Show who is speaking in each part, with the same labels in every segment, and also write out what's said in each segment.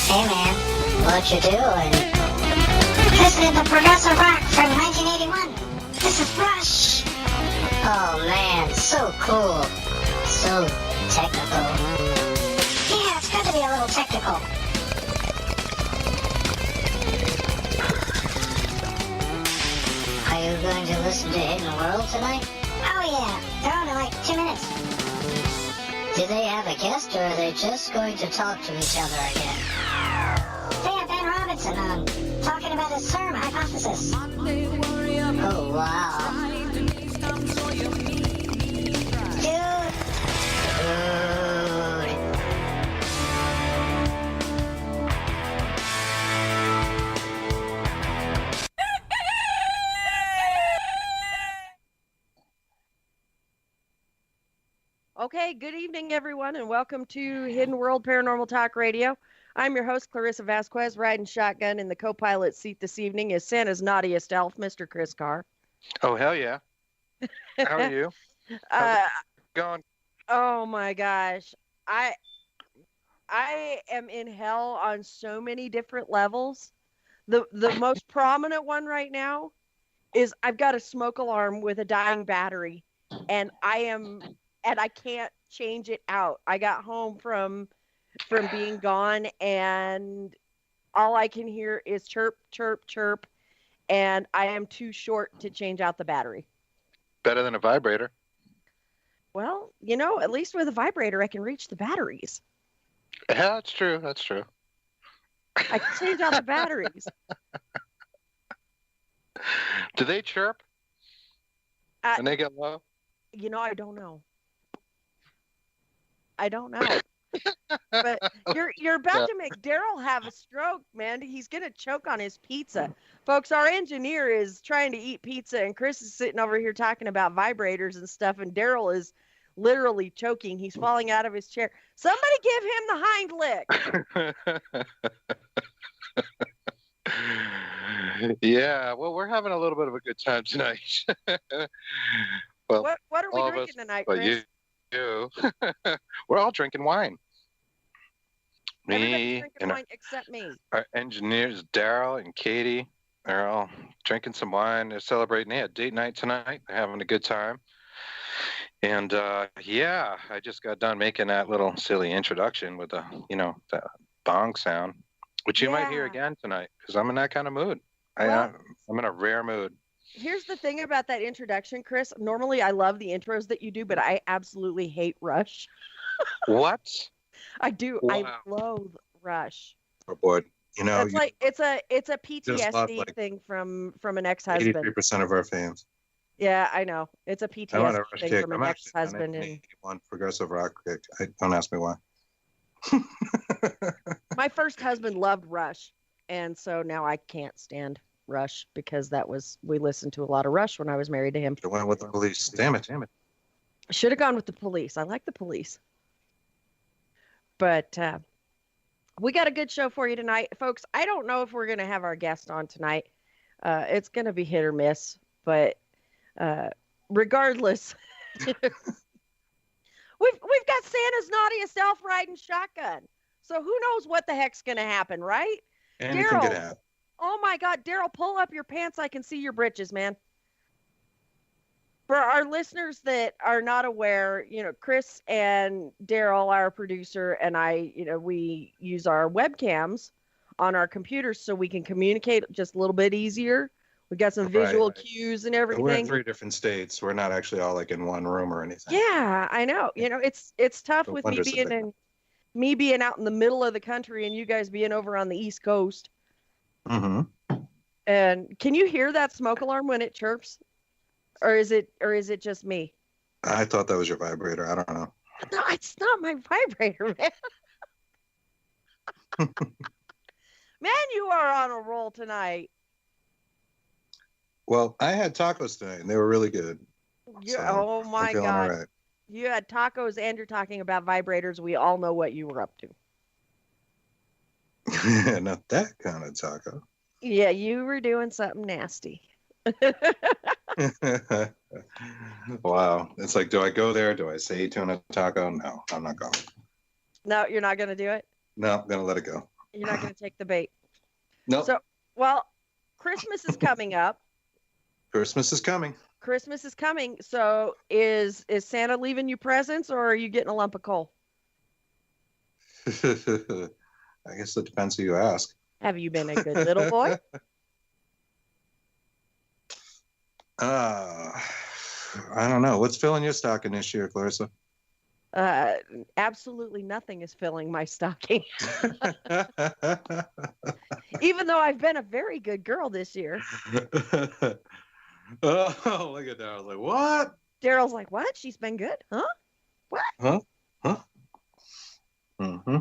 Speaker 1: Hey man, what you doing? Listening to progressive rock from 1981. This is Rush. Oh man, so cool. So technical. Yeah, it's good to be a little technical. Are you going to listen to Hidden World tonight? Oh yeah, they're on in like 2 minutes. Do they have a guest, or are they just going to talk to each other again? They have Ben Robinson on, talking about the CERN hypothesis. Oh, wow.
Speaker 2: Okay, good evening, everyone, and welcome to Hidden World Paranormal Talk Radio. I'm your host, Clarissa Vazquez, riding shotgun in the co-pilot seat this evening is Santa's naughtiest elf, Mr. Chris Carr.
Speaker 3: Oh, hell yeah. How are you? How's it going?
Speaker 2: Oh, my gosh. I am in hell on so many different levels. The most prominent one right now is I've got a smoke alarm with a dying battery, and I can't change it out. I got home from being gone, and all I can hear is chirp, chirp, chirp, and I am too short to change out the battery.
Speaker 3: Better than a vibrator.
Speaker 2: Well, at least with a vibrator, I can reach the batteries.
Speaker 3: Yeah, that's true. That's true.
Speaker 2: I can change out the batteries.
Speaker 3: Do they chirp when they get low?
Speaker 2: I don't know. But you're about to make Darrell have a stroke, man. He's gonna choke on his pizza. Folks, our engineer is trying to eat pizza, and Chris is sitting over here talking about vibrators and stuff, and Darrell is literally choking. He's falling out of his chair. Somebody give him the hind lick.
Speaker 3: Yeah, well, we're having a little bit of a good time tonight. Well,
Speaker 2: what are we drinking tonight, Chris?
Speaker 3: You. We're all drinking wine.
Speaker 2: Everybody's drinking wine except me.
Speaker 3: Our engineers, Darrell and Katie, are all drinking some wine. They're celebrating. They had date night tonight. They're having a good time. And yeah, I just got done making that little silly introduction with the bong sound, which you might hear again tonight because I'm in that kind of mood. I'm in a rare mood.
Speaker 2: Here's the thing about that introduction, Chris. Normally, I love the intros that you do, but I absolutely hate Rush.
Speaker 3: What?
Speaker 2: I do. Wow. I loathe Rush.
Speaker 3: Oh boy,
Speaker 2: it's like it's a PTSD thing from an ex-husband.
Speaker 3: 83% of our fans.
Speaker 2: Yeah, I know. It's a PTSD thing from an ex-husband. And
Speaker 3: one progressive rock kick. Don't ask me why.
Speaker 2: My first husband loved Rush, and so now I can't stand Rush because we listened to a lot of Rush when I was married to him.
Speaker 3: You went with the Police. Damn it.
Speaker 2: Should have gone with the Police. I like the Police. But we got a good show for you tonight. Folks, I don't know if we're going to have our guest on tonight. It's going to be hit or miss, but regardless, we've got Santa's naughtiest elf riding shotgun. So who knows what the heck's going to happen, right?
Speaker 3: Anything could happen.
Speaker 2: Oh my God, Darrell, pull up your pants. I can see your britches, man. For our listeners that are not aware, Chris and Darrell, our producer, and I, we use our webcams on our computers so we can communicate just a little bit easier. We got some visual cues and everything.
Speaker 3: We're in 3 different states. We're not actually all like in one room or anything.
Speaker 2: Yeah, I know. It's tough with me being out in the middle of the country and you guys being over on the East Coast.
Speaker 3: Mm-hmm.
Speaker 2: And can you hear that smoke alarm when it chirps? Or is it just me?
Speaker 3: I thought that was your vibrator. I don't know.
Speaker 2: No, it's not my vibrator, man. Man, you are on a roll tonight.
Speaker 3: Well, I had tacos tonight, and they were really good.
Speaker 2: Yeah. So oh, my God. Right. You had tacos, and you're talking about vibrators. We all know what you were up to.
Speaker 3: Not that kind of taco.
Speaker 2: Yeah, you were doing something nasty.
Speaker 3: Wow. It's like, do I go there? Do I say tuna taco? No, I'm not going.
Speaker 2: No, you're not going to do it?
Speaker 3: No, I'm going to let it go.
Speaker 2: You're not going to take the bait.
Speaker 3: Nope.
Speaker 2: So, well, Christmas is coming up.
Speaker 3: Christmas is coming.
Speaker 2: Christmas is coming. So, is Santa leaving you presents, or are you getting a lump of coal?
Speaker 3: I guess it depends who you ask.
Speaker 2: Have you been a good little boy?
Speaker 3: I don't know. What's filling your stocking this year, Clarissa?
Speaker 2: Absolutely nothing is filling my stocking. Even though I've been a very good girl this year.
Speaker 3: Oh, look at that. I was like, what?
Speaker 2: Darrell's like, what? She's been good? Huh? What?
Speaker 3: Huh? Mm-hmm.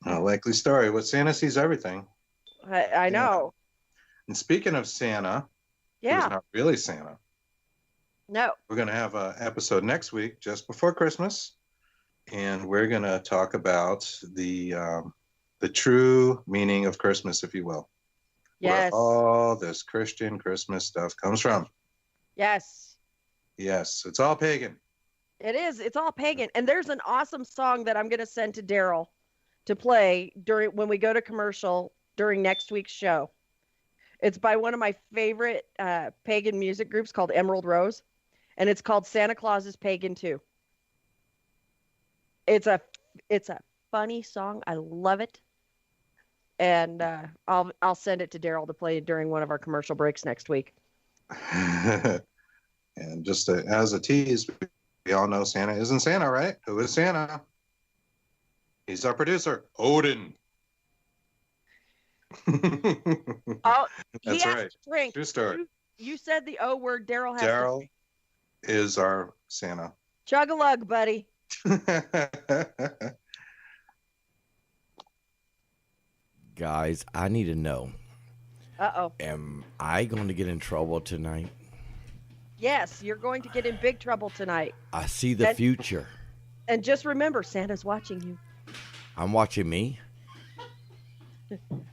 Speaker 3: A likely story. Well, Santa sees everything.
Speaker 2: I know.
Speaker 3: And speaking of Santa, who's
Speaker 2: Yeah.
Speaker 3: not really Santa,
Speaker 2: No.
Speaker 3: we're going to have an episode next week, just before Christmas, and we're going to talk about the true meaning of Christmas, if you will.
Speaker 2: Yes.
Speaker 3: Where all this Christian Christmas stuff comes from.
Speaker 2: Yes.
Speaker 3: Yes, it's all pagan.
Speaker 2: It is. It's all pagan. And there's an awesome song that I'm going to send to Darrell to play when we go to commercial during next week's show. It's by one of my favorite pagan music groups called Emerald Rose, and it's called Santa Claus is Pagan Too. It's a funny song. I love it. And I'll send it to Darrell to play during one of our commercial breaks next week.
Speaker 3: And just as a tease, we all know Santa isn't Santa, right? Who is Santa? He's our producer, Odin.
Speaker 2: Oh,
Speaker 3: That's
Speaker 2: he has
Speaker 3: right.
Speaker 2: to drink.
Speaker 3: True story.
Speaker 2: You said the O word. Darrell has to
Speaker 3: Darrell
Speaker 2: drink.
Speaker 3: is our Santa.
Speaker 2: Chug-a-lug, buddy.
Speaker 4: Guys, I need to know.
Speaker 2: Uh-oh.
Speaker 4: Am I going to get in trouble tonight?
Speaker 2: Yes, you're going to get in big trouble tonight.
Speaker 4: I see the
Speaker 2: And-
Speaker 4: future.
Speaker 2: And just remember, Santa's watching you.
Speaker 4: I'm watching me.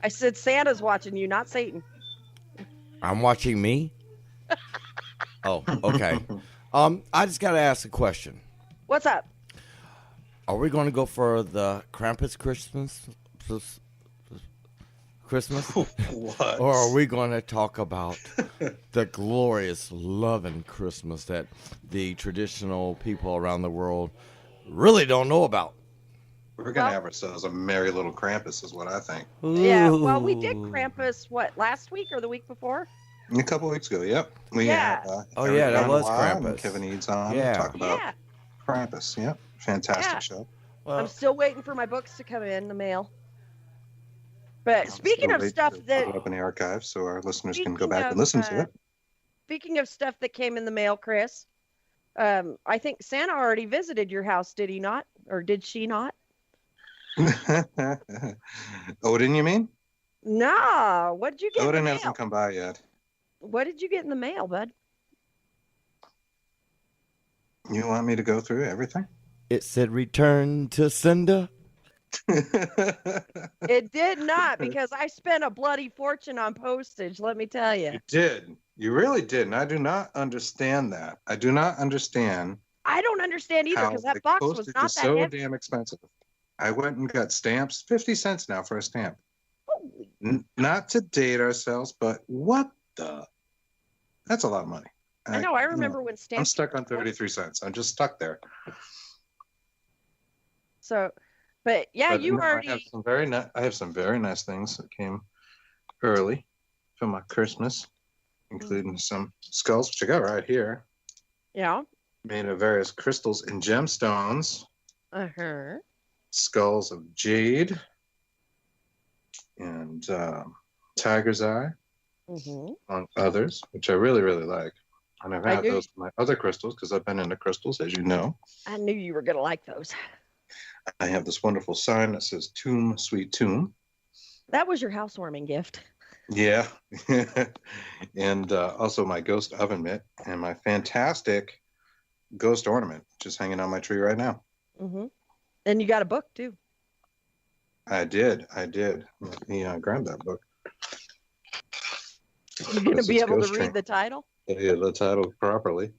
Speaker 2: I said Santa's watching you, not Satan.
Speaker 4: I'm watching me. Oh, okay. I just got to ask a question.
Speaker 2: What's up?
Speaker 4: Are we going to go for the Krampus Christmas?
Speaker 3: What?
Speaker 4: Or are we going to talk about the glorious loving Christmas that the traditional people around the world really don't know about?
Speaker 3: We're going to have ourselves a merry little Krampus, is what I think.
Speaker 2: Yeah, well, we did Krampus, last week or the week before?
Speaker 3: A couple weeks ago, yep. We
Speaker 2: Yeah.
Speaker 3: had,
Speaker 4: Oh,
Speaker 3: Eric
Speaker 4: yeah, that was
Speaker 3: Benoit and
Speaker 4: Krampus.
Speaker 3: Kevin Eads on
Speaker 4: Yeah.
Speaker 3: to talk about
Speaker 2: Yeah.
Speaker 3: Krampus. Yep. Fantastic
Speaker 2: Yeah.
Speaker 3: show.
Speaker 2: I'm still waiting for my books to come in the mail. But speaking
Speaker 3: Still
Speaker 2: of
Speaker 3: wait
Speaker 2: stuff
Speaker 3: to
Speaker 2: that...
Speaker 3: put it up in the archives so our listeners can go
Speaker 2: Speaking
Speaker 3: back
Speaker 2: of,
Speaker 3: and listen to it.
Speaker 2: Speaking of stuff that came in the mail, Chris, I think Santa already visited your house, did he not? Or did she not?
Speaker 3: Odin, you mean?
Speaker 2: No. What did you get in
Speaker 3: Odin
Speaker 2: the mail?
Speaker 3: hasn't come by yet.
Speaker 2: What did you get in the mail, bud?
Speaker 3: You want me to go through everything?
Speaker 4: It said return to sender.
Speaker 2: It did not, because I spent a bloody fortune on postage, let me tell you.
Speaker 3: You did. You really did. And I do not understand that. I do not understand
Speaker 2: I don't understand either,
Speaker 3: how
Speaker 2: because that
Speaker 3: the
Speaker 2: box was
Speaker 3: postage
Speaker 2: not
Speaker 3: is
Speaker 2: that
Speaker 3: so
Speaker 2: heavy.
Speaker 3: damn expensive. I went and got stamps, 50 cents now for a stamp.
Speaker 2: Holy.
Speaker 3: Not to date ourselves, but what the? That's a lot of money.
Speaker 2: I know, I remember when stamps...
Speaker 3: I'm stuck on 33 cents. I'm just stuck there.
Speaker 2: So, but yeah,
Speaker 3: But
Speaker 2: you
Speaker 3: no,
Speaker 2: already...
Speaker 3: I have some very nice things that came early for my Christmas, including some skulls, which I got right here,
Speaker 2: Yeah.
Speaker 3: made of various crystals and gemstones,
Speaker 2: Uh-huh.
Speaker 3: skulls of jade, and tiger's eye,
Speaker 2: Mm-hmm.
Speaker 3: among others, which I really, really like. And I've
Speaker 2: I
Speaker 3: had
Speaker 2: knew-
Speaker 3: those with my other crystals because I've been into crystals, as you know.
Speaker 2: I knew you were going to like those.
Speaker 3: I have this wonderful sign that says "Tomb, Sweet Tomb."
Speaker 2: That was your housewarming gift.
Speaker 3: Yeah. And also my ghost oven mitt and my fantastic ghost ornament, which is hanging on my tree right now.
Speaker 2: Mm-hmm. And you got a book, too.
Speaker 3: I did. Let me grab that book.
Speaker 2: You're going to
Speaker 3: This
Speaker 2: be
Speaker 3: is
Speaker 2: able to
Speaker 3: Ghost
Speaker 2: read
Speaker 3: Train.
Speaker 2: the title?
Speaker 3: Yeah, the title properly.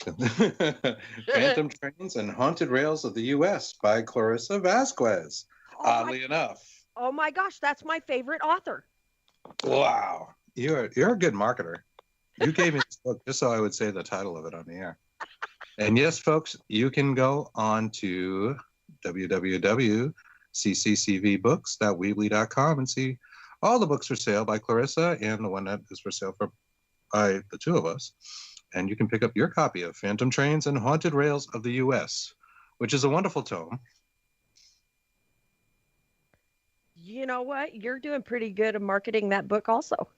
Speaker 3: Phantom Trains and Haunted Rails of the U.S. by Clarissa Vazquez.
Speaker 2: Oh,
Speaker 3: Oddly enough.
Speaker 2: Oh my gosh, that's my favorite author.
Speaker 3: Wow. You're a good marketer. You gave me this book just so I would say the title of it on the air. And yes, folks, you can go on to www.cccvbooks.weebly.com and see all the books for sale by Clarissa and the one that is for sale by the two of us. And you can pick up your copy of Phantom Trains and Haunted Rails of the U.S., which is a wonderful tome.
Speaker 2: You know what? You're doing pretty good at marketing that book also.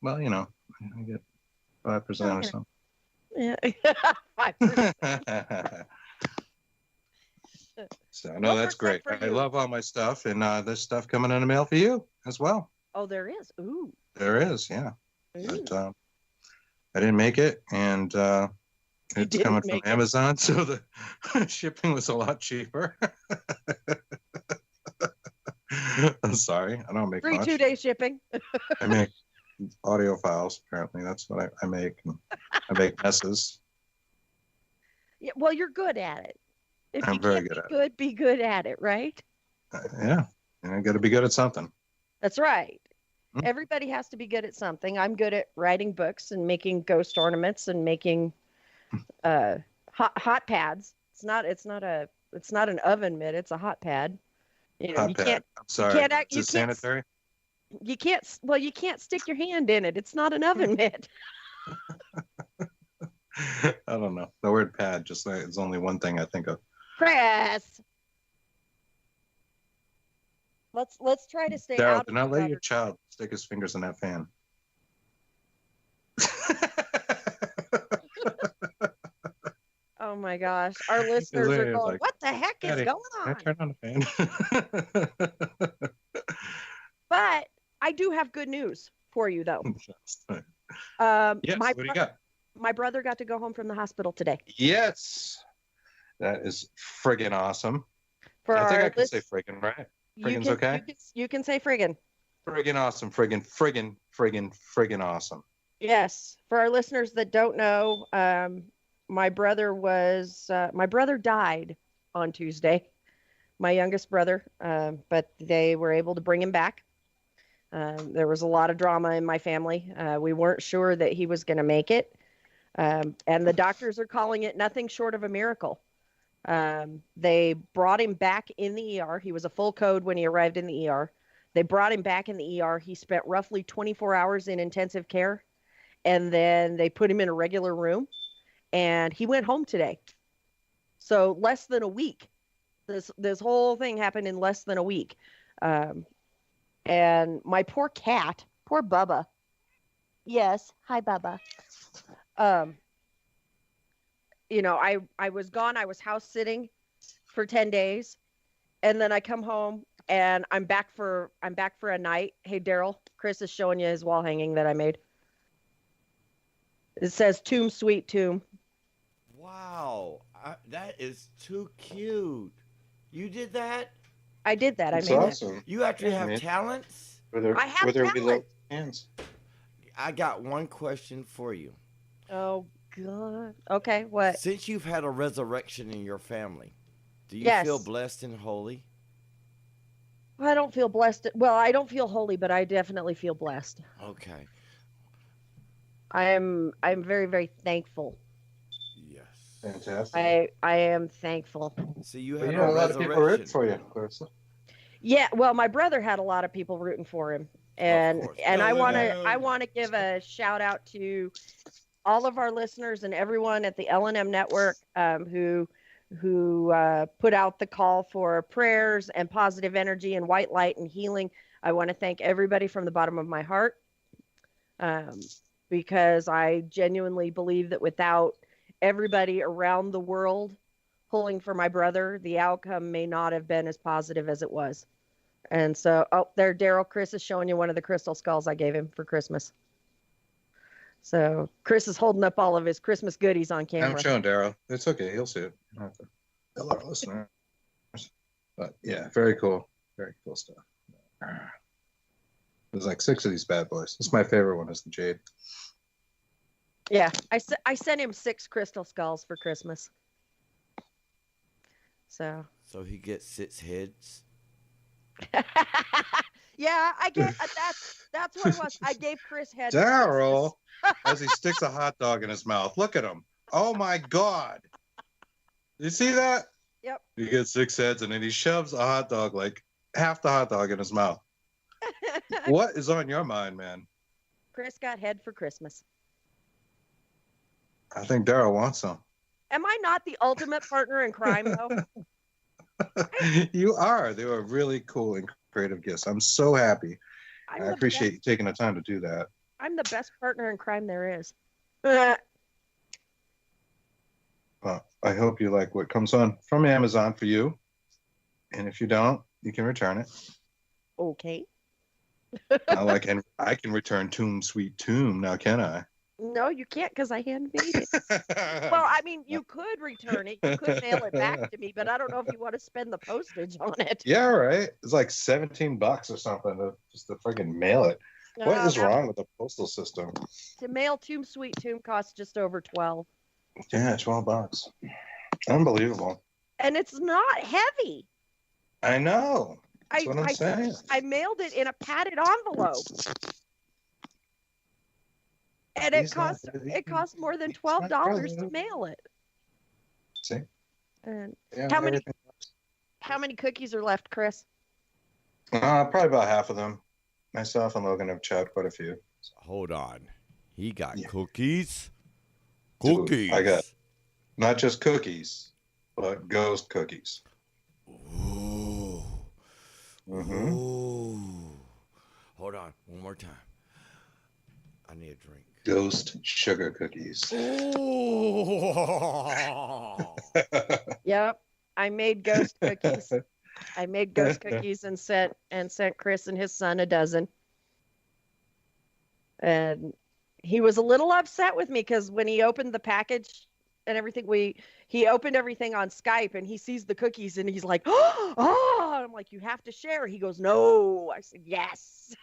Speaker 3: Well, you know, I get 5% or something.
Speaker 2: Yeah. 5%.
Speaker 3: So, no, that's great. I love all my stuff, and there's stuff coming in the mail for you as well.
Speaker 2: Oh, there is. Ooh.
Speaker 3: There is, yeah. But, I didn't make it, and it's coming from Amazon, so the shipping was a lot cheaper. I'm sorry, I don't make
Speaker 2: free
Speaker 3: much.
Speaker 2: 2-day shipping.
Speaker 3: I make audio files. Apparently, that's what I make. I make messes.
Speaker 2: Yeah, well, you're good at it. If
Speaker 3: I'm
Speaker 2: you
Speaker 3: very
Speaker 2: can't
Speaker 3: good at
Speaker 2: it. Be good at it, right?
Speaker 3: Yeah, I got to be good at something.
Speaker 2: That's right.
Speaker 3: Hmm.
Speaker 2: Everybody has to be good at something. I'm good at writing books and making ghost ornaments and making hot pads. It's not an oven mitt. It's a hot pad. You know,
Speaker 3: hot pad. I'm sorry. Is it sanitary?
Speaker 2: You can't stick your hand in it. It's not an oven mitt.
Speaker 3: I don't know. The word pad just is only one thing I think of.
Speaker 2: Chris, let's try to stay
Speaker 3: Darrell,
Speaker 2: out
Speaker 3: do
Speaker 2: of
Speaker 3: not
Speaker 2: the
Speaker 3: let your child stick his fingers in that fan.
Speaker 2: Oh my gosh. Our listeners are going,
Speaker 3: like,
Speaker 2: what the heck is going on?
Speaker 3: I turn on the fan.
Speaker 2: But I do have good news for you, though.
Speaker 3: Yes, what do you got?
Speaker 2: My brother got to go home from the hospital today.
Speaker 3: Yes. That is friggin' awesome.
Speaker 2: I
Speaker 3: think I can say friggin', right? Friggin's okay?
Speaker 2: You can say friggin'.
Speaker 3: Friggin' awesome. Friggin' awesome.
Speaker 2: Yes. For our listeners that don't know, my brother died on Tuesday, my youngest brother, but they were able to bring him back. There was a lot of drama in my family. We weren't sure that he was going to make it. And the doctors are calling it nothing short of a miracle. They brought him back in the ER. He was a full code when he arrived in the ER. They brought him back in the ER. He spent roughly 24 hours in intensive care. And then they put him in a regular room. And he went home today. So less than a week. This whole thing happened in less than a week. And my poor cat, poor Bubba. Yes. Hi, Bubba. You know, I was gone. I was house sitting for 10 days. And then I come home and I'm back for a night. Hey, Darrell, Chris is showing you his wall hanging that I made. It says Tomb, Sweet Tomb.
Speaker 4: Wow, that is too cute. You did that?
Speaker 2: I did that.
Speaker 3: That's
Speaker 2: I made
Speaker 3: awesome.
Speaker 2: that.
Speaker 4: You actually have talents?
Speaker 2: I have talent.
Speaker 3: Hands.
Speaker 4: I got one question for you.
Speaker 2: Oh, God. Okay, what?
Speaker 4: Since you've had a resurrection in your family, do you feel blessed and holy?
Speaker 2: I don't feel blessed. Well, I don't feel holy, but I definitely feel blessed.
Speaker 4: Okay.
Speaker 2: I'm very, very thankful.
Speaker 4: Yes.
Speaker 3: Fantastic.
Speaker 2: I am thankful.
Speaker 4: So you had
Speaker 3: a lot of people rooting for you, Clarissa.
Speaker 2: Yeah, well, my brother had a lot of people rooting for him, and I want to give a shout out to all of our listeners and everyone at the L&M Network who put out the call for prayers and positive energy and white light and healing. I want to thank everybody from the bottom of my heart, because I genuinely believe that without everybody around the world pulling for my brother, the outcome may not have been as positive as it was. And so, there, Darrell, Chris is showing you one of the crystal skulls I gave him for Christmas. So Chris is holding up all of his Christmas goodies on camera.
Speaker 3: I'm showing Darrell. It's okay. He'll see it. I don't have to tell our listeners. But yeah, very cool. Very cool stuff. There's like 6 of these bad boys. This is my favorite one, is the jade.
Speaker 2: Yeah, I sent him 6 crystal skulls for Christmas. So
Speaker 4: he gets 6 heads?
Speaker 2: Yeah, I get that's what it was. I gave Chris head. for
Speaker 3: Darrell,
Speaker 2: Christmas.
Speaker 3: as he sticks a hot dog in his mouth. Look at him. Oh my God. You see that?
Speaker 2: Yep.
Speaker 3: He gets 6 heads and then he shoves a hot dog, like half the hot dog in his mouth. What is on your mind, man?
Speaker 2: Chris got head for Christmas.
Speaker 3: I think Darrell wants some.
Speaker 2: Am I not the ultimate partner in crime, though?
Speaker 3: You are. They were really cool and creative gifts. I'm so happy. I appreciate you taking the time to do that.
Speaker 2: I'm the best partner in crime there is.
Speaker 3: Well, I hope you like what comes on from Amazon for you. And if you don't, you can return it.
Speaker 2: Okay.
Speaker 3: And I can return Tomb Sweet Tomb now, can I?
Speaker 2: No, you can't because I handmade it. Well, I mean, you could return it. You could mail it back to me, but I don't know if you want to spend the postage on it.
Speaker 3: Yeah, right. It's like $17 or something just to freaking mail it. What is wrong with the postal system?
Speaker 2: To mail Tomb Sweet Tomb costs just over $12.
Speaker 3: Yeah, $12. Unbelievable.
Speaker 2: And it's not heavy.
Speaker 3: I know. That's what I'm saying.
Speaker 2: I mailed it in a padded envelope. And it cost more than $12 to mail it.
Speaker 3: See?
Speaker 2: And
Speaker 3: Yeah,
Speaker 2: how many cookies are left, Chris?
Speaker 3: Probably about half of them. Myself and Logan have chowed quite a few.
Speaker 4: Hold on. He got cookies?
Speaker 3: Dude,
Speaker 4: Cookies.
Speaker 3: I got not just cookies, but ghost cookies.
Speaker 4: Ooh.
Speaker 3: Mm-hmm.
Speaker 4: Ooh. Hold on. One more time. I need a drink.
Speaker 3: Ghost sugar cookies.
Speaker 4: Ooh.
Speaker 2: Yep. I made ghost cookies. I made ghost cookies and sent Chris and his son a dozen. And he was a little upset with me because when he opened the package and everything, he opened everything on Skype and he sees the cookies and he's like, oh, I'm like, you have to share. He goes, no. I said, yes.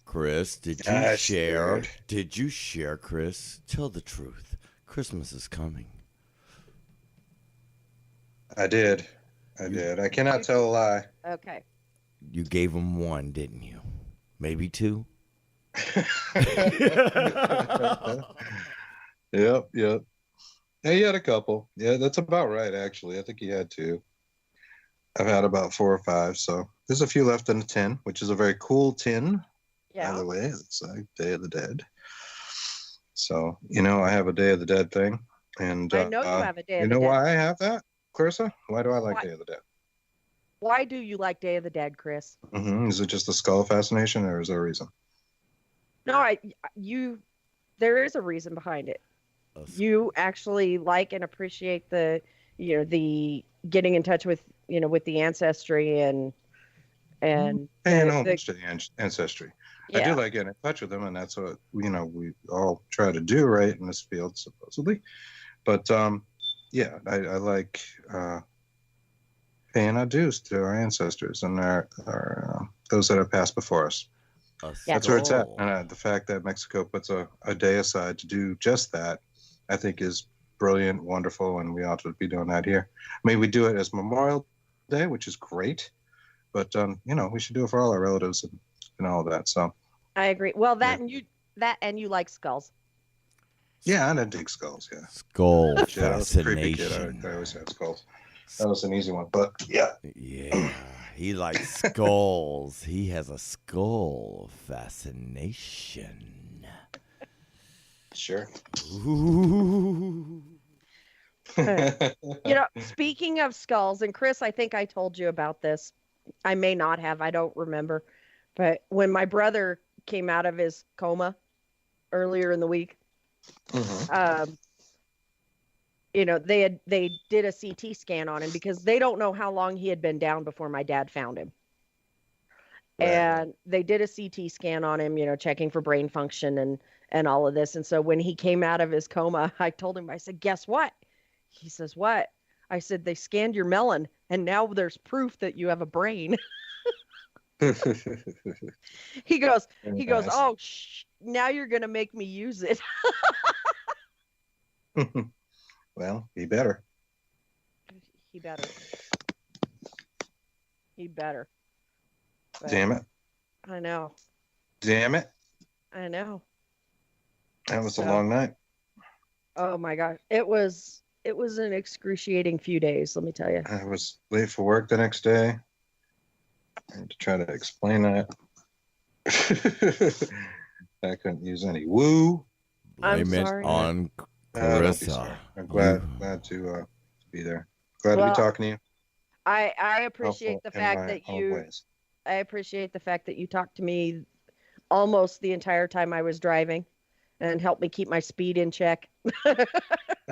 Speaker 4: Chris, did you share? Did you share, Chris? Tell the truth. Christmas is coming.
Speaker 3: I did. I cannot tell a lie.
Speaker 2: Okay.
Speaker 4: You gave him one, didn't you? Maybe two?
Speaker 3: Yep. Yeah, he had a couple. Yeah, that's about right, actually. I think he had two. I've had about 4 or 5, so there's a few left in the tin, which is a very cool tin.
Speaker 2: Yeah.
Speaker 3: By the way, it's like Day of the Dead. So, I have a Day of the Dead thing. And
Speaker 2: I know you have a Day of the Dead.
Speaker 3: You know why I have that, Clarissa? Why do I like Day of the Dead?
Speaker 2: Why do you like Day of the Dead, Chris?
Speaker 3: Mm-hmm. Is it just the skull fascination, or is there a reason?
Speaker 2: No, there is a reason behind it. You actually like and appreciate the getting in touch with the ancestry and
Speaker 3: paying homage to the ancestry.
Speaker 2: Yeah.
Speaker 3: I do like getting in touch with them, and that's what we all try to do, right, in this field, supposedly. But I like paying our dues to our ancestors and our those that have passed before us. That's where it's at. And the fact that Mexico puts a day aside to do just that, I think, is brilliant, wonderful, and we ought to be doing that here. I mean, we do it as Memorial Day, which is great, but we should do it for all our relatives and all of that. So
Speaker 2: I agree. Well, and you like skulls.
Speaker 3: Yeah, and I dig skulls. Yeah,
Speaker 4: skull
Speaker 3: fascination. I was a creepy kid. I always had skulls. That was an easy one, but yeah.
Speaker 4: Yeah, he likes skulls. He has a skull fascination.
Speaker 3: Sure.
Speaker 4: Ooh.
Speaker 2: Speaking of skulls, and Chris, I think I told you about this. I may not have. I don't remember. But when my brother came out of his coma earlier in the week,
Speaker 3: Mm-hmm.
Speaker 2: They did a CT scan on him because they don't know how long he had been down before my dad found him. Right. And they did a CT scan on him, checking for brain function and all of this. And so when he came out of his coma, I told him, I said, guess what? He says, what? I said, they scanned your melon and now there's proof that you have a brain. He goes, oh, now you're going to make me use it.
Speaker 3: Well, he better.
Speaker 2: He better. He better. But
Speaker 3: Damn it.
Speaker 2: I know.
Speaker 3: Damn it.
Speaker 2: I know.
Speaker 3: That was a
Speaker 2: So-
Speaker 3: long night.
Speaker 2: Oh my gosh. It was an excruciating few days, let me tell you.
Speaker 3: I was late for work the next day. I had to try to explain that. I couldn't use any woo.
Speaker 2: I'm
Speaker 4: Blame it
Speaker 2: sorry.
Speaker 4: on
Speaker 3: Don't be
Speaker 4: Clarissa.
Speaker 3: sorry. I'm glad to be there. Glad to
Speaker 2: Well,
Speaker 3: be talking to you.
Speaker 2: I appreciate
Speaker 3: Helpful
Speaker 2: the
Speaker 3: in
Speaker 2: fact
Speaker 3: my
Speaker 2: that
Speaker 3: own
Speaker 2: you
Speaker 3: ways.
Speaker 2: I appreciate the fact that you talked to me almost the entire time I was driving and helped me keep my speed in check.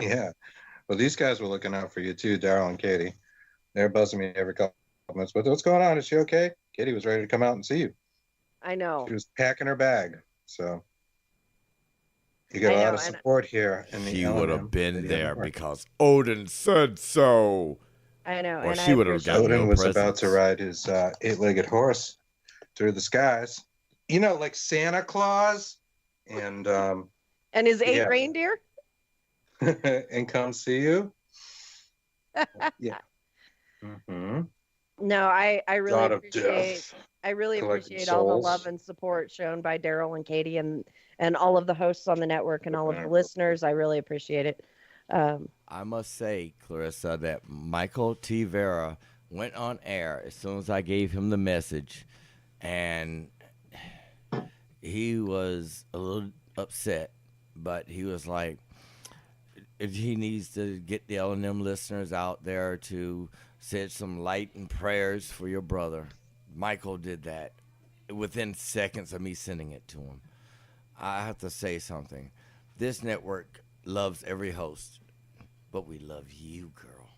Speaker 3: Yeah. Well, these guys were looking out for you too, Darrell and Katie. They're buzzing me every couple of minutes. But what's going on? Is she okay? Katie was ready to come out and see you.
Speaker 2: I know.
Speaker 3: She was packing her bag. So you get
Speaker 2: I
Speaker 3: a lot
Speaker 2: know,
Speaker 3: of
Speaker 2: and-
Speaker 3: support here in the
Speaker 4: She would
Speaker 3: L&M
Speaker 4: have been
Speaker 3: Video
Speaker 4: there
Speaker 3: Network.
Speaker 4: because Odin said so.
Speaker 2: I know.
Speaker 4: Or
Speaker 2: And
Speaker 4: she
Speaker 2: I
Speaker 4: would have
Speaker 2: appreciate-
Speaker 4: gotten
Speaker 3: Odin
Speaker 4: no
Speaker 3: was
Speaker 4: presents.
Speaker 3: about to ride his eight-legged horse through the skies. You know, like Santa Claus, and
Speaker 2: And his 8
Speaker 3: Yeah.
Speaker 2: reindeer?
Speaker 3: and come see you. Yeah. Mm-hmm.
Speaker 2: No, I really
Speaker 3: God of
Speaker 2: appreciate
Speaker 3: death.
Speaker 2: I really
Speaker 3: collecting
Speaker 2: appreciate all the
Speaker 3: souls.
Speaker 2: love and support shown by Darrell and Katie and all of the hosts on the network and all of the listeners. I really appreciate it.
Speaker 4: I must say, Clarissa, that Michael T. Vera went on air as soon as I gave him the message, and he was a little upset, but he was like, he needs to get the L&M listeners out there to send some light and prayers for your brother. Michael did that within seconds of me sending it to him. I have to say something. This network loves every host, but we love you, girl.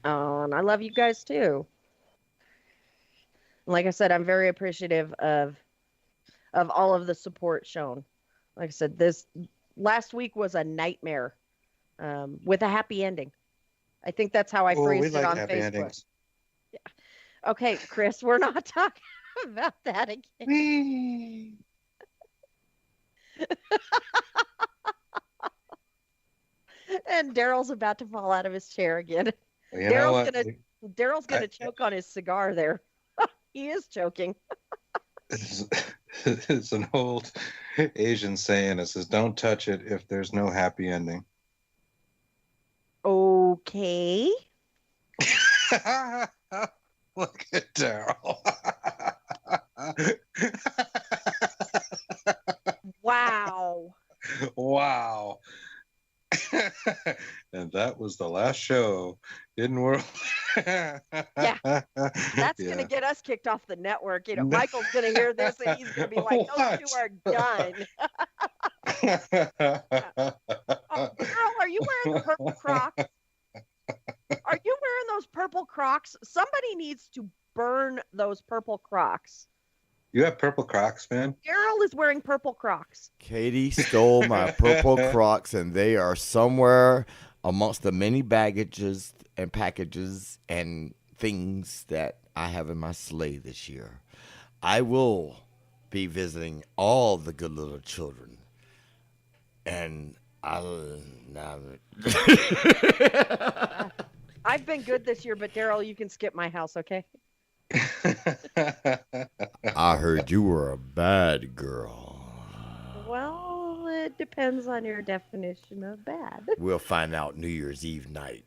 Speaker 2: Oh, and I love you guys too. Like I said, I'm very appreciative of all of the support shown. Like I said, this last week was a nightmare with a happy ending. I think that's how I
Speaker 3: Oh, we
Speaker 2: phrased it
Speaker 3: like
Speaker 2: on
Speaker 3: happy
Speaker 2: Facebook.
Speaker 3: endings.
Speaker 2: Okay, Chris, we're not talking about that again.
Speaker 3: Whee!
Speaker 2: And Darrell's about to fall out of his chair again.
Speaker 3: Well, you know what?
Speaker 2: Darrell's gonna
Speaker 3: I-
Speaker 2: choke on his cigar there. He is choking.
Speaker 3: It's an old Asian saying. It says, "Don't touch it if there's no happy ending."
Speaker 2: Okay.
Speaker 3: Look at Darrell.
Speaker 2: Wow.
Speaker 3: Wow. And that was the last show in world.
Speaker 2: Yeah. That's gonna get us kicked off the network. You know, Michael's gonna hear this and he's gonna be like, "Those two are done." Oh, Darrell, are you wearing the purple Crocs? Are you wearing those purple Crocs? Somebody needs to burn those purple Crocs.
Speaker 3: You have purple Crocs, man.
Speaker 2: Darrell is wearing purple Crocs.
Speaker 4: Katie stole my purple Crocs, and they are somewhere amongst the many baggages and packages and things that I have in my sleigh this year. I will be visiting all the good little children, and I've
Speaker 2: been good this year, but Darrell, you can skip my house, okay?
Speaker 4: I heard you were a bad girl.
Speaker 2: Well, it depends on your definition of bad.
Speaker 4: We'll find out New Year's Eve night.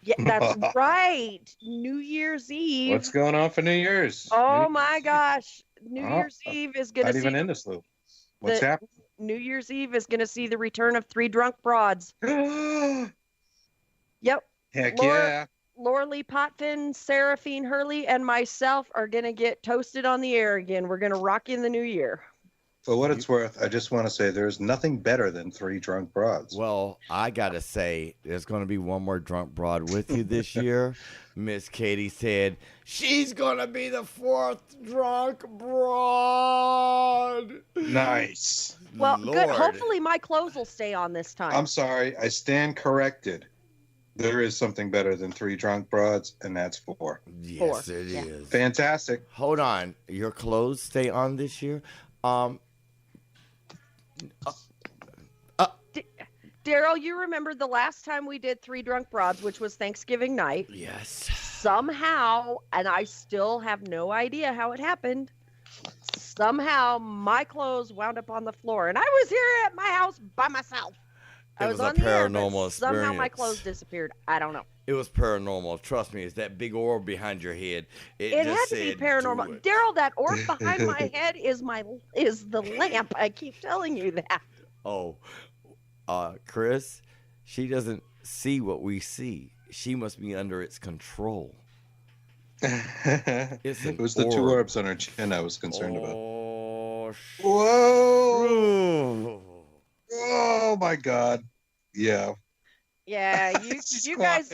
Speaker 2: Yeah, that's right. New Year's Eve.
Speaker 3: What's going on for New Year's?
Speaker 2: Oh my gosh. New
Speaker 3: Oh,
Speaker 2: Year's Eve is going to
Speaker 3: Not
Speaker 2: see
Speaker 3: even in this loop. What's
Speaker 2: the-
Speaker 3: happening?
Speaker 2: New Year's Eve is going to see the return of 3 drunk broads. Yep.
Speaker 3: Heck
Speaker 2: Laura-
Speaker 3: yeah.
Speaker 2: Laura Lee Potvin, Seraphine Hurley, and myself are going to get toasted on the air again. We're going to rock in the new year.
Speaker 3: For what it's worth, I just want to say there's nothing better than 3 drunk broads.
Speaker 4: Well, I gotta say, there's gonna be one more drunk broad with you this year. Miss Katie said she's gonna be the 4th drunk broad.
Speaker 3: Nice.
Speaker 2: Well,
Speaker 4: Lord.
Speaker 2: good. Hopefully my clothes will stay on this time.
Speaker 3: I'm sorry. I stand corrected. There is something better than 3 drunk broads, and that's 4.
Speaker 4: Yes,
Speaker 2: 4.
Speaker 4: it
Speaker 2: Yeah.
Speaker 4: is.
Speaker 3: Fantastic.
Speaker 4: Hold on, your clothes stay on this year.
Speaker 2: Darrell, you remember the last time we did 3 drunk broads, which was Thanksgiving night.
Speaker 4: Yes.
Speaker 2: somehow, and I still have no idea how it happened, somehow my clothes wound up on the floor. And I was here at my house by myself. I
Speaker 4: It
Speaker 2: was
Speaker 4: was a
Speaker 2: on the air, but
Speaker 4: paranormal
Speaker 2: somehow my
Speaker 4: experience.
Speaker 2: clothes disappeared. I don't know.
Speaker 4: It was paranormal. Trust me, it's that big orb behind your head.
Speaker 2: It
Speaker 4: just
Speaker 2: had to be
Speaker 4: said, "Do
Speaker 2: paranormal.
Speaker 4: it."
Speaker 2: Darrell, that orb behind my head is the lamp. I keep telling you that.
Speaker 4: Oh, Chris, she doesn't see what we see. She must be under its control. It's an
Speaker 3: It was the two
Speaker 4: orb.
Speaker 3: orbs on her chin I was concerned about.
Speaker 4: Oh,
Speaker 3: Whoa! Oh my God! Yeah.
Speaker 2: Yeah, you guys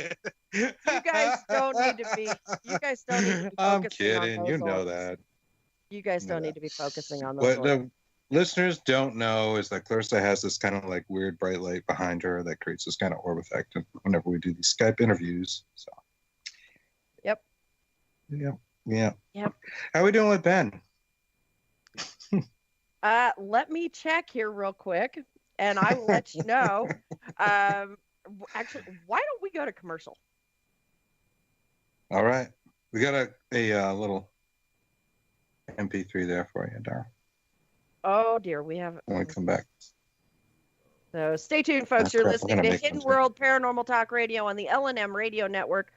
Speaker 2: don't need to be focusing
Speaker 3: I'm
Speaker 2: on
Speaker 3: kidding.
Speaker 2: those
Speaker 3: You know
Speaker 2: orbs.
Speaker 3: that.
Speaker 2: You guys don't
Speaker 3: Yeah.
Speaker 2: need to be focusing on those
Speaker 3: What
Speaker 2: orbs.
Speaker 3: the listeners don't know is that Clarissa has this kind of like weird bright light behind her that creates this kind of orb effect whenever we do these Skype interviews. So.
Speaker 2: Yep.
Speaker 3: Yeah.
Speaker 2: Yep.
Speaker 3: How are we doing with Ben?
Speaker 2: Let me check here real quick, and I will let you know. Actually, why don't we go to commercial?
Speaker 3: All right. We got a little MP3 there for you, Darrell.
Speaker 2: Oh dear, we have.
Speaker 3: When we come back.
Speaker 2: So stay tuned, folks.
Speaker 3: Oh,
Speaker 2: You're
Speaker 3: crap, we're
Speaker 2: listening
Speaker 3: gonna
Speaker 2: to
Speaker 3: make
Speaker 2: Hidden
Speaker 3: them
Speaker 2: World Paranormal Talk Radio on the LNM Radio Network.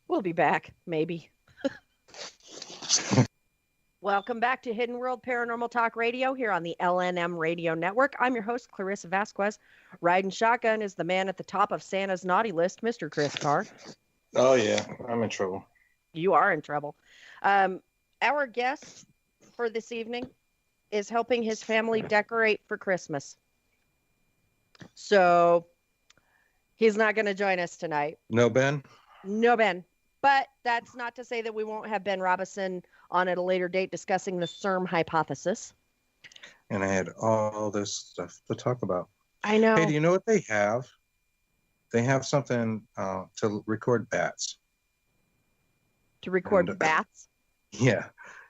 Speaker 2: We'll be back, maybe. Welcome back to Hidden World Paranormal Talk Radio here on the LNM Radio Network. I'm your host, Clarissa Vazquez. Riding shotgun is the man at the top of Santa's naughty list, Mr. Chris Carr.
Speaker 3: Oh yeah, I'm in trouble.
Speaker 2: You are in trouble. Our guest for this evening is helping his family decorate for Christmas. So he's not going to join us tonight.
Speaker 3: No, Ben?
Speaker 2: No, Ben. But that's not to say that we won't have Ben Robison on at a later date discussing the CERM hypothesis.
Speaker 3: And I had all this stuff to talk about.
Speaker 2: I know.
Speaker 3: Hey, do you know what they have? They have something to record bats.
Speaker 2: To record
Speaker 3: And,
Speaker 2: bats?
Speaker 3: Yeah.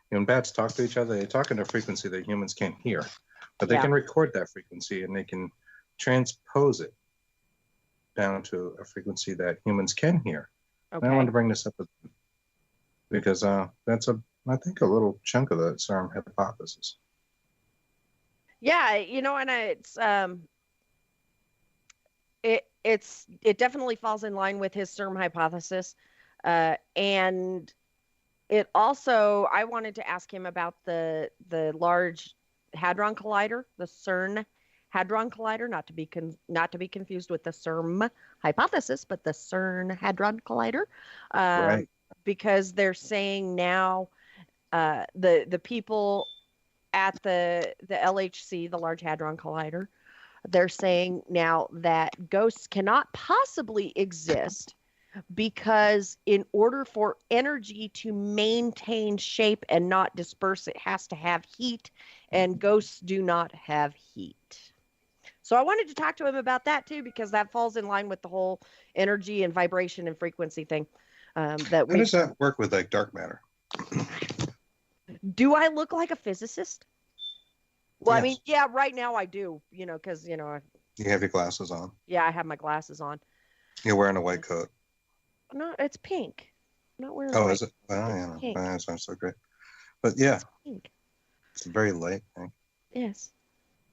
Speaker 3: When bats talk to each other, they talk in a frequency that humans can't hear. But they
Speaker 2: Yeah.
Speaker 3: can record that frequency and they can transpose it down to a frequency that humans can hear.
Speaker 2: Okay.
Speaker 3: And I wanted to bring this up because that's I think a little chunk of the CERM hypothesis.
Speaker 2: Yeah, and it definitely falls in line with his CERM hypothesis, and it also, I wanted to ask him about the Large Hadron Collider, the CERN Hadron Collider, not to be confused with the CERM hypothesis, but the CERN Hadron Collider,
Speaker 3: Right.
Speaker 2: because they're saying now the people at the LHC, the Large Hadron Collider, they're saying now that ghosts cannot possibly exist because in order for energy to maintain shape and not disperse, it has to have heat, and ghosts do not have heat. So I wanted to talk to him about that too, because that falls in line with the whole energy and vibration and frequency thing.
Speaker 3: How does that work with like dark matter?
Speaker 2: Do I look like a physicist? Well,
Speaker 3: Yes.
Speaker 2: I mean, yeah, right now I do, because,
Speaker 3: You have your glasses on.
Speaker 2: yeah, I have my glasses on.
Speaker 3: You're wearing a white coat.
Speaker 2: No, it's pink. I'm not wearing
Speaker 3: Oh,
Speaker 2: white.
Speaker 3: is it? Oh,
Speaker 2: It's
Speaker 3: yeah.
Speaker 2: pink.
Speaker 3: That sounds so great. But yeah,
Speaker 2: Pink.
Speaker 3: it's very light pink.
Speaker 2: Yes.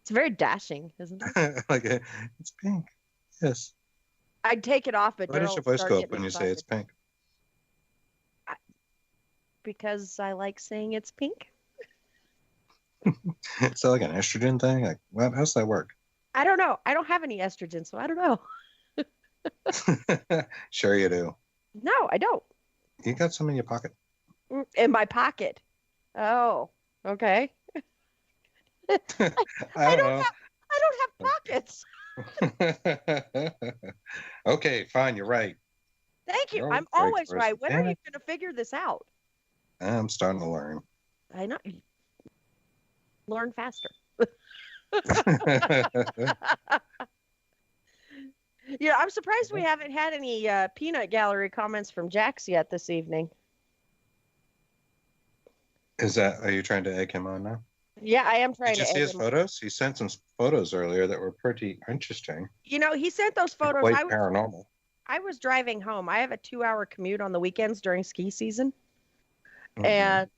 Speaker 2: It's very dashing, isn't it?
Speaker 3: It's pink. Yes.
Speaker 2: I'd take it off, but
Speaker 3: Why does
Speaker 2: Darrell
Speaker 3: your voice
Speaker 2: start
Speaker 3: go up
Speaker 2: getting
Speaker 3: when you say it's
Speaker 2: excited.
Speaker 3: pink?
Speaker 2: Because I like saying it's pink.
Speaker 3: Is that like an estrogen thing? Like, what? How's that work?
Speaker 2: I don't know. I don't have any estrogen, so I don't know.
Speaker 3: Sure you do.
Speaker 2: No, I don't.
Speaker 3: You got some in your pocket.
Speaker 2: In my pocket. Oh, okay.
Speaker 3: I don't
Speaker 2: I don't have pockets.
Speaker 3: know. Okay, fine. You're right.
Speaker 2: Thank you.
Speaker 3: You're
Speaker 2: I'm
Speaker 3: right,
Speaker 2: always
Speaker 3: Chris.
Speaker 2: right. When
Speaker 3: Damn
Speaker 2: are you
Speaker 3: it.
Speaker 2: going to figure this out?
Speaker 3: I'm starting to learn.
Speaker 2: I know. Learn faster. Yeah, I'm surprised we haven't had any peanut gallery comments from Jax yet this evening.
Speaker 3: Are you trying to egg him on now?
Speaker 2: Yeah, I am trying
Speaker 3: Did you
Speaker 2: to
Speaker 3: see
Speaker 2: egg
Speaker 3: his
Speaker 2: him.
Speaker 3: photos? He sent some photos earlier that were pretty interesting.
Speaker 2: He sent those photos.
Speaker 3: Quite
Speaker 2: I was
Speaker 3: paranormal.
Speaker 2: I was driving home. I have a 2-hour commute on the weekends during ski season.
Speaker 3: Mhm.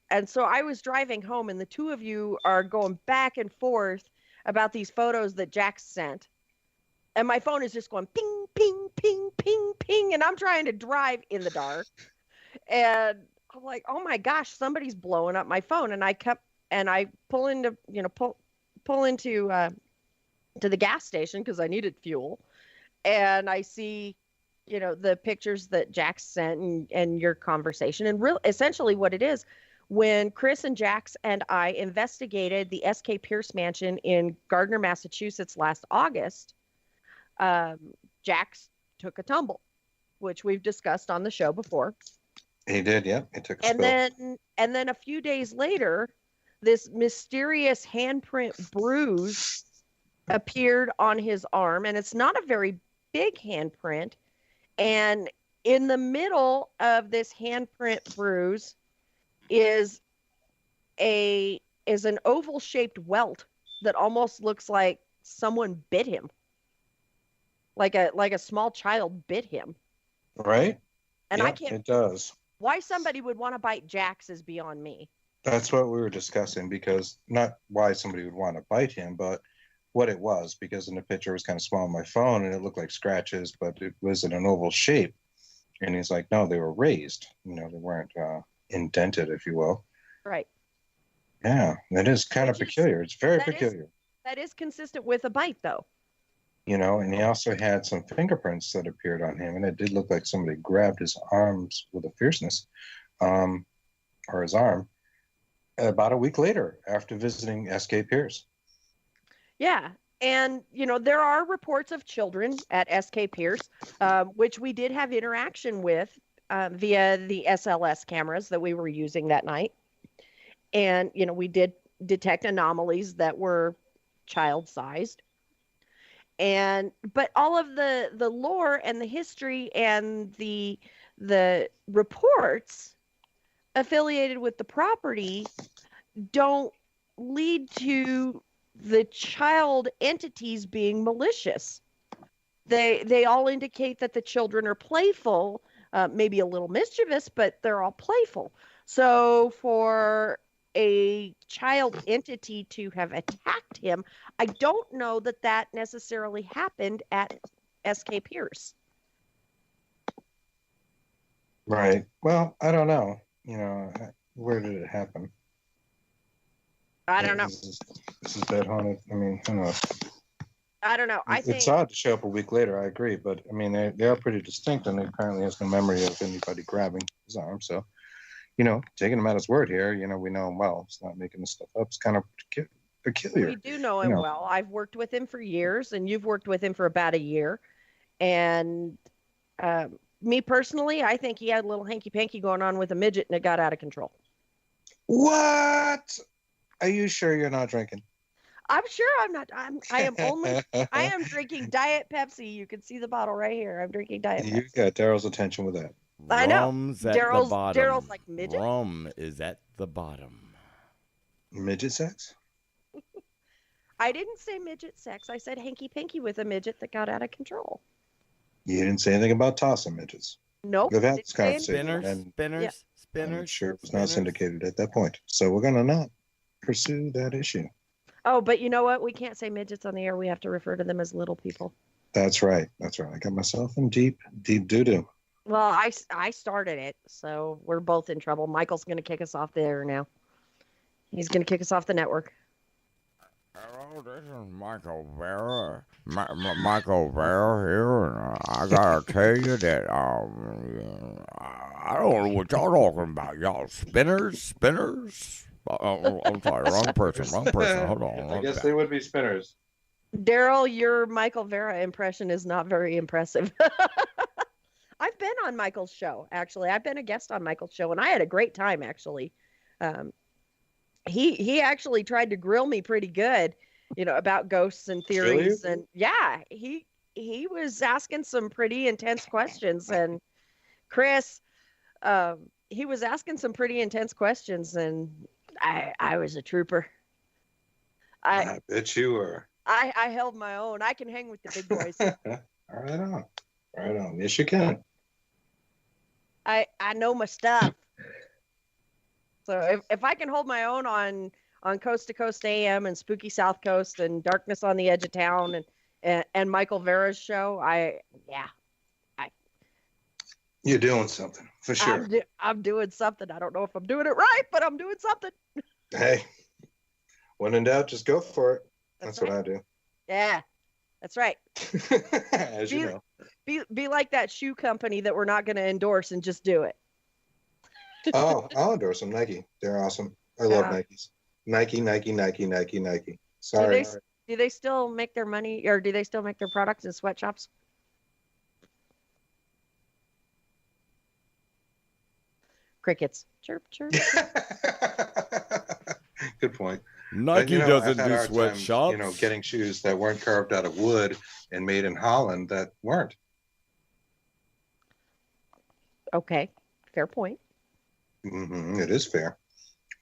Speaker 2: And so I was driving home, and the two of you are going back and forth about these photos that Jax sent. And my phone is just going ping, ping, ping, ping, ping. And I'm trying to drive in the dark. And I'm like, oh my gosh, somebody's blowing up my phone. And I pull into, pull into to the gas station because I needed fuel. And I see, the pictures that Jax sent and your conversation. And essentially what it is, when Chris and Jax and I investigated the S.K. Pierce mansion in Gardner, Massachusetts last August, Jax took a tumble, which we've discussed on the show before.
Speaker 3: He did, yeah. He took a
Speaker 2: And
Speaker 3: spill.
Speaker 2: then a few days later, this mysterious handprint bruise appeared on his arm, and it's not a very big handprint. And in the middle of this handprint bruise is an oval shaped welt that almost looks like someone bit him. Like a small child bit him.
Speaker 3: Right?
Speaker 2: And
Speaker 3: Yeah,
Speaker 2: I can't
Speaker 3: it does.
Speaker 2: Why somebody would want to bite Jax is beyond me.
Speaker 3: That's what we were discussing, because not why somebody would want to bite him, but what it was, because in the picture it was kind of small on my phone and it looked like scratches, but it was in an oval shape. And he's like, no, they were raised. They weren't indented, if you will.
Speaker 2: Right.
Speaker 3: Yeah, that is kind of
Speaker 2: Which is-
Speaker 3: peculiar. It's very
Speaker 2: that is-
Speaker 3: peculiar.
Speaker 2: That is consistent with a bite, though.
Speaker 3: And he also had some fingerprints that appeared on him, and it did look like somebody grabbed his arms with a fierceness, or his arm, about a week later after visiting S.K. Pierce.
Speaker 2: Yeah. And, there are reports of children at S.K. Pierce, which we did have interaction with via the SLS cameras that we were using that night. And, we did detect anomalies that were child-sized. But all of the lore and the history and the reports affiliated with the property don't lead to the child entities being malicious. They all indicate that the children are playful, maybe a little mischievous, but they're all playful. So for a child entity to have attacked him, I don't know that necessarily happened at S.K. Pierce.
Speaker 3: Right. Well, I don't know. Where did it happen?
Speaker 2: I don't know.
Speaker 3: This is that haunted. I mean, who knows?
Speaker 2: I don't know.
Speaker 3: It's odd to show up a week later. I agree, but I mean, they are pretty distinct, and he apparently has no memory of anybody grabbing his arm. So, taking him at his word here, we know him well. It's not making this stuff up. It's kind of peculiar.
Speaker 2: We do know him well. I've worked with him for years, and you've worked with him for about a year. And me personally, I think he had a little hanky-panky going on with a midget, and it got out of control.
Speaker 3: What? Are you sure you're not drinking?
Speaker 2: I'm sure I'm not. I am drinking Diet Pepsi. You can see the bottle right here. I'm drinking Diet Pepsi.
Speaker 3: You got Darrell's attention with that.
Speaker 2: I know.
Speaker 4: Rum's at the bottom.
Speaker 2: Darrell's like, midget?
Speaker 4: Rum is at the bottom.
Speaker 3: Midget sex?
Speaker 2: I didn't say midget sex. I said hanky-panky with a midget that got out of control.
Speaker 3: You didn't say anything about tossing midgets.
Speaker 2: Nope.
Speaker 3: We've had this
Speaker 2: Didn't say
Speaker 3: conversation.
Speaker 2: anything.
Speaker 4: Spinners,
Speaker 2: Yeah.
Speaker 3: I'm sure it was not syndicated at that point. So we're going to not pursue that issue.
Speaker 2: Oh, but you know what? We can't say midgets on the air. We have to refer to them as little people.
Speaker 3: That's right. I got myself in deep doo-doo.
Speaker 2: Well, I started it, so we're both in trouble. Michael's going to kick us off the air now. He's going to kick us off the network.
Speaker 4: Hello, this is Michael Vera. Michael Vera here, and I gotta tell you that I don't know what y'all talking about, y'all. Spinners. I'm sorry, wrong person. Hold on.
Speaker 3: I guess they would be spinners.
Speaker 2: Darrell, your Michael Vera impression is not very impressive. I've been on Michael's show, actually. I've been a guest on Michael's show, and I had a great time, actually. He actually tried to grill me pretty good, about ghosts and theories.
Speaker 3: Really?
Speaker 2: And yeah, he was asking some pretty intense questions. And Chris, he was asking some pretty intense questions, and I was a trooper.
Speaker 3: I bet you were.
Speaker 2: I held my own. I can hang with the big boys.
Speaker 3: All right on.
Speaker 5: Right on. Yes, you can.
Speaker 2: I know my stuff. So if I can hold my own on Coast to Coast AM and Spooky South Coast and Darkness on the Edge of Town and Michael Vera's show,
Speaker 5: You're doing something for sure.
Speaker 2: I'm doing something. I don't know if I'm doing it right, but I'm doing something.
Speaker 5: Hey, when in doubt, just go for it.
Speaker 2: That's
Speaker 5: That's what I do.
Speaker 2: Yeah, that's right.
Speaker 5: As you know.
Speaker 2: Be like that shoe company that we're not going to endorse and just do it.
Speaker 5: Oh, I'll endorse them. Nike. They're awesome. I love Nikes. Nike. Sorry.
Speaker 2: Do they still make their money, or do they still make their products in sweatshops? Crickets. Chirp, chirp.
Speaker 5: Good point.
Speaker 4: Nike
Speaker 5: But,
Speaker 4: doesn't
Speaker 5: I've
Speaker 4: do
Speaker 5: had a hard time,
Speaker 4: sweatshops.
Speaker 5: getting shoes that weren't carved out of wood and made in Holland that weren't.
Speaker 2: Okay, fair point.
Speaker 5: It is fair.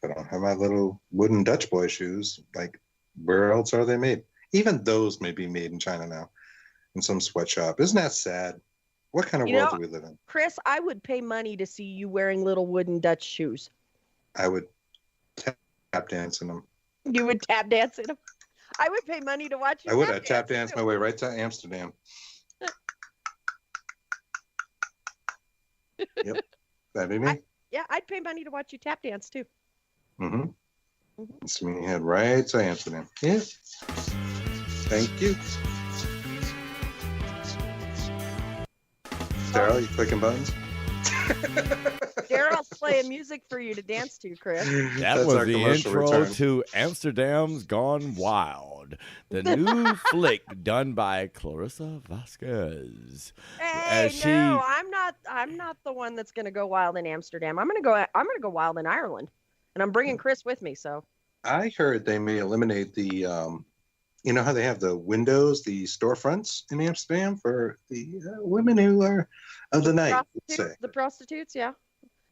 Speaker 5: I don't have my little wooden Dutch boy shoes. Like, where else are they made? Even those may be made in China now, in some sweatshop. Isn't that sad? What kind of world do we live in?
Speaker 2: Chris, I would pay money to see you wearing little wooden Dutch shoes.
Speaker 5: I would tap dance in them.
Speaker 2: You would tap dance in them? I would pay money to watch you.
Speaker 5: I would tap dance my way right to Amsterdam. Yep, that'd be me.
Speaker 2: I'd pay money to watch you tap dance too.
Speaker 5: It's me head right to Amsterdam. Yeah. Thank you. Darrell, you clicking buttons?
Speaker 2: Darrell's playing music for you to dance to, Chris.
Speaker 4: That
Speaker 5: That's
Speaker 4: was
Speaker 5: our
Speaker 4: the
Speaker 5: commercial
Speaker 4: intro
Speaker 5: return.
Speaker 4: to Amsterdam's Gone Wild, the new flick done by Clarissa Vazquez.
Speaker 2: Hey,
Speaker 4: As
Speaker 2: no, I'm not the one that's gonna go wild in Amsterdam. I'm gonna go wild in Ireland, and I'm bringing Chris with me. So
Speaker 5: I heard they may eliminate the, you know how they have the windows, the storefronts in Amsterdam for the women who are of the night, let's say.
Speaker 2: The prostitutes, yeah.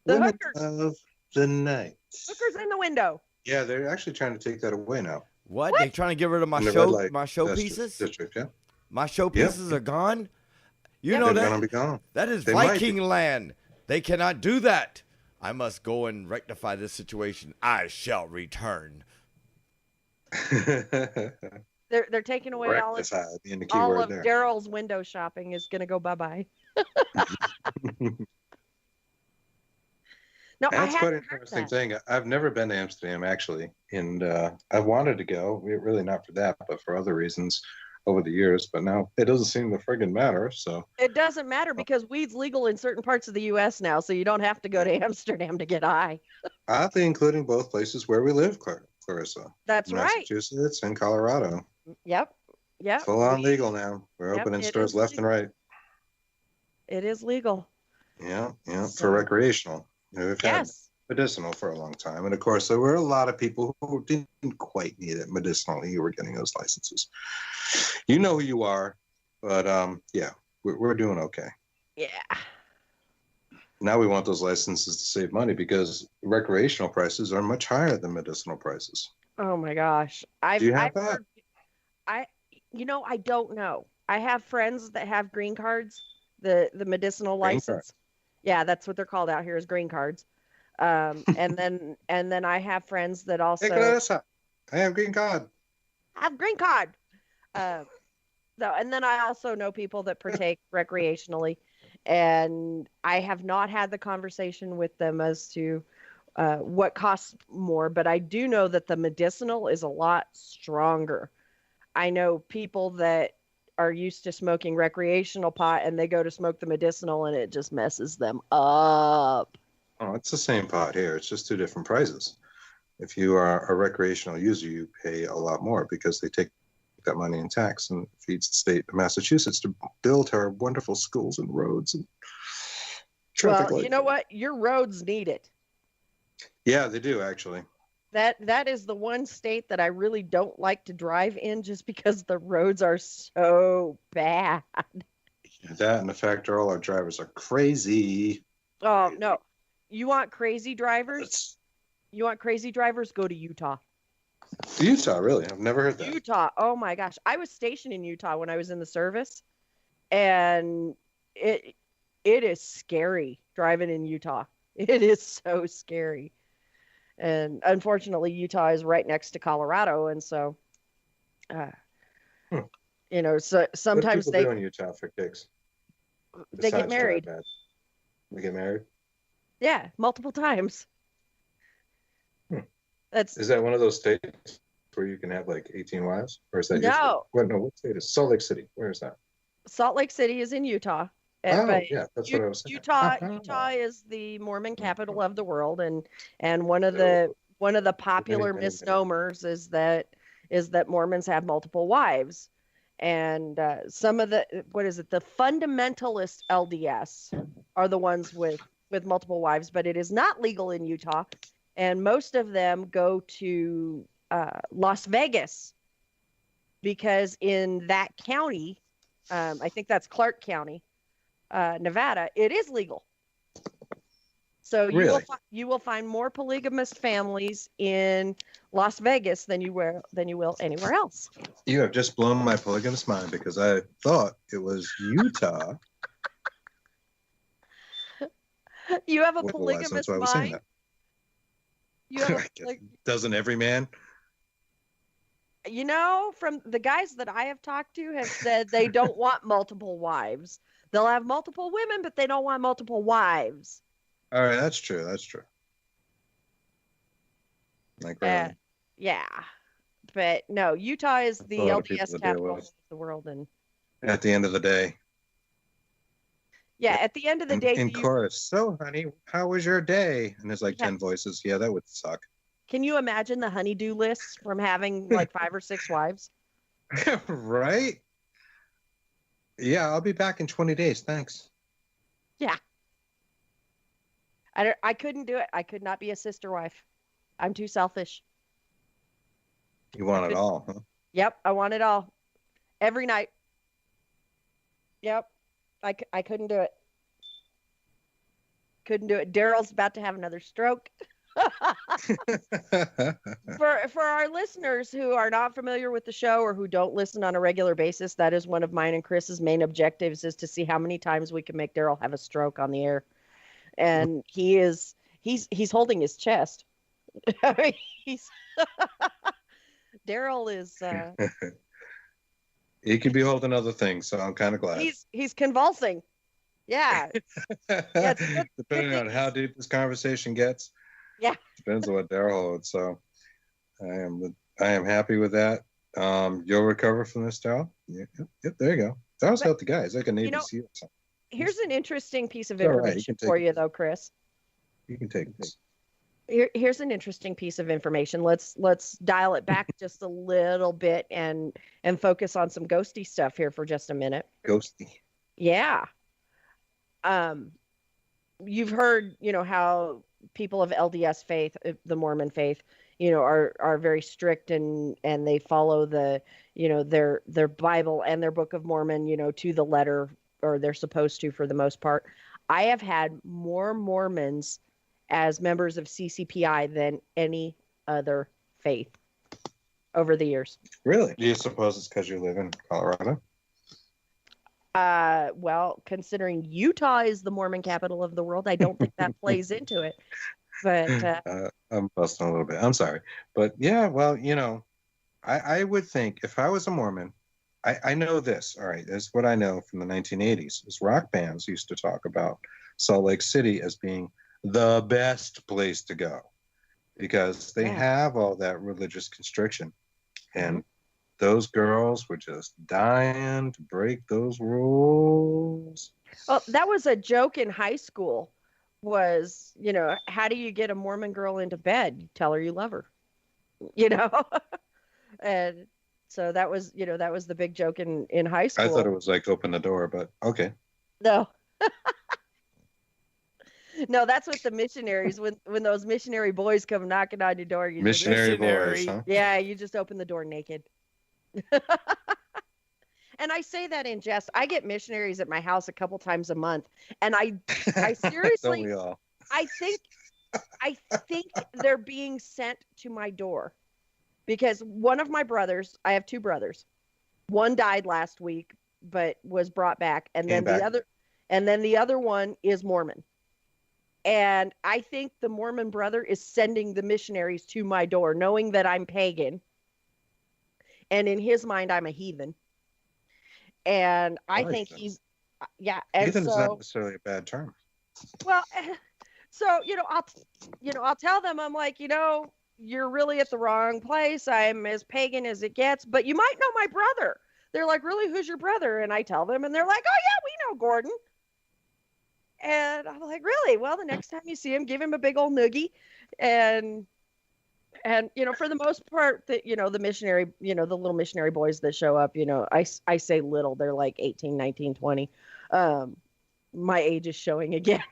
Speaker 2: The
Speaker 5: Women
Speaker 2: hookers.
Speaker 5: of the night.
Speaker 2: Hookers in the window.
Speaker 5: Yeah, they're actually trying to take that away now.
Speaker 4: What? They trying to get rid of my
Speaker 5: In the red
Speaker 4: show
Speaker 5: light
Speaker 4: pieces?
Speaker 5: district, yeah.
Speaker 4: My show pieces are gone? You
Speaker 2: Yeah.
Speaker 4: know
Speaker 5: They're gonna
Speaker 4: that?
Speaker 5: be gone.
Speaker 4: That is
Speaker 5: They might
Speaker 4: Viking land. They cannot do that. I must go and rectify this situation. I shall return.
Speaker 2: They're taking away all
Speaker 5: being the key
Speaker 2: all
Speaker 5: word
Speaker 2: of
Speaker 5: there.
Speaker 2: Darrell's window shopping is gonna go bye-bye. No,
Speaker 5: That's
Speaker 2: I
Speaker 5: quite an
Speaker 2: haven't heard
Speaker 5: interesting
Speaker 2: that.
Speaker 5: thing. I've never been to Amsterdam actually, and I wanted to go. Really not for that, but for other reasons over the years. But now it doesn't seem to friggin' matter. So
Speaker 2: It doesn't matter because weed's legal in certain parts of the U.S. now, so you don't have to go to Amsterdam to get high.
Speaker 5: oddly, including both places where we live, Clarissa,
Speaker 2: That's right.
Speaker 5: Massachusetts and Colorado,
Speaker 2: Yep.
Speaker 5: full on legal now. We're
Speaker 2: Yep,
Speaker 5: opening
Speaker 2: it
Speaker 5: stores
Speaker 2: is
Speaker 5: left and right.
Speaker 2: It is legal.
Speaker 5: Yeah,
Speaker 2: So-
Speaker 5: for recreational. We've had
Speaker 2: Yes.
Speaker 5: medicinal for a long time, and of course, there were a lot of people who didn't quite need it medicinally who were getting those licenses. You know who you are, but yeah, we're doing okay.
Speaker 2: Yeah.
Speaker 5: Now we want those licenses to save money because recreational prices are much higher than medicinal prices.
Speaker 2: Oh my gosh.
Speaker 5: Do you have
Speaker 2: I've
Speaker 5: that?
Speaker 2: heard, I don't know. I have friends that have green cards, the medicinal
Speaker 5: Green
Speaker 2: license. Yeah, that's what they're called out here is green cards. And then I have friends that also
Speaker 5: Hey, Clarissa, I have green card.
Speaker 2: have green card. And then I also know people that partake recreationally, and I have not had the conversation with them as to what costs more, but I do know that the medicinal is a lot stronger. I know people that are used to smoking recreational pot and they go to smoke the medicinal and it just messes them up.
Speaker 5: Oh, it's the same pot here. It's just two different prices. If you are a recreational user, you pay a lot more because they take that money in tax and feeds the state of Massachusetts to build our wonderful schools and roads and traffic
Speaker 2: Well,
Speaker 5: lights.
Speaker 2: you know what? Your roads need it.
Speaker 5: Yeah, they do actually.
Speaker 2: That is the one state that I really don't like to drive in just because the roads are so bad.
Speaker 5: That and the fact that all our drivers are crazy.
Speaker 2: Oh, no. You want crazy drivers?
Speaker 5: It's
Speaker 2: You want crazy drivers? Go to Utah.
Speaker 5: Utah, really? I've never heard that.
Speaker 2: Utah. Oh my gosh. I was stationed in Utah when I was in the service, and it is scary driving in Utah. It is so scary. And unfortunately, Utah is right next to Colorado, and so,
Speaker 5: Hmm.
Speaker 2: so
Speaker 5: What do
Speaker 2: sometimes
Speaker 5: people do in Utah for kicks?
Speaker 2: they get
Speaker 5: Besides drive
Speaker 2: married.
Speaker 5: bad? They get married?
Speaker 2: Yeah, multiple times.
Speaker 5: Hmm.
Speaker 2: That's
Speaker 5: Is that one of those states where you can have like 18 wives? Or is that your state?
Speaker 2: no.
Speaker 5: What state is Salt Lake City? Where is that?
Speaker 2: Salt Lake City is in Utah.
Speaker 5: Oh,
Speaker 2: But
Speaker 5: yeah, that's what I was saying.
Speaker 2: Utah is the Mormon capital of the world, and one of the popular
Speaker 5: Many, many, many.
Speaker 2: misnomers is that Mormons have multiple wives, and some of the the fundamentalist LDS are the ones with multiple wives, but it is not legal in Utah, and most of them go to Las Vegas because in that county, I think that's Clark County, Nevada, it is legal. So you will find more polygamous families in Las Vegas than you will anywhere else.
Speaker 5: You have just blown my polygamous mind because I thought it was Utah.
Speaker 2: You have a
Speaker 5: Well,
Speaker 2: polygamous
Speaker 5: that's why I was saying
Speaker 2: mind.
Speaker 5: that.
Speaker 2: You have
Speaker 5: Doesn't every man?
Speaker 2: from the guys that I have talked to have said they don't want multiple wives. They'll have multiple women, but they don't want multiple wives.
Speaker 5: All right, that's true. That's true. Like, really.
Speaker 2: Yeah. But no, Utah is the
Speaker 5: a lot of people
Speaker 2: LDS
Speaker 5: to deal
Speaker 2: capital
Speaker 5: with.
Speaker 2: of the world. And
Speaker 5: At the end of the day.
Speaker 2: yeah, at the end of the day.
Speaker 5: In chorus, so honey, how was your day? And there's like 10 voices. Yeah, that would suck.
Speaker 2: Can you imagine the honeydew lists from having like 5 or 6 wives?
Speaker 5: Right? Yeah, I'll be back in 20 days. Thanks.
Speaker 2: Yeah. I couldn't do it. I could not be a sister wife. I'm too selfish.
Speaker 5: You want it all, huh?
Speaker 2: Yep, I want it all. Every night. Yep. I couldn't do it. Couldn't do it. Darrell's about to have another stroke. For our listeners who are not familiar with the show or who don't listen on a regular basis, that is one of mine and Chris's main objectives, is to see how many times we can make Darrell have a stroke on the air. And he's holding his chest. He's Darrell is
Speaker 5: He could be holding other things, so I'm kind of glad.
Speaker 2: He's convulsing. Yeah.
Speaker 5: Depending on how deep this conversation gets.
Speaker 2: Yeah.
Speaker 5: Depends on what Darrell holds. So I am happy with that. You'll recover from this, Darrell? Yep, there you go. Darrell's got the guy. He's like an ABC or something.
Speaker 2: Here's an interesting piece of information for you, though, Chris.
Speaker 5: You can take this.
Speaker 2: Here's an interesting piece of information. Let's dial it back just a little bit and focus on some ghosty stuff here for just a minute.
Speaker 5: Ghosty.
Speaker 2: Yeah. You've heard, how people of LDS faith, the Mormon faith, are very strict and they follow the, their Bible and their Book of Mormon, to the letter, or they're supposed to for the most part. I have had more Mormons as members of CCPI than any other faith over the years.
Speaker 5: Really? Do you suppose it's because you live in Colorado?
Speaker 2: Well, considering Utah is the Mormon capital of the world, I don't think that plays into it. But
Speaker 5: I'm busting a little bit. I'm sorry. But yeah, well, I would think if I was a Mormon, I know this. All right, this is what I know from the 1980s. Is rock bands used to talk about Salt Lake City as being the best place to go because they have all that religious constriction. And those girls were just dying to break those rules.
Speaker 2: Well, that was a joke in high school was, how do you get a Mormon girl into bed? You tell her you love her, and so that was, that was the big joke in high school.
Speaker 5: I thought it was like open the door, but okay.
Speaker 2: No. No, that's what the missionaries, when those missionary boys come knocking on your door.
Speaker 5: Missionary boys, huh?
Speaker 2: Yeah, you just open the door naked. And I say that in jest. I get missionaries at my house a couple times a month, and I seriously,
Speaker 5: Don't we all?
Speaker 2: I think they're being sent to my door because one of my brothers, I have 2 brothers. One died last week, but was brought back, and then the other. and then the other one is Mormon. And I think the Mormon brother is sending the missionaries to my door, knowing that I'm pagan. And in his mind, I'm a heathen. And I think he's, yeah. And
Speaker 5: Heathen is
Speaker 2: so,
Speaker 5: not necessarily a bad term.
Speaker 2: well, so, I'll tell them, I'm like, you're really at the wrong place. I'm as pagan as it gets, but you might know my brother. They're like, really, who's your brother? And I tell them, and they're like, oh yeah, we know Gordon. And I'm like, really? Well, the next time you see him, give him a big old noogie. And for the most part, the missionary, the little missionary boys that show up, I say little, they're like 18, 19, 20. My age is showing again.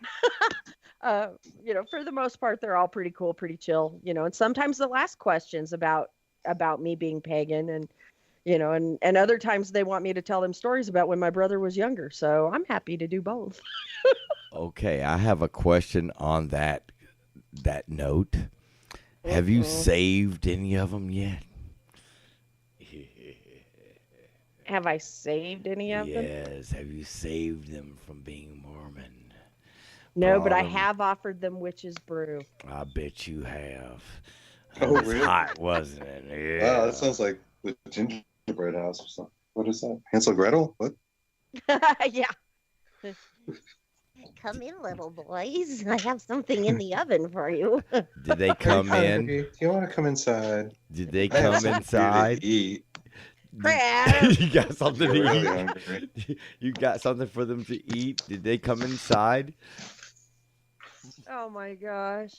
Speaker 2: For the most part, they're all pretty cool, pretty chill, and sometimes they'll ask questions about me being pagan, and and other times they want me to tell them stories about when my brother was younger. So I'm happy to do both.
Speaker 4: Okay, I have a question on that note. Have you saved any of them yet?
Speaker 2: Have I saved any of them?
Speaker 4: Yes. Have you saved them from being Mormon?
Speaker 2: No, but I have offered them witch's brew.
Speaker 4: I bet you have.
Speaker 5: Oh,
Speaker 4: It was
Speaker 5: really?
Speaker 4: hot, wasn't it? Yeah.
Speaker 5: Wow, that sounds like the gingerbread house or something. What is that? Hansel Gretel? What?
Speaker 2: Yeah.
Speaker 1: Come in, little boys. I have something in the oven for you.
Speaker 4: Did they come in?
Speaker 5: Do you want to come inside?
Speaker 4: Did they
Speaker 5: I have
Speaker 4: come
Speaker 5: something for you to
Speaker 4: inside?
Speaker 5: eat.
Speaker 2: Crap.
Speaker 4: You got something
Speaker 5: I'm
Speaker 4: to
Speaker 5: really
Speaker 4: eat?
Speaker 5: hungry.
Speaker 4: You got something for them to eat? Did they come inside?
Speaker 2: Oh my gosh.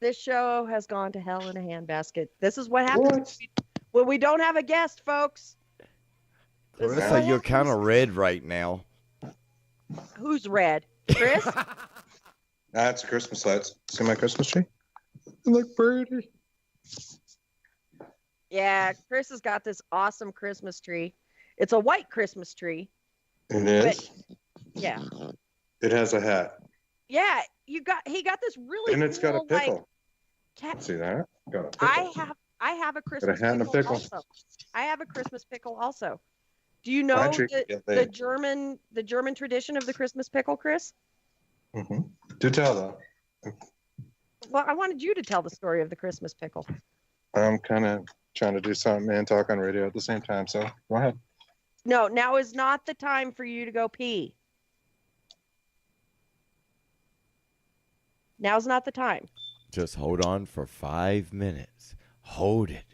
Speaker 2: This show has gone to hell in a handbasket. This is what happens when we don't have a guest, folks. This is
Speaker 4: Clarissa,
Speaker 2: what
Speaker 4: you're kind of
Speaker 2: happens.
Speaker 4: red right now.
Speaker 2: Who's red? Chris?
Speaker 5: It's Christmas lights. See my Christmas tree? They look pretty.
Speaker 2: Yeah, Chris has got this awesome Christmas tree. It's a white Christmas tree.
Speaker 5: It is.
Speaker 2: Yeah.
Speaker 5: It has a hat.
Speaker 2: Yeah, he got this really
Speaker 5: And it's got a
Speaker 2: cool,
Speaker 5: pickle.
Speaker 2: Like,
Speaker 5: See that? Got a pickle.
Speaker 2: I have a Christmas
Speaker 5: hat and a pickle.
Speaker 2: also. I have a Christmas pickle also. Do you know
Speaker 5: My tree can get
Speaker 2: the
Speaker 5: laid.
Speaker 2: German tradition of the Christmas pickle, Chris?
Speaker 5: Mm-hmm. Do tell, though.
Speaker 2: Well, I wanted you to tell the story of the Christmas pickle.
Speaker 5: I'm kind of trying to do something and talk on radio at the same time, so go ahead.
Speaker 2: No, now is not the time for you to go pee. Now's not the time.
Speaker 4: Just hold on for 5 minutes. Hold it.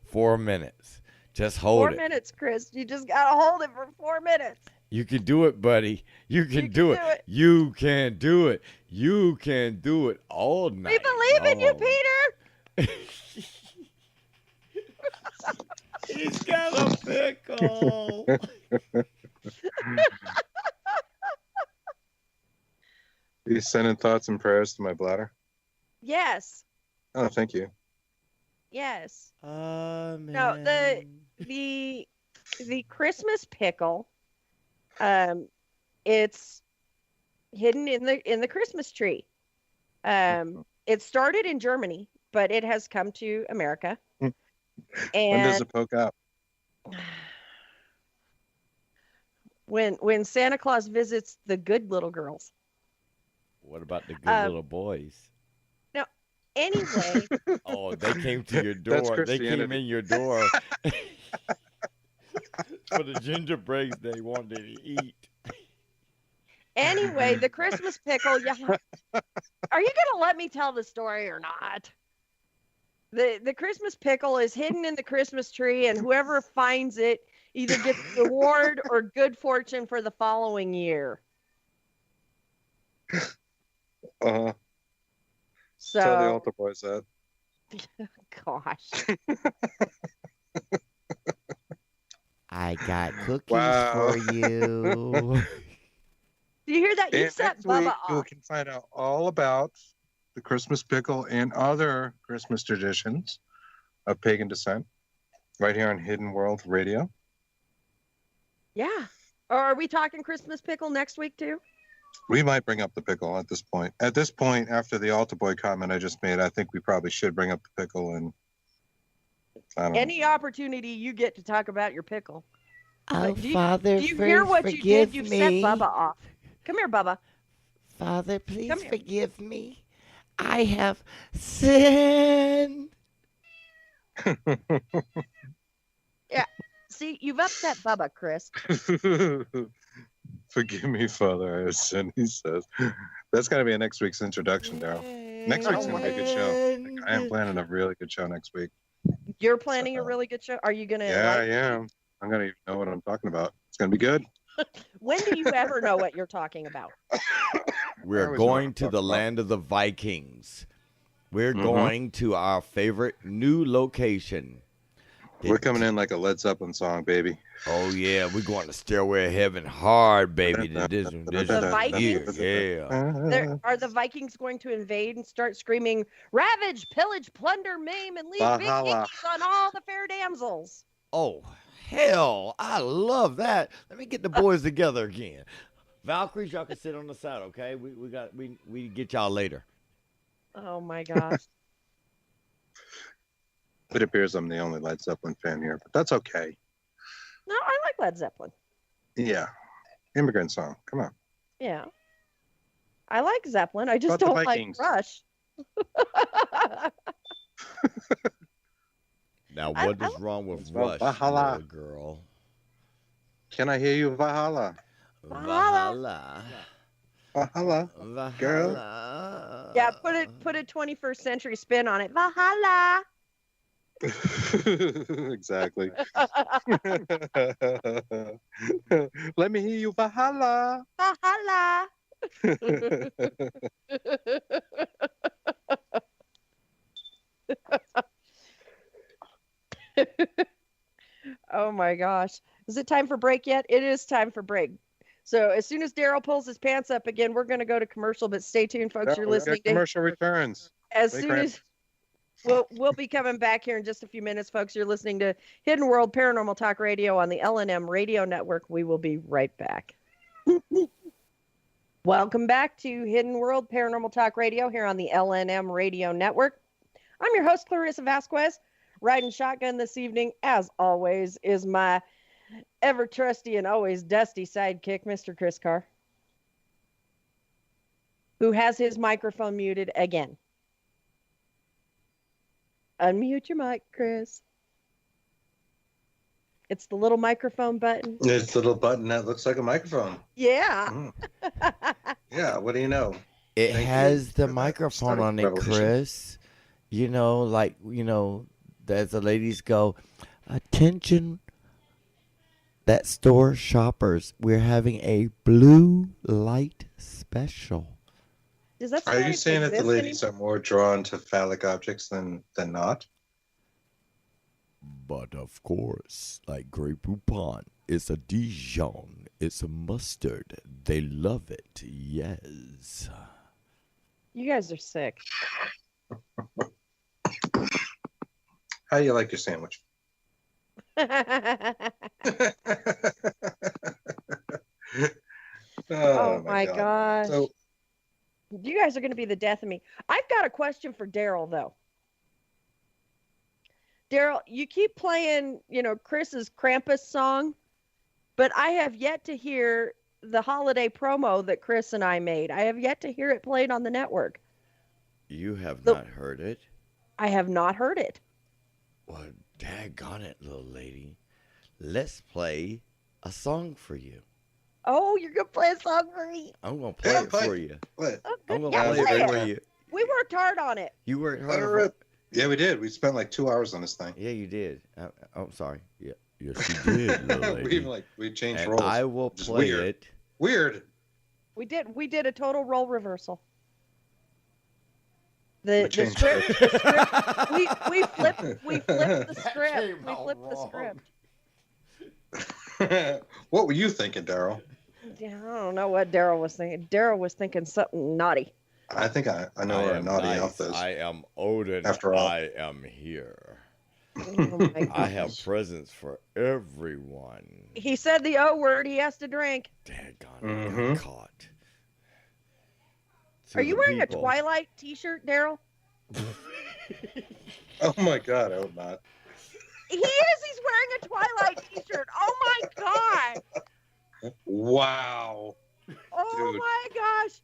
Speaker 4: 4 minutes. Just hold
Speaker 2: 4
Speaker 4: it.
Speaker 2: minutes, Chris. You just got to hold it for 4 minutes.
Speaker 4: You can do it, buddy. You can do it.
Speaker 2: do it.
Speaker 4: You can do it. You can do it all night.
Speaker 2: We believe in you,
Speaker 4: long.
Speaker 2: Peter.
Speaker 4: He's got a pickle.
Speaker 5: Are you sending thoughts and prayers to my bladder?
Speaker 2: Yes.
Speaker 5: Oh, thank you.
Speaker 2: Yes.
Speaker 4: Amen.
Speaker 2: No, the Christmas pickle, it's hidden in the Christmas tree. It started in Germany, but it has come to America.
Speaker 5: When does
Speaker 2: And
Speaker 5: it poke out?
Speaker 2: when Santa Claus visits the good little girls.
Speaker 4: What about the good little boys?
Speaker 2: Anyway,
Speaker 4: Oh, they came to your
Speaker 5: That's
Speaker 4: door. They came
Speaker 5: Christianity.
Speaker 4: in your door for the gingerbreads they wanted to eat.
Speaker 2: the Christmas pickle. Yeah. Are you gonna let me tell the story or not? The Christmas pickle is hidden in the Christmas tree, and whoever finds it either gets the reward or good fortune for the following year.
Speaker 5: Uh-huh.
Speaker 2: So,
Speaker 5: Tell the altar boys that.
Speaker 2: gosh.
Speaker 4: I got cookies
Speaker 5: Wow.
Speaker 4: for you.
Speaker 2: Do you hear that? You
Speaker 5: And
Speaker 2: set
Speaker 5: next week,
Speaker 2: Bubba
Speaker 5: you
Speaker 2: off.
Speaker 5: can find out all about the Christmas pickle and other Christmas traditions of pagan descent right here on Hidden World Radio.
Speaker 2: Yeah. Or are we talking Christmas pickle next week too?
Speaker 5: We might bring up the pickle at this point. At this point, after the altar boy comment I just made, I think we probably should bring up the pickle. And I don't know.
Speaker 2: Any opportunity you get to talk about your pickle.
Speaker 4: Oh,
Speaker 2: Do you,
Speaker 4: Father,
Speaker 2: do you hear what you did?
Speaker 4: forgive
Speaker 2: You've
Speaker 4: me.
Speaker 2: set Bubba off. Come here, Bubba.
Speaker 4: Father, please
Speaker 2: Come here.
Speaker 4: forgive me. I have sinned.
Speaker 2: Yeah. See, you've upset Bubba, Chris.
Speaker 5: Forgive me, Father, I have sinned, he says. That's going to be a next week's introduction, Daryl. Next week's going to be a good show. I am planning a really good show next week.
Speaker 2: You're planning a really good show. Are you gonna?
Speaker 5: Yeah, I am. I'm going to know what I'm talking about. It's going to be good.
Speaker 2: When do you ever know what you're talking about?
Speaker 4: We're going to the land of the Vikings. We're going to our favorite new location.
Speaker 5: We're coming in like a Led Zeppelin song, baby.
Speaker 4: Oh, yeah. We're going to Stairway to Heaven hard, baby.
Speaker 2: The Vikings?
Speaker 4: Yeah.
Speaker 2: Are the Vikings going to invade and start screaming, ravage, pillage, plunder, maim, and leave big
Speaker 5: Valhalla.
Speaker 2: hickeys on all the fair damsels?
Speaker 4: Oh, hell. I love that. Let me get the boys together again. Valkyries, y'all can sit on the side, okay? We get y'all later.
Speaker 2: Oh, my gosh.
Speaker 5: It appears I'm the only Led Zeppelin fan here, but that's okay.
Speaker 2: No, I like Led Zeppelin.
Speaker 5: Yeah. Immigrant song. Come on.
Speaker 2: Yeah. I like Zeppelin. I just
Speaker 5: About the
Speaker 2: don't like
Speaker 5: Vikings.
Speaker 2: Rush.
Speaker 4: Now, what is wrong with
Speaker 5: It's about
Speaker 4: Rush,
Speaker 5: Valhalla.
Speaker 4: little girl?
Speaker 5: Can I hear you, Valhalla?
Speaker 4: Valhalla.
Speaker 5: Valhalla. Girl.
Speaker 4: Valhalla.
Speaker 2: Yeah, put a 21st century spin on it. Valhalla.
Speaker 5: Exactly. Let me hear you, Valhalla.
Speaker 2: Valhalla. Oh my gosh. Is it time for break yet? It is time for break. So as soon as Darrell pulls his pants up again, we're going to go to commercial, but stay tuned, folks. You're
Speaker 5: We got
Speaker 2: listening to
Speaker 5: commercial returns.
Speaker 2: as
Speaker 5: They
Speaker 2: soon
Speaker 5: cramp-
Speaker 2: as we'll be coming back here in just a few minutes, folks. You're listening to Hidden World Paranormal Talk Radio on the LNM Radio Network. We will be right back. Welcome back to Hidden World Paranormal Talk Radio here on the LNM Radio Network. I'm your host, Clarissa Vazquez. Riding shotgun this evening, as always, is my ever trusty and always dusty sidekick, Mr. Chris Carr, who has his microphone muted again. Unmute your mic, Chris. It's the little microphone button.
Speaker 5: It's the little button that looks like a microphone.
Speaker 2: Yeah.
Speaker 5: Mm. Yeah, what do you know?
Speaker 4: It
Speaker 5: Thank
Speaker 4: has
Speaker 5: you
Speaker 4: the
Speaker 5: for that
Speaker 4: microphone
Speaker 5: sonic
Speaker 4: on it,
Speaker 5: revolution.
Speaker 4: Chris. You know, like, as the ladies go, attention, that store shoppers, we're having a blue light special.
Speaker 2: Does that
Speaker 5: Are you
Speaker 2: even
Speaker 5: saying that the
Speaker 2: exist
Speaker 5: ladies
Speaker 2: anymore?
Speaker 5: are more drawn to phallic objects than not?
Speaker 4: But of course, like Grey Poupon, it's a Dijon, it's a mustard. They love it, yes.
Speaker 2: You guys are sick.
Speaker 5: How do you like your sandwich?
Speaker 2: Oh my gosh.
Speaker 5: So,
Speaker 2: You guys are going to be the death of me. I've got a question for Darrell, though. Darrell, you keep playing, Chris's Krampus song, but I have yet to hear the holiday promo that Chris and I made. I have yet to hear it played on the network.
Speaker 4: You have not heard it?
Speaker 2: I have not heard it.
Speaker 4: Well, daggone it, little lady. Let's play a song for you.
Speaker 2: Oh, you're going to play a song for me?
Speaker 4: I'm going to play
Speaker 5: Yeah,
Speaker 4: it
Speaker 5: play
Speaker 4: for
Speaker 5: it.
Speaker 4: you.
Speaker 5: what?
Speaker 2: Oh,
Speaker 4: I'm
Speaker 2: good.
Speaker 4: going to
Speaker 2: Yeah,
Speaker 4: play it
Speaker 2: play
Speaker 4: for
Speaker 2: it.
Speaker 4: you.
Speaker 2: We worked hard on it.
Speaker 4: You worked
Speaker 5: Let her
Speaker 4: hard.
Speaker 5: rip. Yeah, we did. We spent like 2 hours on this thing.
Speaker 4: Yeah, you did. I'm sorry. Yeah, yes, you did, little lady.
Speaker 5: we changed
Speaker 4: And
Speaker 5: roles.
Speaker 4: I will
Speaker 5: Which is
Speaker 4: play
Speaker 5: weird.
Speaker 4: it.
Speaker 5: Weird.
Speaker 2: We did a total role reversal.
Speaker 5: We
Speaker 2: The
Speaker 5: changed
Speaker 2: script,
Speaker 5: it.
Speaker 2: we flipped the script.
Speaker 4: came
Speaker 2: We
Speaker 4: out
Speaker 2: flipped the
Speaker 4: wrong.
Speaker 2: script.
Speaker 5: What were you thinking, Darrell?
Speaker 2: Yeah, I don't know what Darrell was thinking. Darrell was thinking something naughty.
Speaker 5: I think I know where a naughty elf is.
Speaker 4: I am Odin.
Speaker 5: After all.
Speaker 4: I am here.
Speaker 2: Oh my
Speaker 4: I have
Speaker 2: gosh.
Speaker 4: presents for everyone.
Speaker 2: He said the O word. He has to drink.
Speaker 4: Daggone, I
Speaker 5: Mhm.
Speaker 4: got caught. To
Speaker 2: Are you
Speaker 4: the
Speaker 2: wearing
Speaker 4: people.
Speaker 2: a Twilight T-shirt, Darrell?
Speaker 5: Oh my God, I hope not.
Speaker 2: He is. He's wearing a Twilight t-shirt. Oh my god.
Speaker 5: Wow.
Speaker 2: Oh
Speaker 5: Dude.
Speaker 2: my gosh.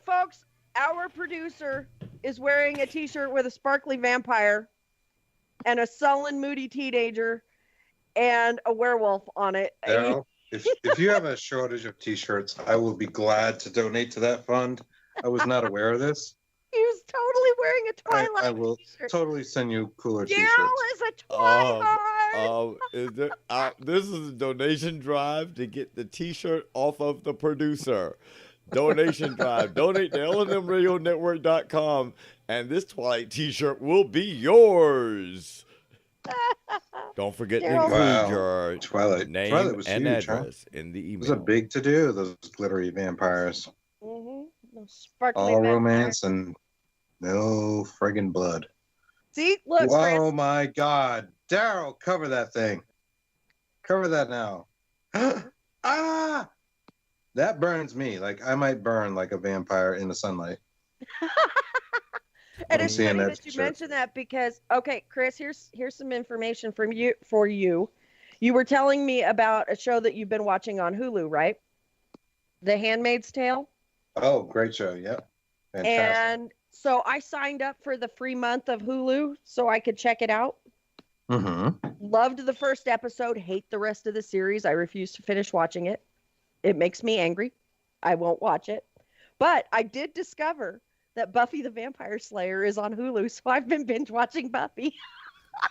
Speaker 2: Folks, our producer is wearing a t-shirt with a sparkly vampire and a sullen, moody teenager and a werewolf on it.
Speaker 5: Darrell, if you have a shortage of t-shirts, I will be glad to donate to that fund. I was not aware of this.
Speaker 2: He was totally wearing a Twilight
Speaker 5: I will
Speaker 2: t-shirt.
Speaker 5: totally send you cooler
Speaker 2: Darrell
Speaker 5: t-shirts.
Speaker 2: is a Twilight.
Speaker 4: Is there, this is a donation drive to get the T-shirt off of the producer. Donation drive. Donate to LNMRadioNetwork.com, and this Twilight T-shirt will be yours. Don't forget to
Speaker 2: Darrell.
Speaker 4: include
Speaker 5: Wow.
Speaker 4: your
Speaker 5: Twilight
Speaker 4: name
Speaker 5: was
Speaker 4: and
Speaker 5: huge, huh?
Speaker 4: address in the
Speaker 5: It
Speaker 4: email.
Speaker 5: was a big to-do, those glittery vampires.
Speaker 2: Mm-hmm. Those sparkly
Speaker 5: All
Speaker 2: vampires.
Speaker 5: romance and no friggin' blood.
Speaker 2: See, look, Chris.
Speaker 5: Oh my God. Darrell, cover that thing. Cover that now. Ah! That burns me. Like, I might burn like a vampire in the sunlight.
Speaker 2: And
Speaker 5: I'm
Speaker 2: it's
Speaker 5: seeing
Speaker 2: funny
Speaker 5: that
Speaker 2: that you
Speaker 5: t-shirt.
Speaker 2: mentioned that because, okay, Chris, here's some information from you for you. You were telling me about a show that you've been watching on Hulu, right? The Handmaid's Tale.
Speaker 5: Oh, great show. Yep. Fantastic.
Speaker 2: And so I signed up for the free month of Hulu so I could check it out.
Speaker 5: Mm-hmm.
Speaker 2: Loved the first episode, hate the rest of the series. I refuse to finish watching it. It makes me angry. I won't watch it. But I did discover that Buffy the Vampire Slayer is on Hulu, so I've been binge watching Buffy.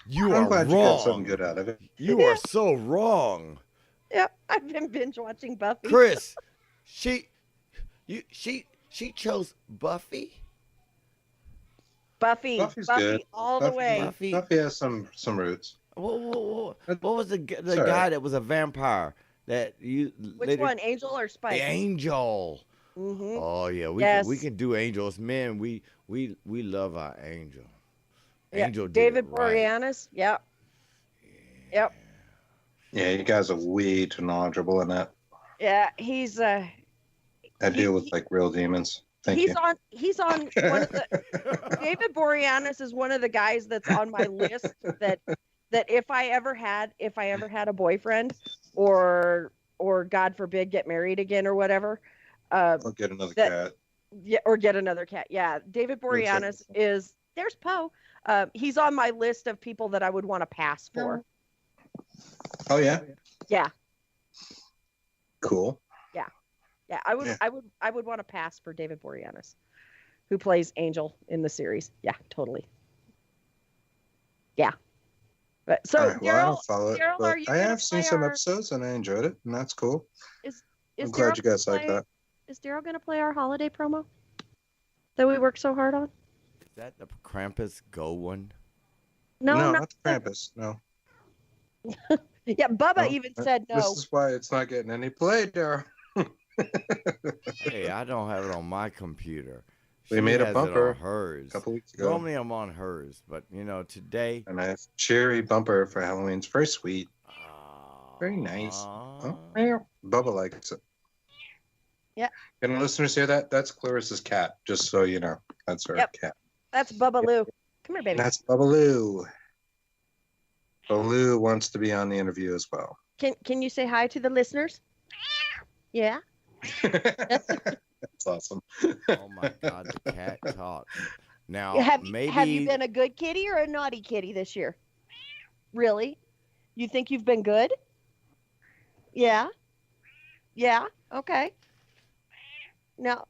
Speaker 4: You
Speaker 5: I'm
Speaker 4: are
Speaker 5: glad you got something
Speaker 4: wrong.
Speaker 5: good out of it.
Speaker 4: You are so wrong.
Speaker 2: Yep, I've been binge watching Buffy.
Speaker 4: Chris, she chose Buffy?
Speaker 2: Buffy
Speaker 5: Buffy's good.
Speaker 2: all the way.
Speaker 4: Buffy.
Speaker 5: Buffy has some roots.
Speaker 4: What was the
Speaker 5: Sorry.
Speaker 4: guy that was a vampire that you
Speaker 2: Which
Speaker 4: later-
Speaker 2: one, Angel or
Speaker 4: The
Speaker 2: Spike?
Speaker 4: Angel.
Speaker 2: Mm-hmm.
Speaker 4: Oh yeah,
Speaker 2: Yes.
Speaker 4: we can do angels, man. We love our angel.
Speaker 2: Yeah,
Speaker 4: Angel did
Speaker 2: David
Speaker 4: it right.
Speaker 2: Boreanaz. Yep. Yep.
Speaker 5: Yeah, you guys are way too knowledgeable in that.
Speaker 2: Yeah, he's
Speaker 5: I deal with like real demons. Thank
Speaker 2: he's
Speaker 5: you.
Speaker 2: he's on one of the David Boreanaz is one of the guys that's on my list that if I ever had a boyfriend or God forbid get married again or whatever,
Speaker 5: I'll get another cat.
Speaker 2: yeah, or get another cat. Yeah, David Boreanaz is there's Poe. He's on my list of people that I would want to pass for.
Speaker 5: Oh yeah.
Speaker 2: Yeah.
Speaker 5: Cool.
Speaker 2: Yeah, I would
Speaker 5: Yeah.
Speaker 2: I would want to pass for David Boreanaz, who plays Angel in the series. Yeah, totally. Yeah. But so
Speaker 5: All right, well, I
Speaker 2: Darrell,
Speaker 5: don't follow it,
Speaker 2: Darrell,
Speaker 5: but
Speaker 2: are you
Speaker 5: I
Speaker 2: gonna
Speaker 5: have seen
Speaker 2: play
Speaker 5: some
Speaker 2: our-
Speaker 5: episodes and I enjoyed it, and that's cool.
Speaker 2: is
Speaker 5: I'm
Speaker 2: Darrell
Speaker 5: glad you guys
Speaker 2: gonna
Speaker 5: like
Speaker 2: play-
Speaker 5: that.
Speaker 2: Is Darrell going to play our holiday promo that we worked so hard on?
Speaker 4: Is that the Krampus Go one?
Speaker 2: No,
Speaker 5: not
Speaker 2: not
Speaker 5: the Krampus. No.
Speaker 2: Yeah, Bubba
Speaker 5: No,
Speaker 2: even said no.
Speaker 5: This is why it's not getting any play, Darrell.
Speaker 4: Hey, I don't have it on my computer.
Speaker 5: We
Speaker 4: She
Speaker 5: made a
Speaker 4: has
Speaker 5: bumper
Speaker 4: it on hers.
Speaker 5: A couple weeks ago.
Speaker 4: Normally I'm on hers, but today.
Speaker 5: A nice cherry bumper for Halloween. It's very sweet. Very nice. Oh, meow. Bubba likes it.
Speaker 2: Yeah.
Speaker 5: Can the listeners hear that? That's Clarissa's cat, just so you know. That's her
Speaker 2: Yep.
Speaker 5: cat.
Speaker 2: That's Bubba Lou. Come here, baby.
Speaker 5: That's Bubba Lou. Bubba Lou wants to be on the interview as well.
Speaker 2: Can you say hi to the listeners? Yeah.
Speaker 5: That's awesome.
Speaker 4: Oh my God, the cat talks. Now
Speaker 2: Have
Speaker 4: maybe
Speaker 2: you been a good kitty or a naughty kitty this year? Really? You think you've been good? Yeah. Yeah. Okay. No.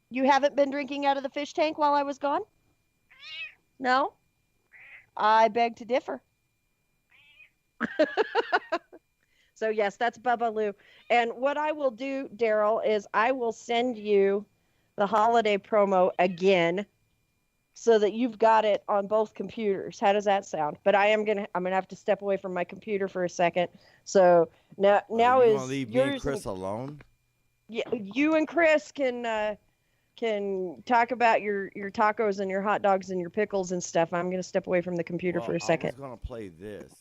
Speaker 2: You haven't been drinking out of the fish tank while I was gone? No? I beg to differ. So yes, that's Bubba Lou. And what I will do, Darrell, is I will send you the holiday promo again so that you've got it on both computers. How does that sound? But I'm gonna have to step away from my computer for a second. So now
Speaker 4: you wanna
Speaker 2: is
Speaker 4: leave me
Speaker 2: yours
Speaker 4: and Chris alone?
Speaker 2: Yeah, you and Chris can talk about your tacos and your hot dogs and your pickles and stuff. I'm gonna step away from the computer for a second.
Speaker 4: I was gonna play this.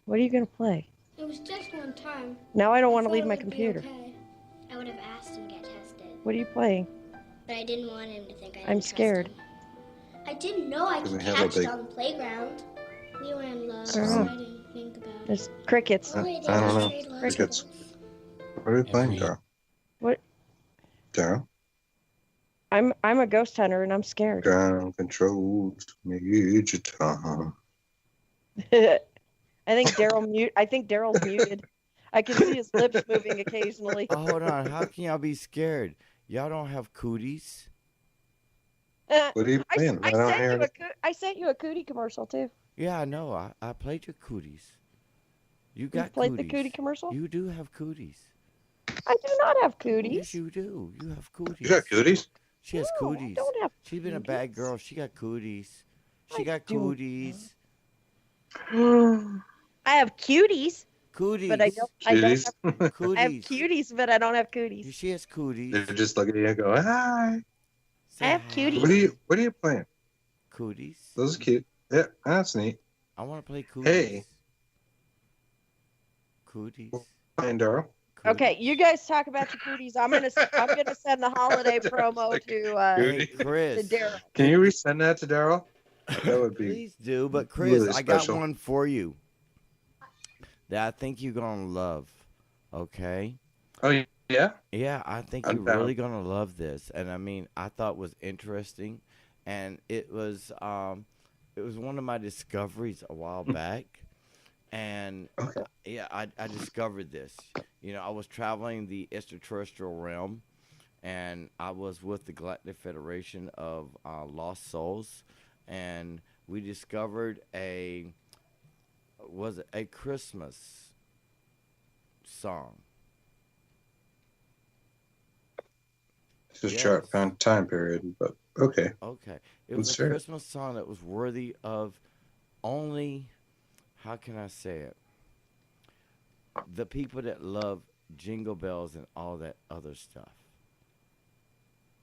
Speaker 2: What are you gonna play?
Speaker 6: It was just one time.
Speaker 2: Now I don't want to
Speaker 6: thought
Speaker 2: leave
Speaker 6: it
Speaker 2: my
Speaker 6: would be
Speaker 2: computer.
Speaker 6: okay. I would have asked him to get tested,
Speaker 2: What are you playing?
Speaker 6: but I didn't want him to think I didn't
Speaker 2: I'm
Speaker 6: trust
Speaker 2: scared.
Speaker 6: him. I didn't know I
Speaker 5: Does
Speaker 6: could
Speaker 5: it have a
Speaker 6: catch it
Speaker 5: big-
Speaker 6: on the playground. We were in love,
Speaker 2: I
Speaker 6: so
Speaker 2: don't
Speaker 6: I
Speaker 2: know.
Speaker 6: didn't think about it.
Speaker 2: There's crickets.
Speaker 6: Oh, wait,
Speaker 5: I don't know.
Speaker 6: trade love
Speaker 5: Crickets.
Speaker 6: balls.
Speaker 5: What are we playing,
Speaker 4: Every-
Speaker 5: Daryl?
Speaker 2: What?
Speaker 5: Daryl?
Speaker 2: I'm a ghost hunter and I'm scared.
Speaker 5: Ground control to Major Tom.
Speaker 2: I think Darrell's muted. I can see his lips moving occasionally.
Speaker 4: Oh, hold on. How can y'all be scared? Y'all don't have cooties?
Speaker 5: What are you playing? I don't hear it.
Speaker 2: I sent you a cootie commercial too.
Speaker 4: Yeah, I know. I played your cooties. You
Speaker 2: You
Speaker 4: got
Speaker 2: played
Speaker 4: cooties.
Speaker 2: the cootie commercial?
Speaker 4: You do have cooties.
Speaker 2: I do not have cooties.
Speaker 4: Yes, you do. You have cooties.
Speaker 5: You got cooties?
Speaker 4: She has
Speaker 2: No, I
Speaker 4: cooties.
Speaker 2: don't have
Speaker 4: She's been a bad
Speaker 2: cooties.
Speaker 4: girl. She got cooties. She
Speaker 2: I
Speaker 4: got
Speaker 2: do
Speaker 4: cooties.
Speaker 2: I have cuties,
Speaker 4: Cooties.
Speaker 2: but I don't. I don't
Speaker 5: Cuties?
Speaker 2: have.
Speaker 4: Cooties.
Speaker 2: I have cuties, but I don't have cooties.
Speaker 4: She has cooties.
Speaker 5: They're just looking at you and go, hi.
Speaker 4: Say
Speaker 2: I have
Speaker 4: hi.
Speaker 2: cuties.
Speaker 5: What are you playing?
Speaker 4: Cooties.
Speaker 5: Those are cute. Yeah, that's neat.
Speaker 4: I want to play cooties.
Speaker 5: Hey.
Speaker 4: Cooties.
Speaker 5: Playing Daryl.
Speaker 2: Okay, you guys talk about your cooties. I'm gonna send the holiday promo
Speaker 4: Hey,
Speaker 2: to
Speaker 4: Chris.
Speaker 2: Darrell.
Speaker 5: Can you resend that to Daryl? That would be
Speaker 4: Please do. But Chris,
Speaker 5: really
Speaker 4: I got
Speaker 5: special.
Speaker 4: one for you that I think you're gonna love. Okay.
Speaker 5: Oh, yeah?
Speaker 4: Yeah, I think
Speaker 5: I'm
Speaker 4: you're
Speaker 5: down.
Speaker 4: really gonna love this, and I mean, I thought it was interesting, and it was one of my discoveries a while back, and
Speaker 5: Okay.
Speaker 4: yeah, I discovered this. You know, I was traveling the extraterrestrial realm, and I was with the Galactic Federation of Lost Souls, and we discovered a Christmas song.
Speaker 5: It's a
Speaker 4: Yes.
Speaker 5: short time period, but okay.
Speaker 4: Okay. It was
Speaker 5: Let's
Speaker 4: a
Speaker 5: hear it.
Speaker 4: Christmas song that was worthy of only, how can I say it? The people that love Jingle Bells and all that other stuff.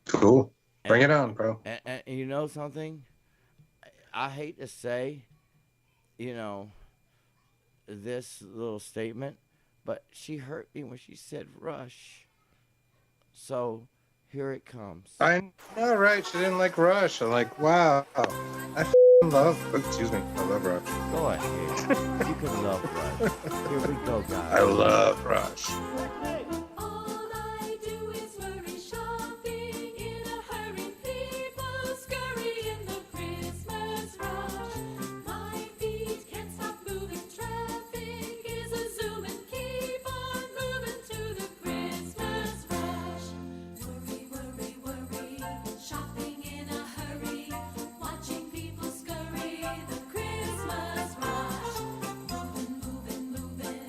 Speaker 5: Cool. Bring
Speaker 4: And-
Speaker 5: it on, bro.
Speaker 4: And you know something? I hate to say, you know, this little statement, but she hurt me when she said Rush. So here it comes.
Speaker 5: I know, right? She didn't like Rush. I'm like, wow. I love, excuse me, I love Rush.
Speaker 4: Go ahead. You can love Rush. Here we go, guys.
Speaker 5: I love Rush.
Speaker 7: All I do is worry, shopping in a hurry. People scurry in the Christmas rush. My feet can't stop moving. Traffic is a zooming. Keep on moving to the Christmas rush. Worry, worry, worry. Shopping in a hurry. Watching people scurry. The Christmas rush. Moving, moving, moving.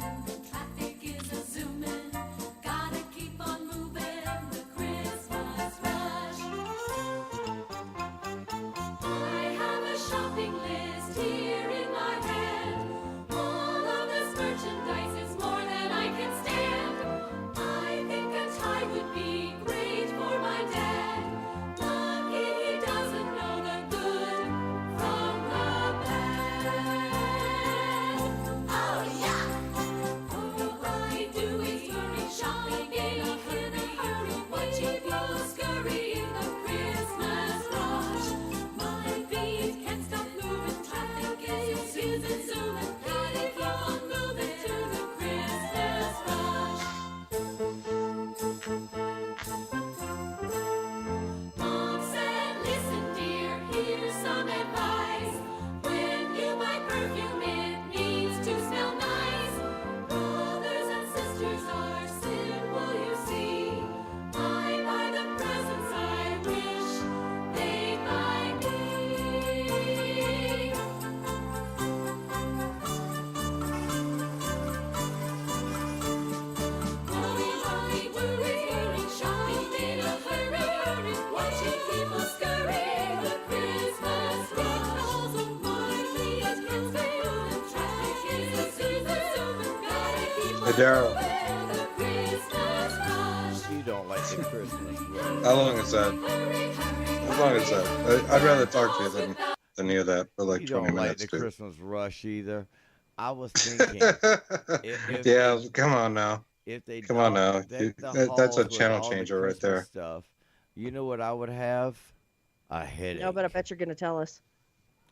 Speaker 7: Traffic is a zooming. Gotta keep on moving. The Christmas rush. I have a shopping list here in my head. All of this merchandise is more than I can stand. I think a tie would be great for my dad. Lucky he doesn't know the good from the bad. Oh yeah! All I do is worry, shopping in a hurry, watching people scurry in the Christmas rush. My feet can't stop moving, traffic is zooming, gotta keep on moving to the Christmas rush. Mom said, listen dear, here's some advice. When you buy perfume, it needs to smell nice. Brothers and sisters are simple, you see. I buy the presents I wish they'd buy me. Worry, worry, worry, shopping in a hurry, watching people scurry. The Christmas rush. My feet can't stay moving, traffic is a zooming, gotta keep on
Speaker 5: Hey, Daryl.
Speaker 7: moving. The Christmas rush.
Speaker 4: You don't like the Christmas rush.
Speaker 5: How long is that?
Speaker 7: Hurry, hurry,
Speaker 5: How long is that? I'd rather talk to you than hear that for like
Speaker 4: You
Speaker 5: 20
Speaker 4: don't like
Speaker 5: minutes,
Speaker 4: the
Speaker 5: dude.
Speaker 4: Christmas rush either. I was thinking if
Speaker 5: Yeah,
Speaker 4: they-
Speaker 5: come on now.
Speaker 4: if they
Speaker 5: Come on
Speaker 4: don't
Speaker 5: now.
Speaker 4: deck the
Speaker 5: That's a
Speaker 4: halls with
Speaker 5: channel
Speaker 4: all the
Speaker 5: changer right
Speaker 4: Christmas
Speaker 5: there.
Speaker 4: Stuff, you know what I would have? A headache.
Speaker 2: No, but I bet you're gonna tell us.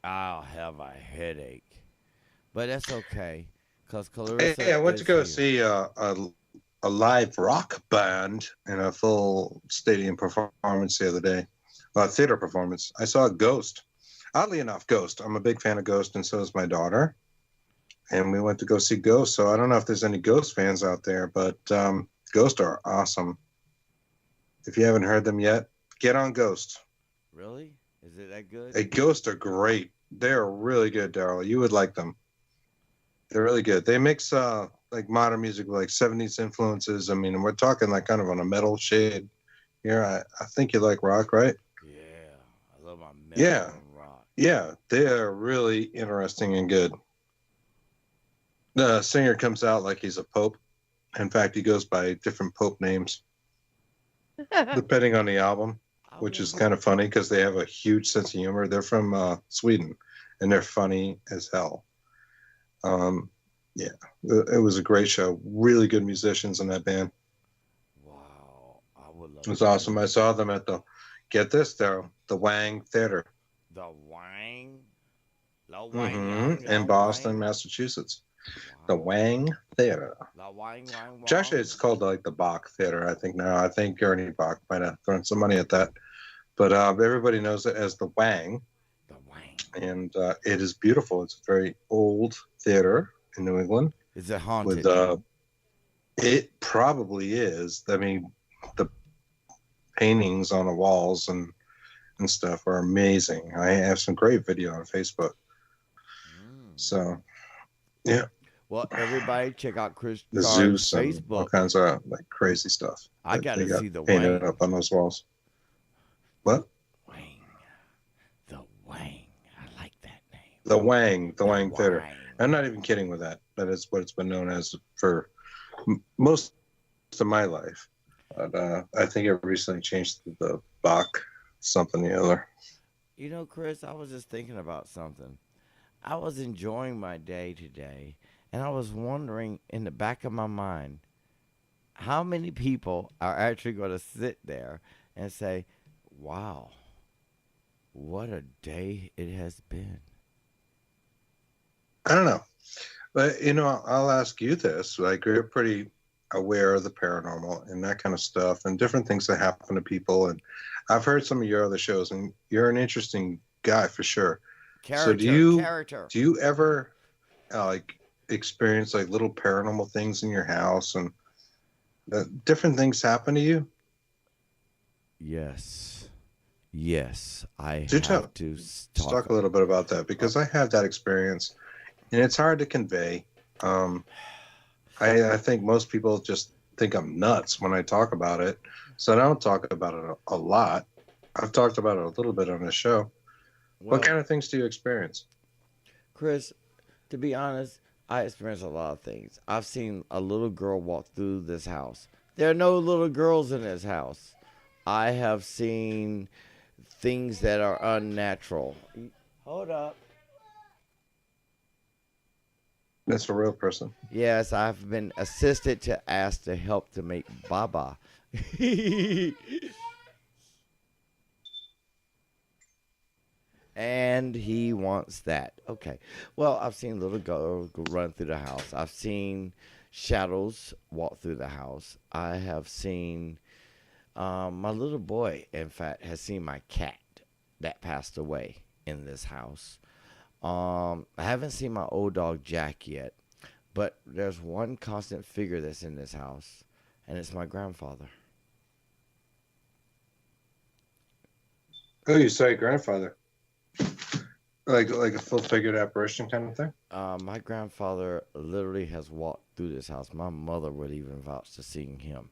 Speaker 4: I'll have a headache. but that's okay, cause
Speaker 5: Hey,
Speaker 4: Clarissa
Speaker 5: I went to
Speaker 4: is
Speaker 5: go
Speaker 4: here.
Speaker 5: see a live rock band in a full stadium performance the other day, a theater performance. I saw Ghost. Oddly enough, Ghost. I'm a big fan of Ghost, and so is my daughter. And we went to go see Ghost. So I don't know if there's any Ghost fans out there, but Ghost are awesome. If you haven't heard them yet, get on Ghost.
Speaker 4: Really? Is it that good?
Speaker 5: Hey, Ghost are great. They're really good, Darrell. You would like them. They're really good. They mix like modern music with like 70s influences. I mean, we're talking like kind of on a metal shade here. I think you like rock, right?
Speaker 4: Yeah, I love my metal
Speaker 5: Yeah.
Speaker 4: and rock.
Speaker 5: Yeah, they are really interesting and good. The singer comes out like he's a pope. In fact, he goes by different pope names depending on the album,
Speaker 4: I
Speaker 5: which is
Speaker 4: will-
Speaker 5: kind of funny because they have a huge sense of humor. They're from Sweden, and they're funny as hell. Yeah, it was a great show. Really good musicians in that band.
Speaker 4: Wow, I would love
Speaker 5: It was awesome. I saw them at get this, Darrell, the Wang Theater
Speaker 4: the Wang. La Wang.
Speaker 5: in Boston, Massachusetts. The Wang Theater.
Speaker 4: La Wang, Wang,
Speaker 5: Which actually it's called like the Bach Theater, I think now. I think Ernie Bach might have thrown some money at that. But everybody knows it as the Wang.
Speaker 4: The Wang.
Speaker 5: And it is beautiful. It's a very old theater in New England.
Speaker 4: Is it haunted?
Speaker 5: With it probably is. I mean, the paintings on the walls and stuff are amazing. I have some great video on Facebook. So, yeah,
Speaker 4: Well, everybody check out Chris
Speaker 5: the
Speaker 4: Carr's
Speaker 5: Zeus and all
Speaker 4: Facebook.
Speaker 5: kinds of like crazy stuff.
Speaker 4: I
Speaker 5: that
Speaker 4: got
Speaker 5: they
Speaker 4: to
Speaker 5: got
Speaker 4: see the
Speaker 5: painted
Speaker 4: Wang.
Speaker 5: up on those walls. What?
Speaker 4: Wang. The Wang. I like that name.
Speaker 5: The Wang Theater.
Speaker 4: Wang.
Speaker 5: I'm not even kidding with that. That is what it's been known as for most of my life. But I think it recently changed to the Bach something or the other.
Speaker 4: You know, Chris, I was just thinking about something. I was enjoying my day today, and I was wondering in the back of my mind, how many people are actually going to sit there and say, wow, what a day it has been.
Speaker 5: I don't know. But, I'll ask you this. Like, you're pretty aware of the paranormal and that kind of stuff and different things that happen to people. And I've heard some of your other shows, and you're an interesting guy for sure.
Speaker 4: Character,
Speaker 5: Do you ever like experience like little paranormal things in your house and different things happen to you?
Speaker 4: Yes. Yes, I
Speaker 5: Do
Speaker 4: have to
Speaker 5: Let's talk a little bit about that because I have that experience, and it's hard to convey. I think most people just think I'm nuts when I talk about it, so I don't talk about it a lot. I've talked about it a little bit on the show.
Speaker 4: Well,
Speaker 5: What kind of things do you experience?
Speaker 4: Chris, to be honest, I experienced a lot of things. I've seen a little girl walk through this house. There are no little girls in this house. I have seen things that are unnatural. Hold up.
Speaker 5: That's a real person.
Speaker 4: Yes, I've been assisted to ask to help to make Baba. And he wants that. Okay. Well, I've seen little girls run through the house. I've seen shadows walk through the house. I have seen my little boy, in fact, has seen my cat that passed away in this house. I haven't seen my old dog Jack yet, but there's one constant figure that's in this house, and it's my grandfather.
Speaker 5: Oh, you say grandfather. Like a full-figured apparition kind of thing?
Speaker 4: My grandfather literally has walked through this house. My mother would even vouch to seeing him.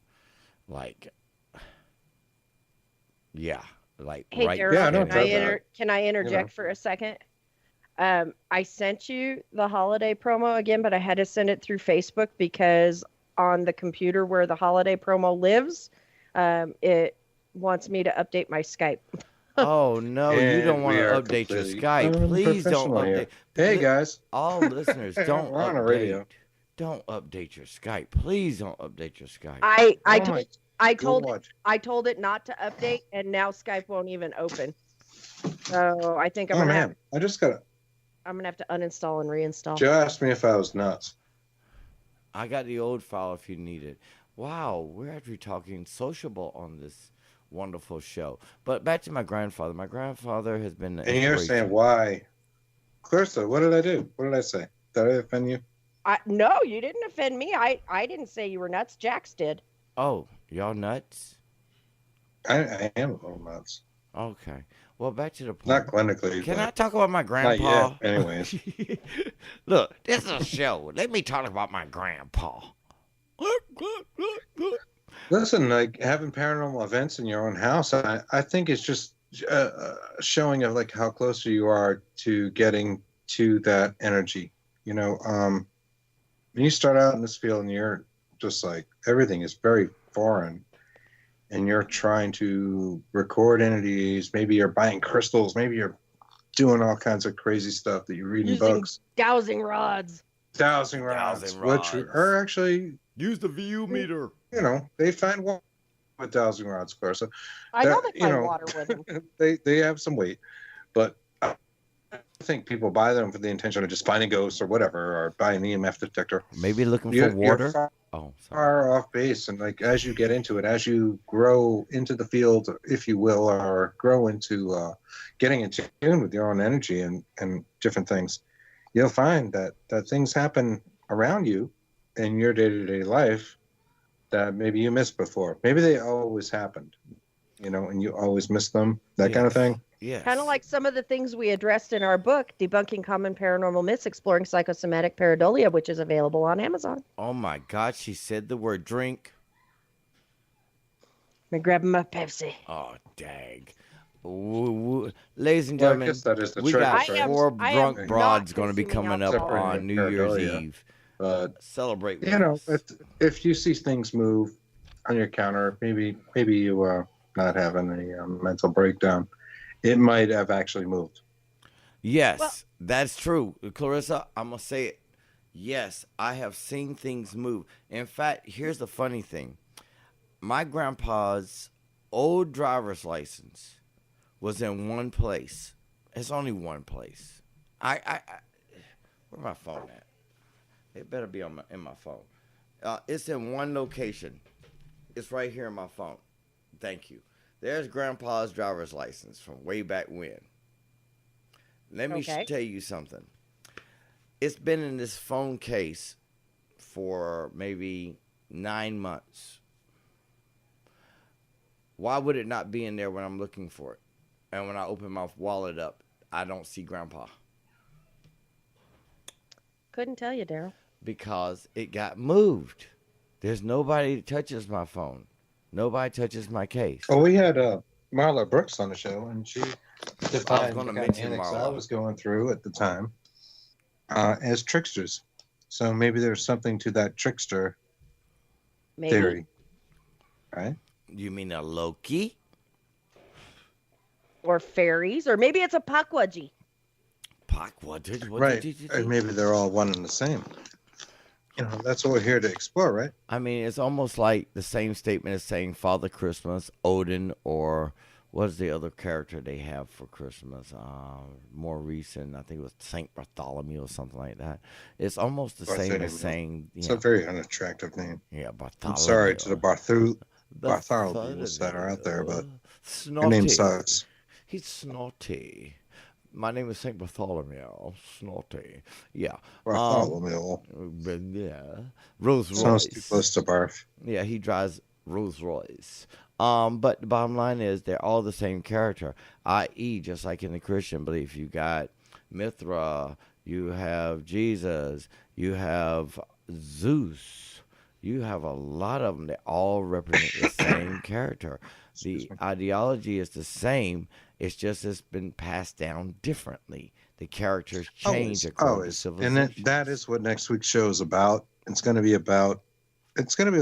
Speaker 4: Like, yeah. Like,
Speaker 2: Hey,
Speaker 4: right
Speaker 2: Darrell,
Speaker 5: Yeah, I know
Speaker 2: can I interject for a second? I sent you the holiday promo again, but I had to send it through Facebook because on the computer where the holiday promo lives, it wants me to update my Skype.
Speaker 4: Oh, no, you
Speaker 5: And
Speaker 4: don't want
Speaker 5: we
Speaker 4: to
Speaker 5: are
Speaker 4: update your
Speaker 5: completely
Speaker 4: Skype. Please don't
Speaker 5: unprofessional here.
Speaker 4: update.
Speaker 5: Hey, guys.
Speaker 4: All listeners, don't
Speaker 5: We're on a
Speaker 4: update.
Speaker 5: radio.
Speaker 4: Don't update your Skype. Please don't update your Skype.
Speaker 5: Go
Speaker 2: I told it not to update, and now Skype won't even open. So I think I'm
Speaker 5: Oh,
Speaker 2: gonna
Speaker 5: man. I just got
Speaker 2: I'm gonna have to uninstall and reinstall.
Speaker 5: Joe asked me if I was nuts.
Speaker 4: I got the old file if you need it. Wow, we're actually talking sociable on this wonderful show. But back to my grandfather. My grandfather has been an
Speaker 5: And you're
Speaker 4: inspiration.
Speaker 5: saying why? Clarissa, what did I do? What did I say? Did I offend you?
Speaker 2: No, you didn't offend me. I didn't say you were nuts. Jax did.
Speaker 4: Oh, y'all nuts?
Speaker 5: I am a little nuts.
Speaker 4: Okay. Well, back to the point.
Speaker 5: Not clinically,
Speaker 4: Can
Speaker 5: but
Speaker 4: I talk about my
Speaker 5: not
Speaker 4: grandpa?
Speaker 5: yet. Anyways,
Speaker 4: Look, this is a show. Let me talk about my grandpa.
Speaker 5: listen, like having paranormal events in your own house, I think it's just showing of like how closer you are to getting to that energy. You know, when you start out in this field and you're just like everything is very foreign, and you're trying to record entities. Maybe you're buying crystals. Maybe you're doing all kinds of crazy stuff that you read in
Speaker 2: Using
Speaker 5: books.
Speaker 2: dowsing rods.
Speaker 5: Dowsing rods,
Speaker 4: Dowsing
Speaker 5: which
Speaker 4: rods.
Speaker 5: are actually,
Speaker 4: Use the VU meter.
Speaker 5: you know, they find water with dowsing rods, Clarissa.
Speaker 2: I know
Speaker 5: That-
Speaker 2: they
Speaker 5: you
Speaker 2: find
Speaker 5: know,
Speaker 2: water with them.
Speaker 5: they have some weight, but I think people buy them for the intention of just finding ghosts or whatever, or buying the EMF detector.
Speaker 4: Maybe looking for
Speaker 5: You're
Speaker 4: water.
Speaker 5: far,
Speaker 4: Oh, sorry.
Speaker 5: far off base, and like as you get into it, as you grow into the field, if you will, or grow into getting in tune with your own energy and different things, you'll find that things happen around you in your day-to-day life that maybe you missed before. Maybe they always happened, you know, and you always miss them, that kind of
Speaker 4: Yes.
Speaker 5: thing.
Speaker 4: Yes.
Speaker 2: Kind of like some of the things we addressed in our book, Debunking Common Paranormal Myths, Exploring Psychosomatic Pareidolia, which is available on Amazon.
Speaker 4: Oh my God, she said the word drink.
Speaker 2: I'm grabbing my Pepsi.
Speaker 4: Oh, dang. Ladies and
Speaker 5: Well, I
Speaker 4: gentlemen,
Speaker 5: guess that is the
Speaker 4: we
Speaker 5: trick,
Speaker 4: got
Speaker 5: right?
Speaker 4: four
Speaker 2: I am
Speaker 4: drunk
Speaker 2: not
Speaker 4: broads going to be
Speaker 2: consuming
Speaker 4: coming up
Speaker 2: alcohol.
Speaker 4: on New Year's
Speaker 5: Paranoia.
Speaker 4: Eve.
Speaker 5: But
Speaker 4: Celebrate with
Speaker 5: you know,
Speaker 4: us.
Speaker 5: if you see things move on your counter, maybe you are not having a mental breakdown. It might have actually moved.
Speaker 4: Yes,
Speaker 2: Well-
Speaker 4: that's true. Clarissa, I'm going to say it. Yes, I have seen things move. In fact, here's the funny thing. My grandpa's old driver's license was in one place. It's only one place. Where my phone at? It better be in my phone. It's in one location. It's right here in my phone. Thank you. There's Grandpa's driver's license from way back when. Let me
Speaker 2: Okay.
Speaker 4: tell you something. It's been in this phone case for maybe 9 months. Why would it not be in there when I'm looking for it? And when I open my wallet up, I don't see Grandpa.
Speaker 2: Couldn't tell you, Darrell.
Speaker 4: Because it got moved. There's nobody that touches my phone. Nobody touches my case.
Speaker 5: Well, we had Marla Brooks on the show, and she defined
Speaker 4: gonna
Speaker 5: the kind of
Speaker 4: mention
Speaker 5: antics I
Speaker 4: Marla.
Speaker 5: was going through at the time as tricksters. So maybe there's something to that trickster
Speaker 2: Maybe.
Speaker 5: theory, right?
Speaker 4: You mean a Loki?
Speaker 2: Or fairies. Or maybe it's a Pukwudgie.
Speaker 4: What
Speaker 5: Right.
Speaker 4: did you
Speaker 5: Or
Speaker 4: do?
Speaker 5: maybe they're all one and the same. You know, that's what we're here to explore, right?
Speaker 4: I mean, it's almost like the same statement as saying Father Christmas, Odin, or what's the other character they have for Christmas? More recent, I think it was Saint Bartholomew or something like that. It's almost the same as
Speaker 5: Bartholomew.
Speaker 4: saying,
Speaker 5: It's
Speaker 4: yeah,
Speaker 5: a very unattractive name.
Speaker 4: Bartholomew.
Speaker 5: I'm sorry to the
Speaker 4: The
Speaker 5: Bartholomews that are out there, but
Speaker 4: Snotty.
Speaker 5: your name sucks.
Speaker 4: He's snotty. My name is Saint Bartholomew. Snotty. Yeah.
Speaker 5: Bartholomew.
Speaker 4: But yeah. Rolls
Speaker 5: Sounds too
Speaker 4: Royce.
Speaker 5: close to barf.
Speaker 4: Yeah, he drives Rolls Royce. But the bottom line is they're all the same character, i.e., just like in the Christian belief, you got Mithra, you have Jesus, you have Zeus, you have a lot of them that all represent the same character. The ideology is the same. It's just it's been passed down differently. The characters change according to
Speaker 5: Always.
Speaker 4: civilization.
Speaker 5: And that is what next week's show is about. It's going to be a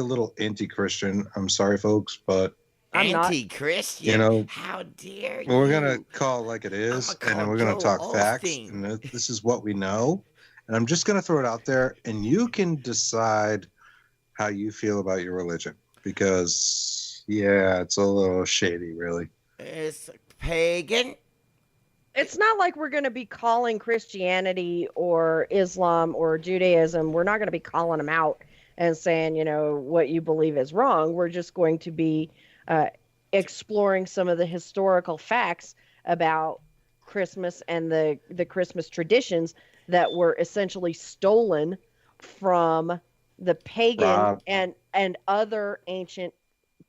Speaker 5: little anti-Christian. I'm sorry, folks, but
Speaker 2: I'm not.
Speaker 4: Anti-Christian.
Speaker 5: You know,
Speaker 4: How dare you?
Speaker 5: we're going to call it like it is,
Speaker 4: I'ma
Speaker 5: and then
Speaker 4: call
Speaker 5: we're going to
Speaker 4: Joel
Speaker 5: talk facts.
Speaker 4: Osteen.
Speaker 5: And this is what we know. And I'm just going to throw it out there, and you can decide how you feel about your religion. Because, yeah, it's a little shady, really.
Speaker 4: It's pagan.
Speaker 2: it's not like we're going to be calling Christianity or Islam or Judaism. We're not going to be calling them out and saying, what you believe is wrong. We're just going to be uh, exploring some of the historical facts about Christmas and the Christmas traditions that were essentially stolen from the pagan
Speaker 5: Rob.
Speaker 2: and other ancient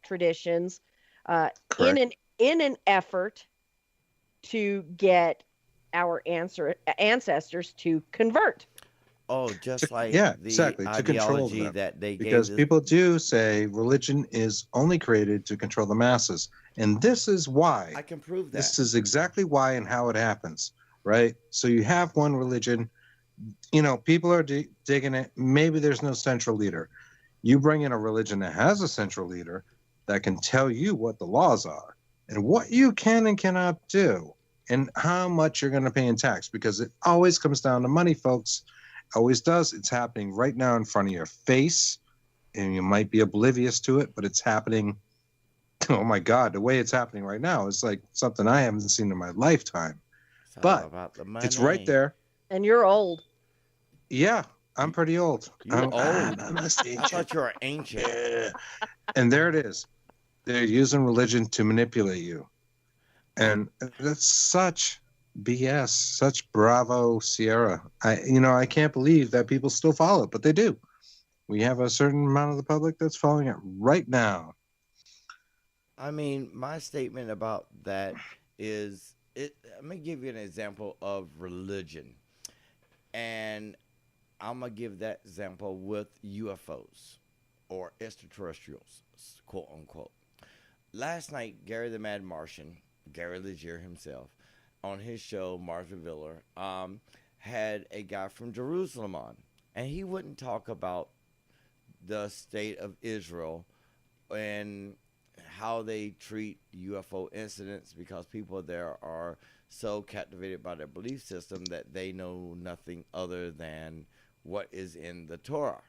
Speaker 2: traditions
Speaker 5: Correct.
Speaker 2: in an effort to get our ancestors to convert.
Speaker 4: Oh, just like
Speaker 5: Yeah,
Speaker 4: the
Speaker 5: exactly, to control
Speaker 4: ideology
Speaker 5: them.
Speaker 4: that they
Speaker 5: Because
Speaker 4: gave.
Speaker 5: people do say religion is only created to control the masses. And this is why.
Speaker 4: I can prove that.
Speaker 5: This is exactly why and how it happens, right? So you have one religion, people are digging it. Maybe there's no central leader. You bring in a religion that has a central leader that can tell you what the laws are and what you can and cannot do and how much you're going to pay in tax, because it always comes down to money, folks. Always does. It's happening right now in front of your face, and you might be oblivious to it, but it's happening. Oh my God, the way it's happening right now is like something I haven't seen in my lifetime.
Speaker 4: It's all
Speaker 5: but
Speaker 4: about the money.
Speaker 5: It's right there.
Speaker 2: And you're old.
Speaker 5: Yeah, I'm pretty old.
Speaker 4: You're
Speaker 5: I'm
Speaker 4: old.
Speaker 5: I'm a
Speaker 4: I
Speaker 5: ancient.
Speaker 4: thought you were ancient.
Speaker 5: Yeah. And there it is. They're using religion to manipulate you. And that's such BS, such bravo, Sierra. I can't believe that people still follow it, but they do. We have a certain amount of the public that's following it right now.
Speaker 4: I mean, my statement about that is, let me give you an example of religion. And I'm going to give that example with UFOs or extraterrestrials, quote unquote. Last night, Gary the Mad Martian, Gary Legier himself, on his show, Mars Revealer, had a guy from Jerusalem on. And he wouldn't talk about the state of Israel and how they treat UFO incidents, because people there are so captivated by their belief system that they know nothing other than what is in the Torah.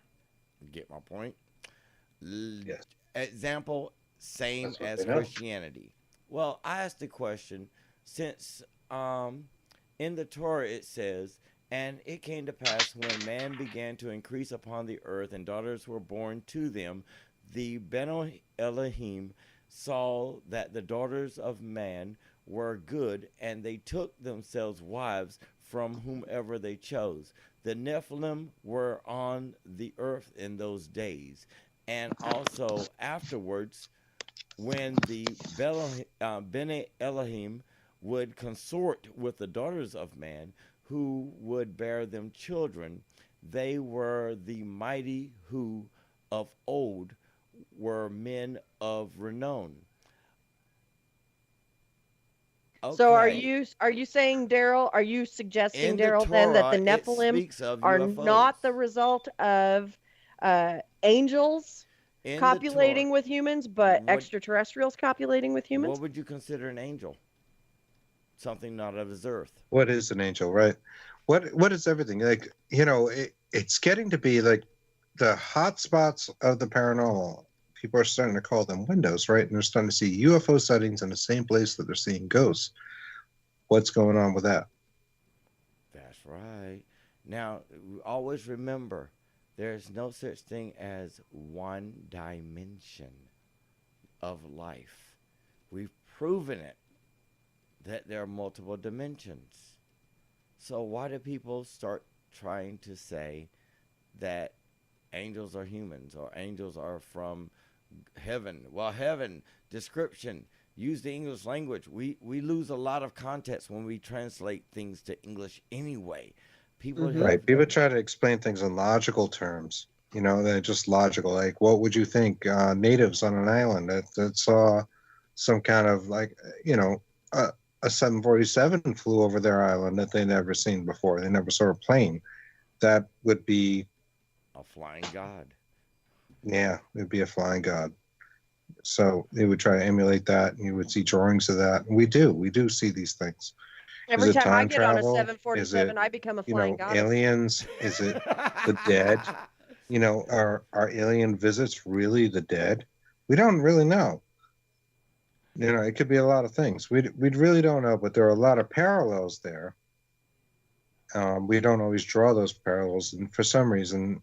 Speaker 4: Get my point?
Speaker 5: Yes.
Speaker 4: Example, same
Speaker 5: That's what
Speaker 4: as
Speaker 5: they know.
Speaker 4: Christianity. Well, I asked the question, since in the Torah it says, and it came to pass when man began to increase upon the earth and daughters were born to them, the Beno Elohim saw that the daughters of man were good, and they took themselves wives from whomever they chose. The Nephilim were on the earth in those days, and also afterwards, when the Bene Elohim would consort with the daughters of man, who would bear them children, they were the mighty who of old were men of renown.
Speaker 2: So are
Speaker 4: Okay.
Speaker 2: you saying, Darrell? Are you suggesting,
Speaker 4: In the
Speaker 2: Darrell, then that the
Speaker 4: Torah, it
Speaker 2: Nephilim
Speaker 4: speaks of
Speaker 2: are
Speaker 4: UFOs.
Speaker 2: not the result of angels
Speaker 4: In the
Speaker 2: copulating
Speaker 4: Torah,
Speaker 2: with humans, but
Speaker 4: what
Speaker 2: extraterrestrials copulating with humans?
Speaker 4: what would you consider an angel? Something not of this earth.
Speaker 5: What is an angel, right? What is everything? Like, it's getting to be like the hot spots of the paranormal. People are starting to call them windows, right? And they're starting to see UFO sightings in the same place that they're seeing ghosts. What's going on with that?
Speaker 4: That's right. Now, always remember, there's no such thing as one dimension of life. We've proven it, that there are multiple dimensions. So why do people start trying to say that angels are humans or angels are from heaven? Well, heaven, description, use the English language. We lose a lot of context when we translate things to English anyway. People
Speaker 2: Mhm.
Speaker 4: have
Speaker 5: Right. People try to explain things in logical terms. They're just logical. Like, what would you think? Natives on an island that saw some kind of a 747 flew over their island that they never seen before. They never saw a plane. That would be,
Speaker 4: a flying god.
Speaker 5: yeah, it'd be a flying god. So they would try to emulate that, and you would see drawings of that. And we do see these things.
Speaker 2: Every
Speaker 5: Is it
Speaker 2: time I
Speaker 5: time
Speaker 2: get on a
Speaker 5: travel?
Speaker 2: 747,
Speaker 5: Is it,
Speaker 2: I become a flying goddess.
Speaker 5: aliens? Is it the dead? Are alien visits really the dead? We don't really know. It could be a lot of things. We really don't know, but there are a lot of parallels there. We don't always draw those parallels, and for some reason,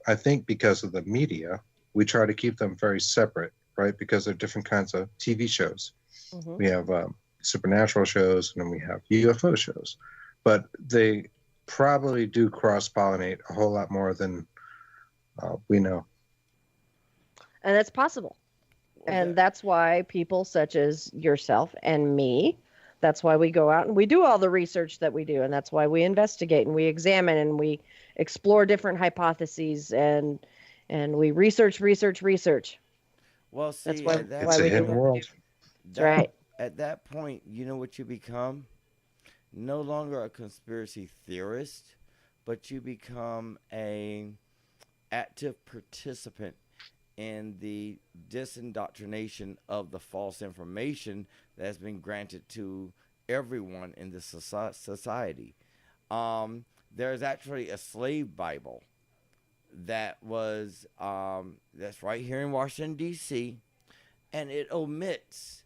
Speaker 5: I think because of the media, we try to keep them very separate, right? Because they're different kinds of TV shows.
Speaker 2: Mhm.
Speaker 5: We have supernatural shows, and then we have UFO shows, but they probably do cross-pollinate a whole lot more than we know.
Speaker 2: And that's possible. And that's why people such as yourself and me, that's why we go out and we do all the research that we do. And that's why we investigate and we examine and we explore different hypotheses and we research.
Speaker 4: Well, see,
Speaker 2: That's why-
Speaker 4: at that,
Speaker 5: It's a
Speaker 2: we
Speaker 5: hidden
Speaker 2: do-
Speaker 5: world.
Speaker 2: That's right.
Speaker 4: At that point, you know what you become? No longer a conspiracy theorist, but you become a active participant in the disindoctrination of the false information that has been granted to everyone in the society. There's actually a slave Bible that was that's right here in Washington, D.C., and it omits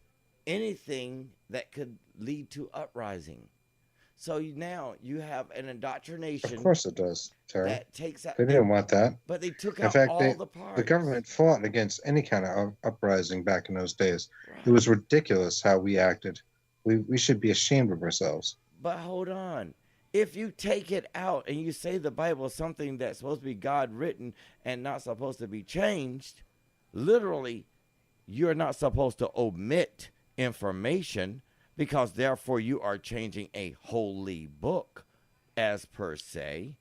Speaker 4: anything that could lead to uprising. So now you have an indoctrination.
Speaker 5: Of course it does, Terry.
Speaker 4: That takes out.
Speaker 5: They didn't want that.
Speaker 4: But they took
Speaker 5: In
Speaker 4: out
Speaker 5: fact,
Speaker 4: all the parts.
Speaker 5: the government fought against any kind of uprising back in those days.
Speaker 4: Right.
Speaker 5: It was ridiculous how we acted. We should be ashamed of ourselves.
Speaker 4: But hold on. If you take it out and you say the Bible is something that's supposed to be God written and not supposed to be changed, literally, you're not supposed to omit information because therefore you are changing a holy book as per se.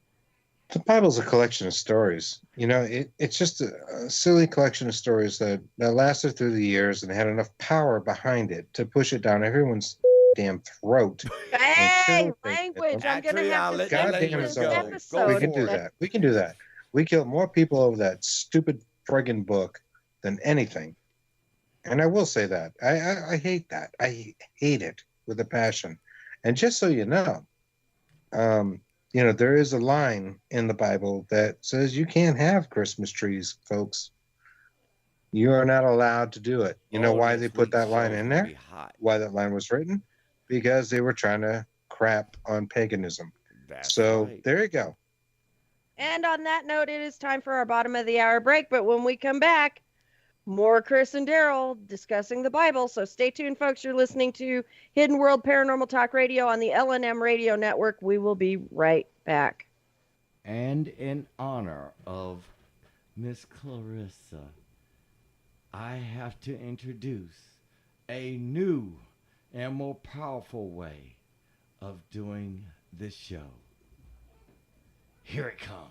Speaker 5: The Bible's a collection of stories. It's just a silly collection of stories that lasted through the years and had enough power behind it to push it down everyone's damn throat.
Speaker 2: Hey,
Speaker 5: Until they get
Speaker 2: language.
Speaker 5: them.
Speaker 2: I'm going to have to
Speaker 4: God
Speaker 2: finish
Speaker 5: damn it,
Speaker 2: this
Speaker 5: Zoe.
Speaker 2: episode.
Speaker 5: We can do that. We can do that. We killed more people over that stupid friggin' book than anything. And I will say that. I hate that. I hate it with a passion. And just so you know, there is a line in the Bible that says you can't have Christmas trees, folks. You are not allowed to do it. You know why they put that line in there? Why that line was written? Because they were trying to crap on paganism. So there you go.
Speaker 2: And on that note, it is time for our bottom of the hour break. But when we come back, more Chris and Darrell discussing the Bible. So stay tuned, folks. You're listening to Hidden World Paranormal Talk Radio on the LNM Radio Network. We will be right back.
Speaker 4: And in honor of Miss Clarissa, I have to introduce a new and more powerful way of doing this show. Here it comes.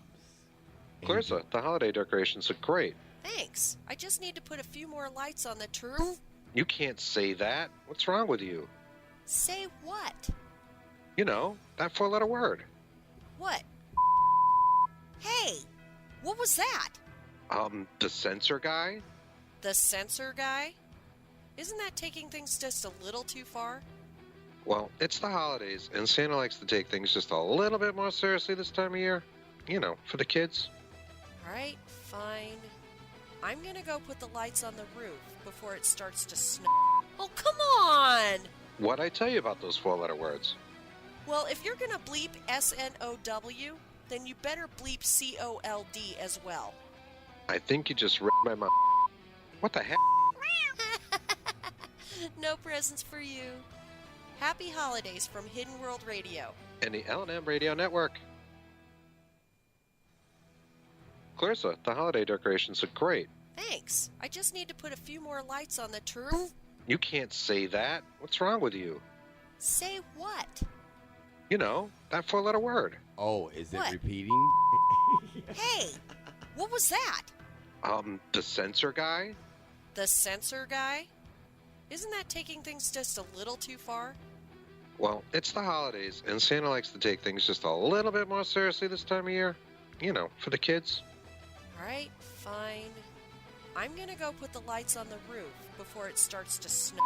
Speaker 3: Clarissa, the holiday decorations look great.
Speaker 8: Thanks. I just need to put a few more lights on the tree.
Speaker 3: You can't say that. What's wrong with you?
Speaker 8: Say what?
Speaker 3: That four-letter word.
Speaker 8: What? Hey, what was that?
Speaker 3: The censor guy?
Speaker 8: The censor guy? Isn't that taking things just a little too far?
Speaker 3: Well, it's the holidays, and Santa likes to take things just a little bit more seriously this time of year. For the kids.
Speaker 8: All right, fine. I'm gonna go put the lights on the roof before it starts to snow. Oh, come on!
Speaker 3: What'd I tell you about those four-letter words?
Speaker 8: Well, if you're gonna bleep SNOW, then you better bleep COLD as well.
Speaker 3: I think you just read my mouth. What the heck?
Speaker 8: No presents for you. Happy holidays from Hidden World Radio.
Speaker 3: And the L&M Radio Network. Clarissa, the holiday decorations look great.
Speaker 8: Thanks. I just need to put a few more lights on the tree.
Speaker 3: You can't say that. What's wrong with you?
Speaker 8: Say what?
Speaker 3: That four-letter word.
Speaker 4: Oh, is it
Speaker 8: What?
Speaker 4: repeating?
Speaker 8: Hey, what was that?
Speaker 3: The censor guy?
Speaker 8: The censor guy? Isn't that taking things just a little too far?
Speaker 3: Well, it's the holidays, and Santa likes to take things just a little bit more seriously this time of year. For the kids.
Speaker 8: All right, fine. I'm gonna go put the lights on the roof before it starts to snow.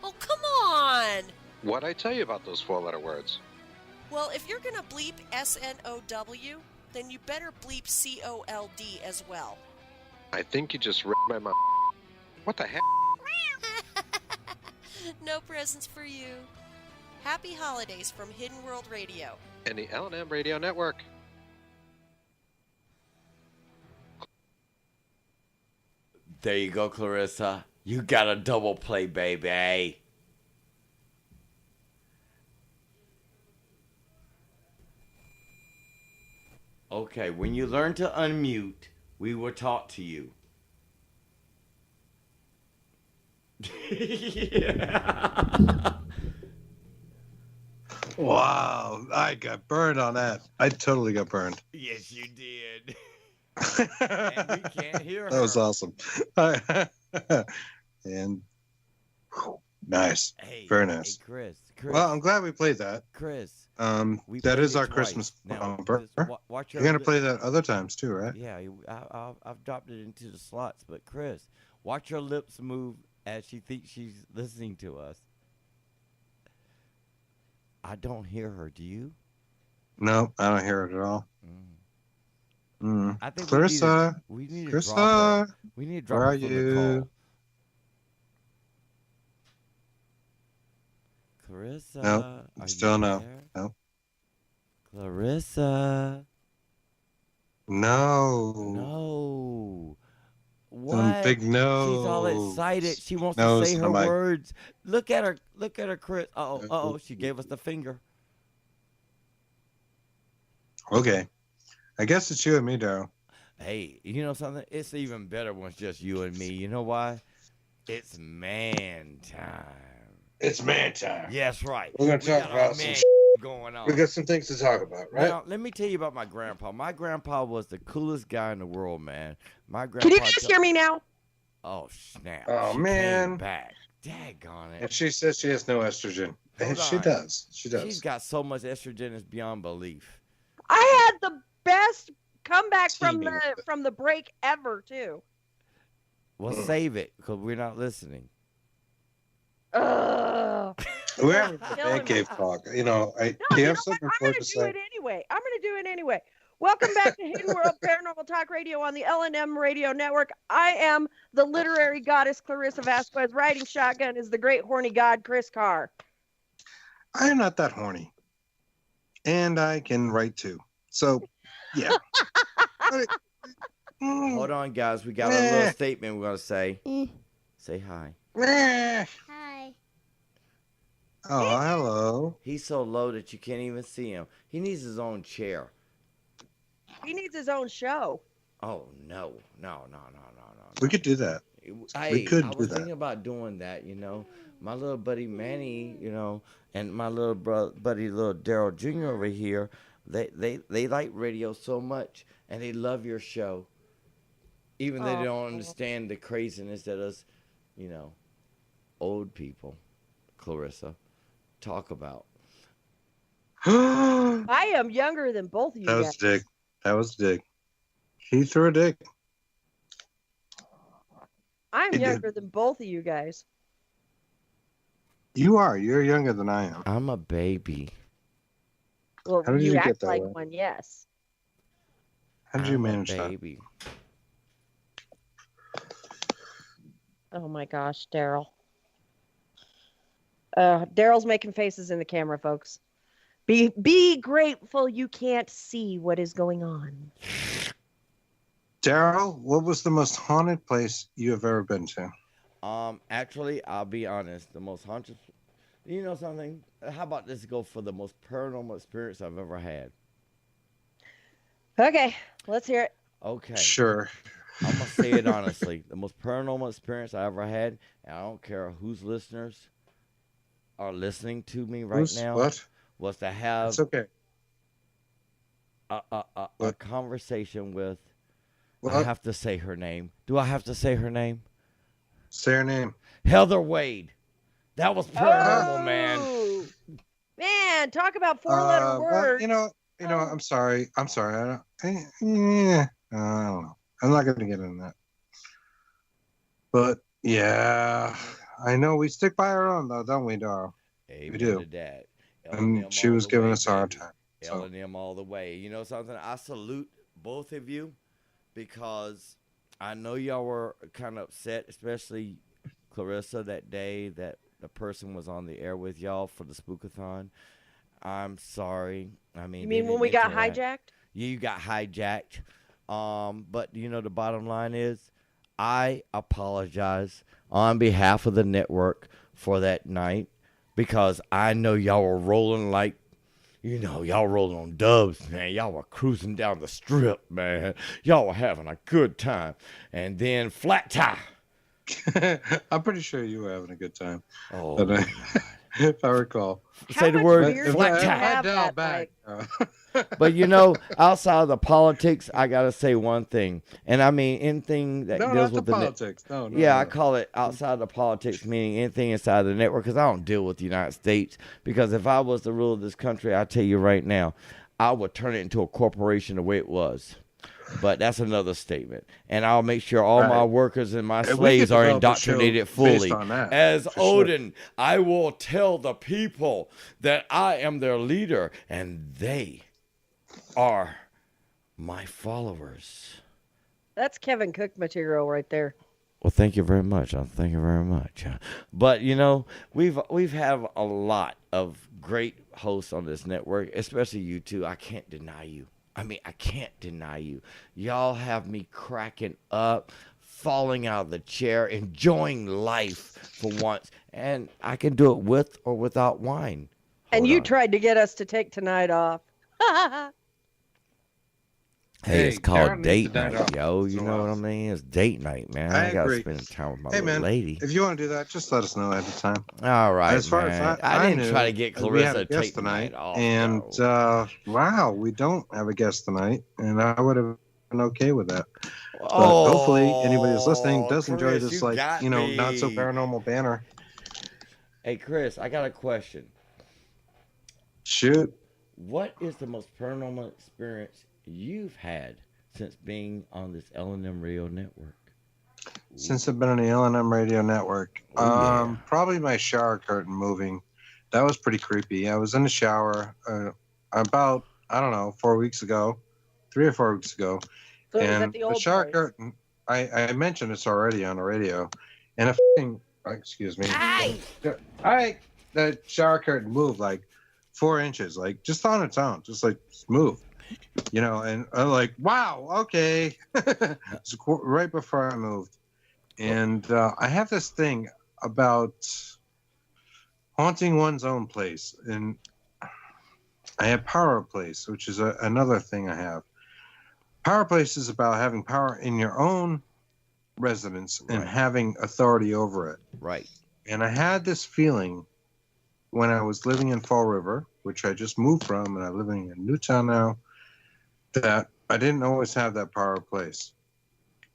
Speaker 8: Oh, come on!
Speaker 3: What'd I tell you about those four-letter words?
Speaker 8: Well, if you're gonna bleep SNOW, then you better bleep COLD as well.
Speaker 3: I think you just read my mouth. What the heck?
Speaker 8: No presents for you. Happy holidays from Hidden World Radio.
Speaker 3: And the L&M Radio Network.
Speaker 4: There you go, Clarissa. You got a double play, baby. Okay, when you learn to unmute, we will talk to you.
Speaker 5: Wow, I got burned on that. I totally got burned.
Speaker 4: Yes, you did. And we can't hear her.
Speaker 5: That was awesome. And nice.
Speaker 4: Hey,
Speaker 5: Very nice.
Speaker 4: Hey, Chris.
Speaker 5: Well, I'm glad we played that.
Speaker 4: Chris. We
Speaker 5: That
Speaker 4: played
Speaker 5: is
Speaker 4: it
Speaker 5: our
Speaker 4: twice.
Speaker 5: Christmas
Speaker 4: Now,
Speaker 5: bumper.
Speaker 4: Chris, watch
Speaker 5: You're gonna play that other times too, right?
Speaker 4: Yeah, I've dropped it into the slots. But Chris, watch her lips move as she thinks she's listening to us. I don't hear her. Do you?
Speaker 5: No, I don't hear it at all.
Speaker 4: I think
Speaker 5: Clarissa,
Speaker 4: we need to
Speaker 5: Clarissa,
Speaker 4: drop her. We need to drop
Speaker 5: where
Speaker 4: her
Speaker 5: are
Speaker 4: from
Speaker 5: you?
Speaker 4: the call. Clarissa.
Speaker 5: Nope,
Speaker 4: are
Speaker 5: still
Speaker 4: you
Speaker 5: no.
Speaker 4: there?
Speaker 5: Nope.
Speaker 4: Clarissa.
Speaker 5: No.
Speaker 4: No.
Speaker 5: Some
Speaker 4: What?
Speaker 5: big no.
Speaker 4: She's all excited. She wants to
Speaker 5: No's
Speaker 4: say her
Speaker 5: on my-
Speaker 4: words. Look at her. Look at her, Chris. Uh-oh. She gave us the finger.
Speaker 5: Okay. I guess it's you and me, Darrell.
Speaker 4: Hey, you know something? It's even better when it's just you and me. You know why? It's man time.
Speaker 5: It's man time.
Speaker 4: Yes, right.
Speaker 5: We're gonna
Speaker 4: We
Speaker 5: talk
Speaker 4: got
Speaker 5: about
Speaker 4: our
Speaker 5: some
Speaker 4: man
Speaker 5: sh-
Speaker 4: going on.
Speaker 5: We got some things to talk about, right?
Speaker 4: Now, let me tell you about my grandpa. My grandpa was the coolest guy in the world, man. My grandpa.
Speaker 2: Can you guys hear me now?
Speaker 4: Oh, snap.
Speaker 5: Oh,
Speaker 4: She
Speaker 5: man.
Speaker 4: Came back. Daggone it.
Speaker 5: And she says she has no estrogen. And
Speaker 4: Hold
Speaker 5: she
Speaker 4: on.
Speaker 5: does. She does.
Speaker 4: She's got so much estrogen, it's beyond belief.
Speaker 2: I had the best comeback from
Speaker 5: Teeming with it.
Speaker 2: the break ever too.
Speaker 4: Well, save it because we're not listening.
Speaker 2: Ugh.
Speaker 5: We're having a
Speaker 2: Killing
Speaker 5: man
Speaker 2: me.
Speaker 5: cave talk. You know,
Speaker 2: No,
Speaker 5: do
Speaker 2: you
Speaker 5: you
Speaker 2: know
Speaker 5: have
Speaker 2: what?
Speaker 5: something
Speaker 2: I'm
Speaker 5: important
Speaker 2: gonna
Speaker 5: to
Speaker 2: do
Speaker 5: say?
Speaker 2: it anyway. I'm gonna do it anyway. Welcome back to Hidden World Paranormal Talk Radio on the L&M Radio Network. I am the literary goddess Clarissa Vazquez. Riding shotgun is the great horny god Chris Carr.
Speaker 5: I am not that horny. And I can write too. So, yeah.
Speaker 4: Hold on, guys. We got a little statement we're going to say. Say hi.
Speaker 6: Hi.
Speaker 5: Oh, hello.
Speaker 4: He's so low that you can't even see him. He needs his own chair.
Speaker 2: He needs his own show.
Speaker 4: Oh, no. No.
Speaker 5: We could do that.
Speaker 4: Hey,
Speaker 5: could
Speaker 4: I
Speaker 5: do
Speaker 4: was
Speaker 5: that.
Speaker 4: thinking about doing that, you know. My little buddy Manny, you know, and my little buddy little Darrell Jr. over here, they like radio so much, and they love your show. Even though they don't understand the craziness that us, you know, old people, Clarissa, talk about.
Speaker 5: That
Speaker 2: I am younger than both of you
Speaker 5: was
Speaker 2: guys.
Speaker 5: a dig. That was a dig. He threw a dig.
Speaker 2: I'm
Speaker 5: It did.
Speaker 2: younger than both of you guys.
Speaker 5: You are. You're younger than I am.
Speaker 4: I'm a baby.
Speaker 2: Well,
Speaker 5: How did
Speaker 2: you
Speaker 5: you get
Speaker 2: act
Speaker 5: that
Speaker 2: like
Speaker 5: way?
Speaker 2: one, yes.
Speaker 5: How did you
Speaker 4: I'm
Speaker 5: manage
Speaker 4: a
Speaker 5: that?
Speaker 4: baby.
Speaker 2: Oh my gosh, Darrell. Darrell's making faces in the camera, folks. Be grateful you can't see what is going on.
Speaker 5: Darrell, what was the most haunted place you have ever been to?
Speaker 4: Actually, I'll be honest. The most haunted. You know something? How about this go for the most paranormal experience I've ever had?
Speaker 2: Okay, let's hear it.
Speaker 4: Okay.
Speaker 5: Sure.
Speaker 4: I'm gonna say it honestly. The most paranormal experience I ever had, and I don't care whose listeners are listening to me right
Speaker 5: Who's-
Speaker 4: now,
Speaker 5: What?
Speaker 4: was to have
Speaker 5: It's okay.
Speaker 4: a
Speaker 5: What?
Speaker 4: conversation with. I
Speaker 5: What?
Speaker 4: have to say her name. Do I have to say her name?
Speaker 5: Say her name.
Speaker 4: Heather Wade. That was paranormal, man.
Speaker 2: Oh, man, talk about four-letter
Speaker 5: Well,
Speaker 2: words.
Speaker 5: you know. I'm sorry. I don't. I don't know. I'm not going to get into that. But yeah, I know we stick by our own though, don't we, Darrell?
Speaker 4: Amen
Speaker 5: do.
Speaker 4: to that.
Speaker 5: And she was giving us a hard time. So.
Speaker 4: L&M all the way. You know something? I salute both of you because I know y'all were kind of upset, especially Clarissa that day that the person was on the air with y'all for the Spookathon. I'm sorry. I mean,
Speaker 2: You
Speaker 4: they
Speaker 2: mean when
Speaker 4: didn't
Speaker 2: we got
Speaker 4: interact.
Speaker 2: hijacked?
Speaker 4: You got hijacked. But the bottom line is, I apologize on behalf of the network for that night because I know y'all were rolling like, y'all rolling on dubs, man. Y'all were cruising down the strip, man. Y'all were having a good time. And then flat tire.
Speaker 5: I'm pretty sure you were having a good time.
Speaker 4: Oh,
Speaker 5: But,
Speaker 4: my
Speaker 5: if I recall.
Speaker 4: Say the
Speaker 2: much
Speaker 4: word
Speaker 2: beer
Speaker 4: flat
Speaker 2: did you
Speaker 4: tire.
Speaker 2: have
Speaker 5: dial
Speaker 2: that
Speaker 5: back.
Speaker 4: But outside of the politics, I gotta say one thing, and I mean anything that
Speaker 5: No,
Speaker 4: deals
Speaker 5: not the
Speaker 4: with the
Speaker 5: politics. No, no.
Speaker 4: yeah,
Speaker 5: no.
Speaker 4: I call it outside the politics, meaning anything inside the network, because I don't deal with the United States. Because if I was the ruler of this country, I tell you right now, I would turn it into a corporation the way it was. But that's another statement, and I'll make sure all my
Speaker 5: Right.
Speaker 4: workers and my
Speaker 5: And we could
Speaker 4: slaves are
Speaker 5: develop a show
Speaker 4: indoctrinated
Speaker 5: based
Speaker 4: fully.
Speaker 5: on that,
Speaker 4: As
Speaker 5: for sure.
Speaker 4: Odin, I will tell the people that I am their leader, and they are my followers.
Speaker 2: That's Kevin Cook material right there.
Speaker 4: Well, thank you very much. Thank you very much. But we've had a lot of great hosts on this network, especially you two. I can't deny you. I can't deny you. Y'all have me cracking up, falling out of the chair, enjoying life for once, and I can do it with or without wine.
Speaker 2: And
Speaker 4: Hold
Speaker 2: you
Speaker 4: on.
Speaker 2: tried to get us to take tonight off.
Speaker 4: Hey, it's
Speaker 5: Hey,
Speaker 4: called
Speaker 5: Darrell needs
Speaker 4: date
Speaker 5: to die
Speaker 4: night,
Speaker 5: off
Speaker 4: yo.
Speaker 5: once
Speaker 4: You
Speaker 5: in a
Speaker 4: know what
Speaker 5: while.
Speaker 4: I mean? It's date night, man.
Speaker 5: I
Speaker 4: I gotta
Speaker 5: agree.
Speaker 4: spend time with my
Speaker 5: Hey,
Speaker 4: little
Speaker 5: man,
Speaker 4: lady.
Speaker 5: if you want to do that, just let us know ahead of time.
Speaker 4: All right,
Speaker 5: As far
Speaker 4: man.
Speaker 5: as
Speaker 4: I didn't
Speaker 5: knew,
Speaker 4: try to get
Speaker 5: we had
Speaker 4: Clarissa
Speaker 5: a
Speaker 4: to take
Speaker 5: guest
Speaker 4: the
Speaker 5: tonight,
Speaker 4: night off.
Speaker 5: and
Speaker 4: no.
Speaker 5: wow, we don't have a guest tonight, and I would have been okay with that. But hopefully, anybody who's listening does enjoy
Speaker 4: Chris,
Speaker 5: this,
Speaker 4: you got
Speaker 5: not so
Speaker 4: me.
Speaker 5: paranormal banner.
Speaker 4: Hey, Chris, I got a question.
Speaker 5: Shoot,
Speaker 4: What is the most paranormal experience you've had since being on this L&M radio network?
Speaker 5: since I've been on the L&M radio network,
Speaker 4: Oh, yeah.
Speaker 5: probably my shower curtain moving. That was pretty creepy. I was in the shower about, I don't know, 4 weeks ago, 3 or 4 weeks ago.
Speaker 2: So it was
Speaker 5: And
Speaker 2: at the old
Speaker 5: shower
Speaker 2: place.
Speaker 5: curtain, I mentioned this already on the radio. And excuse me.
Speaker 2: Hey!
Speaker 5: The shower curtain moved like 4 inches, like just on its own, just moved. And I'm like, wow, okay. It's right before I moved. And I have this thing about haunting one's own place. And I have power of place, which is another thing I have. Power of place is about having power in your own residence and
Speaker 4: Right.
Speaker 5: having authority over it.
Speaker 4: Right.
Speaker 5: And I had this feeling when I was living in Fall River, which I just moved from, and I'm living in Newtown now, that I didn't always have that power of place.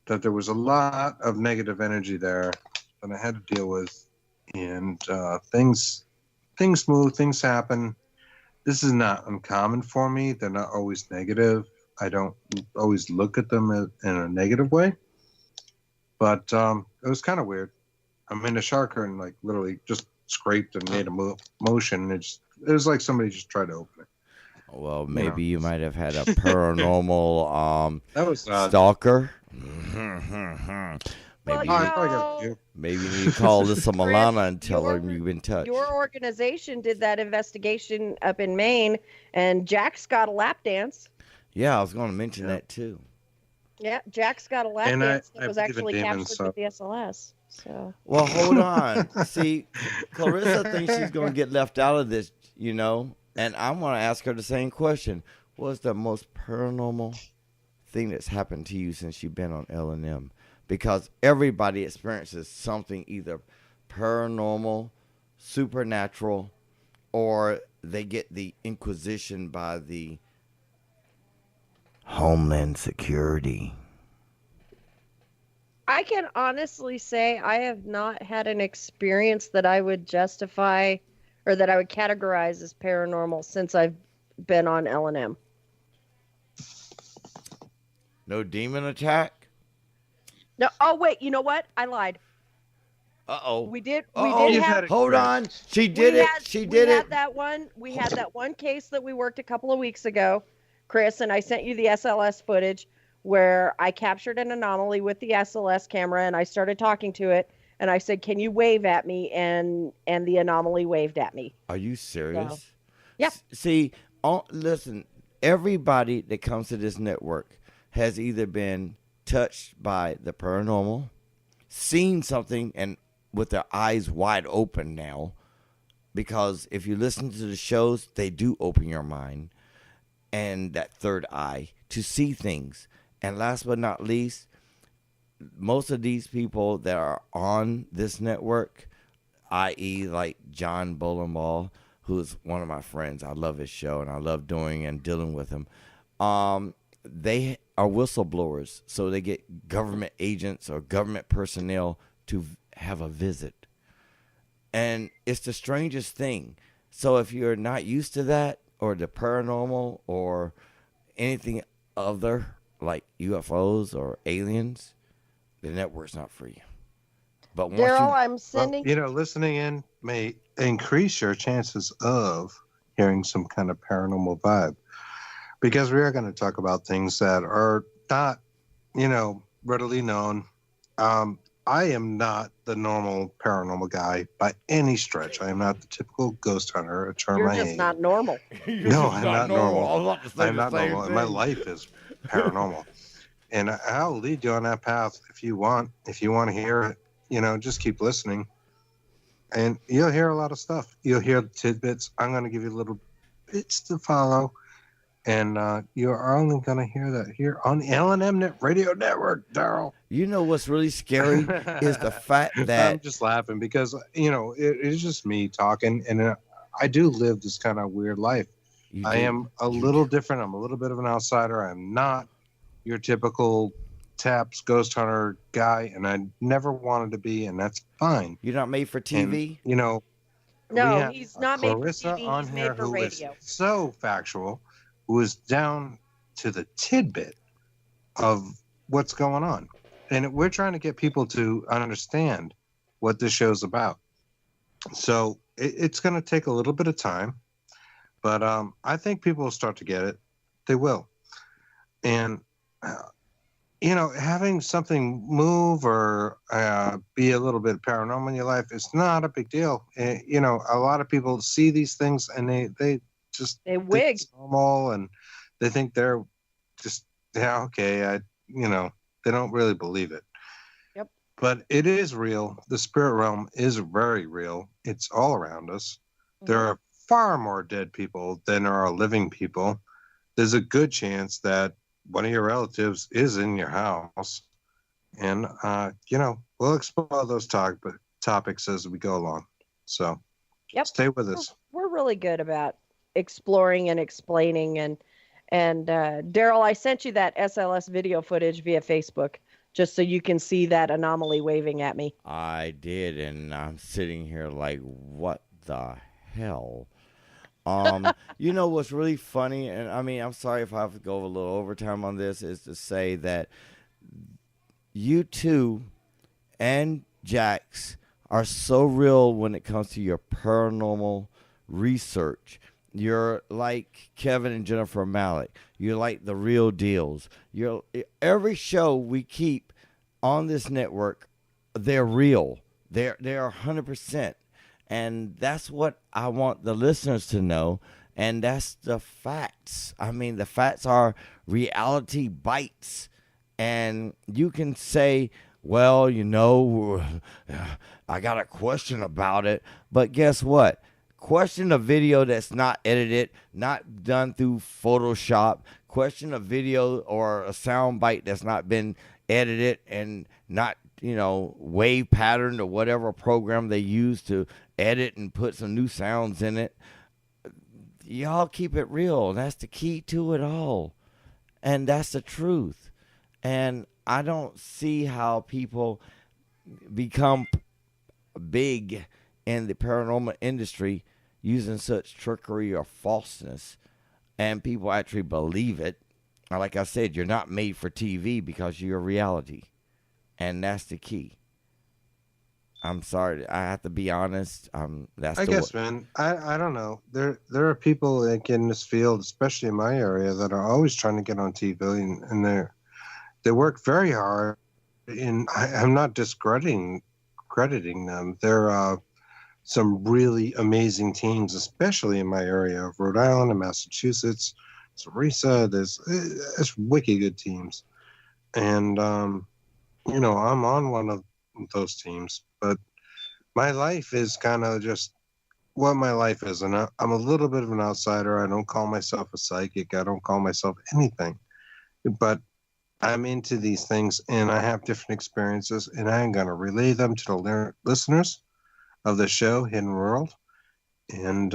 Speaker 5: That there was a lot of negative energy there that I had to deal with, and things move, things happen. This is not uncommon for me. They're not always negative. I don't always look at them in a negative way, but it was kind of weird. I mean, the shower curtain like literally just scraped and made a motion. It was like somebody just tried to open it.
Speaker 4: Well, maybe you might have had a paranormal
Speaker 5: That was
Speaker 4: stalker.
Speaker 2: Well,
Speaker 4: Maybe
Speaker 2: you
Speaker 5: I
Speaker 2: know,
Speaker 5: probably got a few.
Speaker 4: maybe you need to call Alyssa Milana and tell her
Speaker 2: your-
Speaker 4: you've been touched.
Speaker 2: Your organization did that investigation up in Maine, and Jack's got a lap dance.
Speaker 4: Yeah, I was going to mention that too.
Speaker 2: Yeah, Jack's got a lap
Speaker 5: And
Speaker 2: dance
Speaker 5: I
Speaker 2: that was
Speaker 5: believe in
Speaker 2: actually
Speaker 5: demons,
Speaker 2: captured
Speaker 5: so-
Speaker 2: with the SLS. So
Speaker 4: Well, hold on. See, Clarissa thinks she's going to get left out of this, and I'm going to ask her the same question. What's the most paranormal thing that's happened to you since you've been on L&M? Because everybody experiences something either paranormal, supernatural, or they get the inquisition by the Homeland Security.
Speaker 2: I can honestly say I have not had an experience that I would justify or that I would categorize as paranormal since I've been on L&M.
Speaker 4: No demon attack?
Speaker 2: No, oh wait, you know what? I lied.
Speaker 4: Uh-oh.
Speaker 2: We did
Speaker 4: Uh-oh.
Speaker 5: You've
Speaker 2: have
Speaker 5: had it.
Speaker 4: Hold on. She did it. She did
Speaker 2: we
Speaker 4: it.
Speaker 2: had that one. We had that one case that we worked a couple of weeks ago, Chris, and I sent you the SLS footage where I captured an anomaly with the SLS camera and I started talking to it, and I said, "Can you wave at me?" And the anomaly waved at me.
Speaker 4: Are you serious?
Speaker 2: Yeah.
Speaker 4: See, listen, everybody that comes to this network has either been touched by the paranormal, seen something, and with their eyes wide open now, because if you listen to the shows, they do open your mind and that third eye to see things. And last but not least, most of these people that are on this network, i.e., like John Bolenball, who's one of my friends. I love his show, and I love doing and dealing with him. They are whistleblowers, so they get government agents or government personnel to have a visit. And it's the strangest thing. So if you're not used to that, or the paranormal, or anything other, like UFOs or aliens, the network's not for you. But once
Speaker 2: Darrell, I'm
Speaker 5: Well,
Speaker 2: sending.
Speaker 5: listening in may increase your chances of hearing some kind of paranormal vibe, because we are going to talk about things that are not, readily known. I am not the normal paranormal guy by any stretch. I am not the typical ghost hunter, a charm
Speaker 2: You're
Speaker 5: I
Speaker 2: just
Speaker 5: hate.
Speaker 2: not normal.
Speaker 5: No, I'm not normal.
Speaker 4: I was about to say
Speaker 5: I'm
Speaker 4: the
Speaker 5: not
Speaker 4: same
Speaker 5: normal, and my
Speaker 4: thing.
Speaker 5: life is paranormal. And I'll lead you on that path if you want. If you want to hear it, just keep listening, and you'll hear a lot of stuff. You'll hear tidbits. I'm going to give you little bits to follow, and you're only going to hear that here on the L&M Net Radio Network, Darrell.
Speaker 4: You know what's really scary is the fact that
Speaker 5: I'm just laughing because it's just me talking, and I do live this kind of weird life.
Speaker 4: you
Speaker 5: I
Speaker 4: do-
Speaker 5: am a
Speaker 4: you
Speaker 5: little
Speaker 4: do-
Speaker 5: different. I'm a little bit of an outsider. I'm not your typical taps ghost hunter guy, and I never wanted to be, and that's fine.
Speaker 4: You're not made for
Speaker 5: And,
Speaker 4: TV.
Speaker 5: we
Speaker 2: No,
Speaker 5: have
Speaker 2: he's not made for
Speaker 5: Clarissa
Speaker 2: TV.
Speaker 5: on
Speaker 2: He's
Speaker 5: here
Speaker 2: made for
Speaker 5: who is
Speaker 2: radio.
Speaker 5: so factual, who is down to the tidbit of what's going on. And we're trying to get people to understand what this show's about. So it's going to take a little bit of time, but I think people will start to get it. They will. And, having something move or be a little bit paranormal in your life is not a big deal. A lot of people see these things and they just
Speaker 2: They
Speaker 5: think
Speaker 2: wig.
Speaker 5: it's normal, and they think they're just, yeah, okay. They don't really believe it.
Speaker 2: Yep.
Speaker 5: But it is real. The spirit realm is very real. It's all around us. There
Speaker 2: Mm-hmm.
Speaker 5: are far more dead people than there are living people. There's a good chance that one of your relatives is in your house. And, we'll explore those topics as we go along. So
Speaker 2: Yep.
Speaker 5: stay with us.
Speaker 2: We're really good about exploring and explaining. And Darrell, I sent you that SLS video footage via Facebook just so you can see that anomaly waving at me.
Speaker 4: I did, and I'm sitting here like, what the hell? You know what's really funny, and I mean, I'm sorry if I have to go a little overtime on this, is to say that you two and Jax are so real when it comes to your paranormal research. You're like Kevin and Jennifer Malik. You're like the real deals. Every show we keep on this network, they're real. They're 100%. And that's what I want the listeners to know. And that's the facts. I mean, the facts are reality bites. And you can say, well, I got a question about it. But guess what? Question a video that's not edited, not done through Photoshop. Question a video or a sound bite that's not been edited and not, wave patterned or whatever program they use to edit and put some new sounds in it. Y'all keep it real. That's the key to it all. And that's the truth. And I don't see how people become big in the paranormal industry using such trickery or falseness, and people actually believe it. Like I said, you're not made for TV because you're reality, and that's the key. I'm sorry, I have to be honest.
Speaker 5: I guess, man. I don't know. There are people like in this field, especially in my area, that are always trying to get on TV, and they work very hard. And I'm not discrediting discrediting them. They're some really amazing teams, especially in my area of Rhode Island and Massachusetts. Sarisa, there's wicked good teams. And, I'm on one of those teams, but my life is kind of just what my life is. And I'm a little bit of an outsider. I don't call myself a psychic. I don't call myself anything, but I'm into these things and I have different experiences and I'm going to relay them to the listeners of the show, Hidden World. And,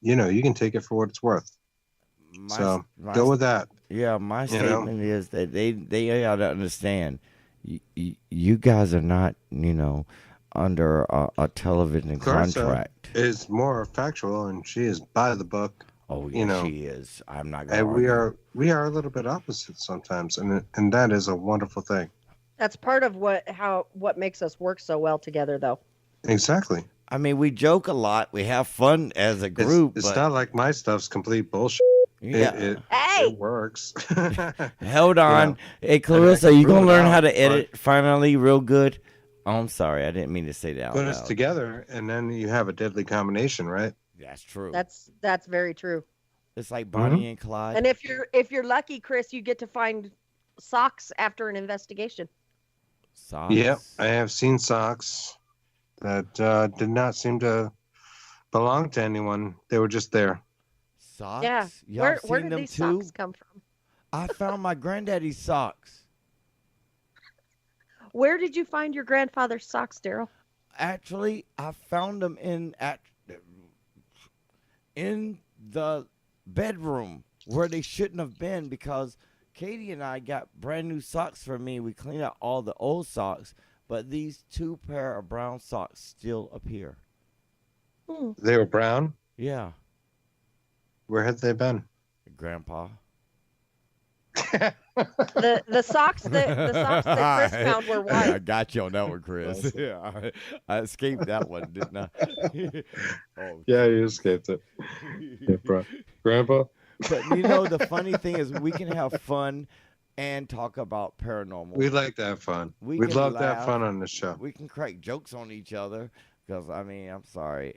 Speaker 5: you can take it for what it's worth. So go with that.
Speaker 4: Yeah, my statement is that they ought to understand. You guys are not, under a television
Speaker 5: Clarissa
Speaker 4: contract.
Speaker 5: is more factual, and she is by the book.
Speaker 4: Oh, yeah, she is. I'm not going to.
Speaker 5: And we are a little bit opposite sometimes, and that is a wonderful thing.
Speaker 2: That's part of what makes us work so well together, though.
Speaker 5: Exactly.
Speaker 4: I mean, we joke a lot. We have fun as a group.
Speaker 5: It's not like my stuff's complete bullshit.
Speaker 4: Yeah.
Speaker 5: It works.
Speaker 4: Hold on. Hey, Clarissa, you going to learn how to edit finally real good? Oh, I'm sorry. I didn't mean to say that out
Speaker 5: Put
Speaker 4: loud.
Speaker 5: us together, and then you have a deadly combination, right?
Speaker 4: That's true.
Speaker 2: That's very true.
Speaker 4: It's like Bonnie and Clyde.
Speaker 2: And if you're lucky, Chris, you get to find socks after an investigation.
Speaker 4: Socks?
Speaker 5: Yeah, I have seen socks that did not seem to belong to anyone. They were just there.
Speaker 4: Socks?
Speaker 2: Yeah.
Speaker 4: Y'all
Speaker 2: Where
Speaker 4: seen
Speaker 2: did
Speaker 4: them
Speaker 2: these
Speaker 4: too?
Speaker 2: socks come from?
Speaker 4: I found my granddaddy's socks.
Speaker 2: Where did you find your grandfather's socks, Darrell?
Speaker 4: Actually, I found them in the bedroom where they shouldn't have been because Katie and I got brand new socks for me. We cleaned out all the old socks, but these 2 pair of brown socks still appear.
Speaker 5: They were brown?
Speaker 4: Yeah.
Speaker 5: Where had they been?
Speaker 4: Grandpa.
Speaker 2: The socks that Chris found were white.
Speaker 4: I got you on that one, Chris. Yeah, I escaped that one, didn't I? Oh,
Speaker 5: Yeah, you escaped it. Yeah, Grandpa?
Speaker 4: But the funny thing is we can have fun and talk about paranormal.
Speaker 5: We like to have fun.
Speaker 4: We
Speaker 5: We'd
Speaker 4: can
Speaker 5: love to have
Speaker 4: laugh.
Speaker 5: fun on the show.
Speaker 4: We can crack jokes on each other because, I'm sorry.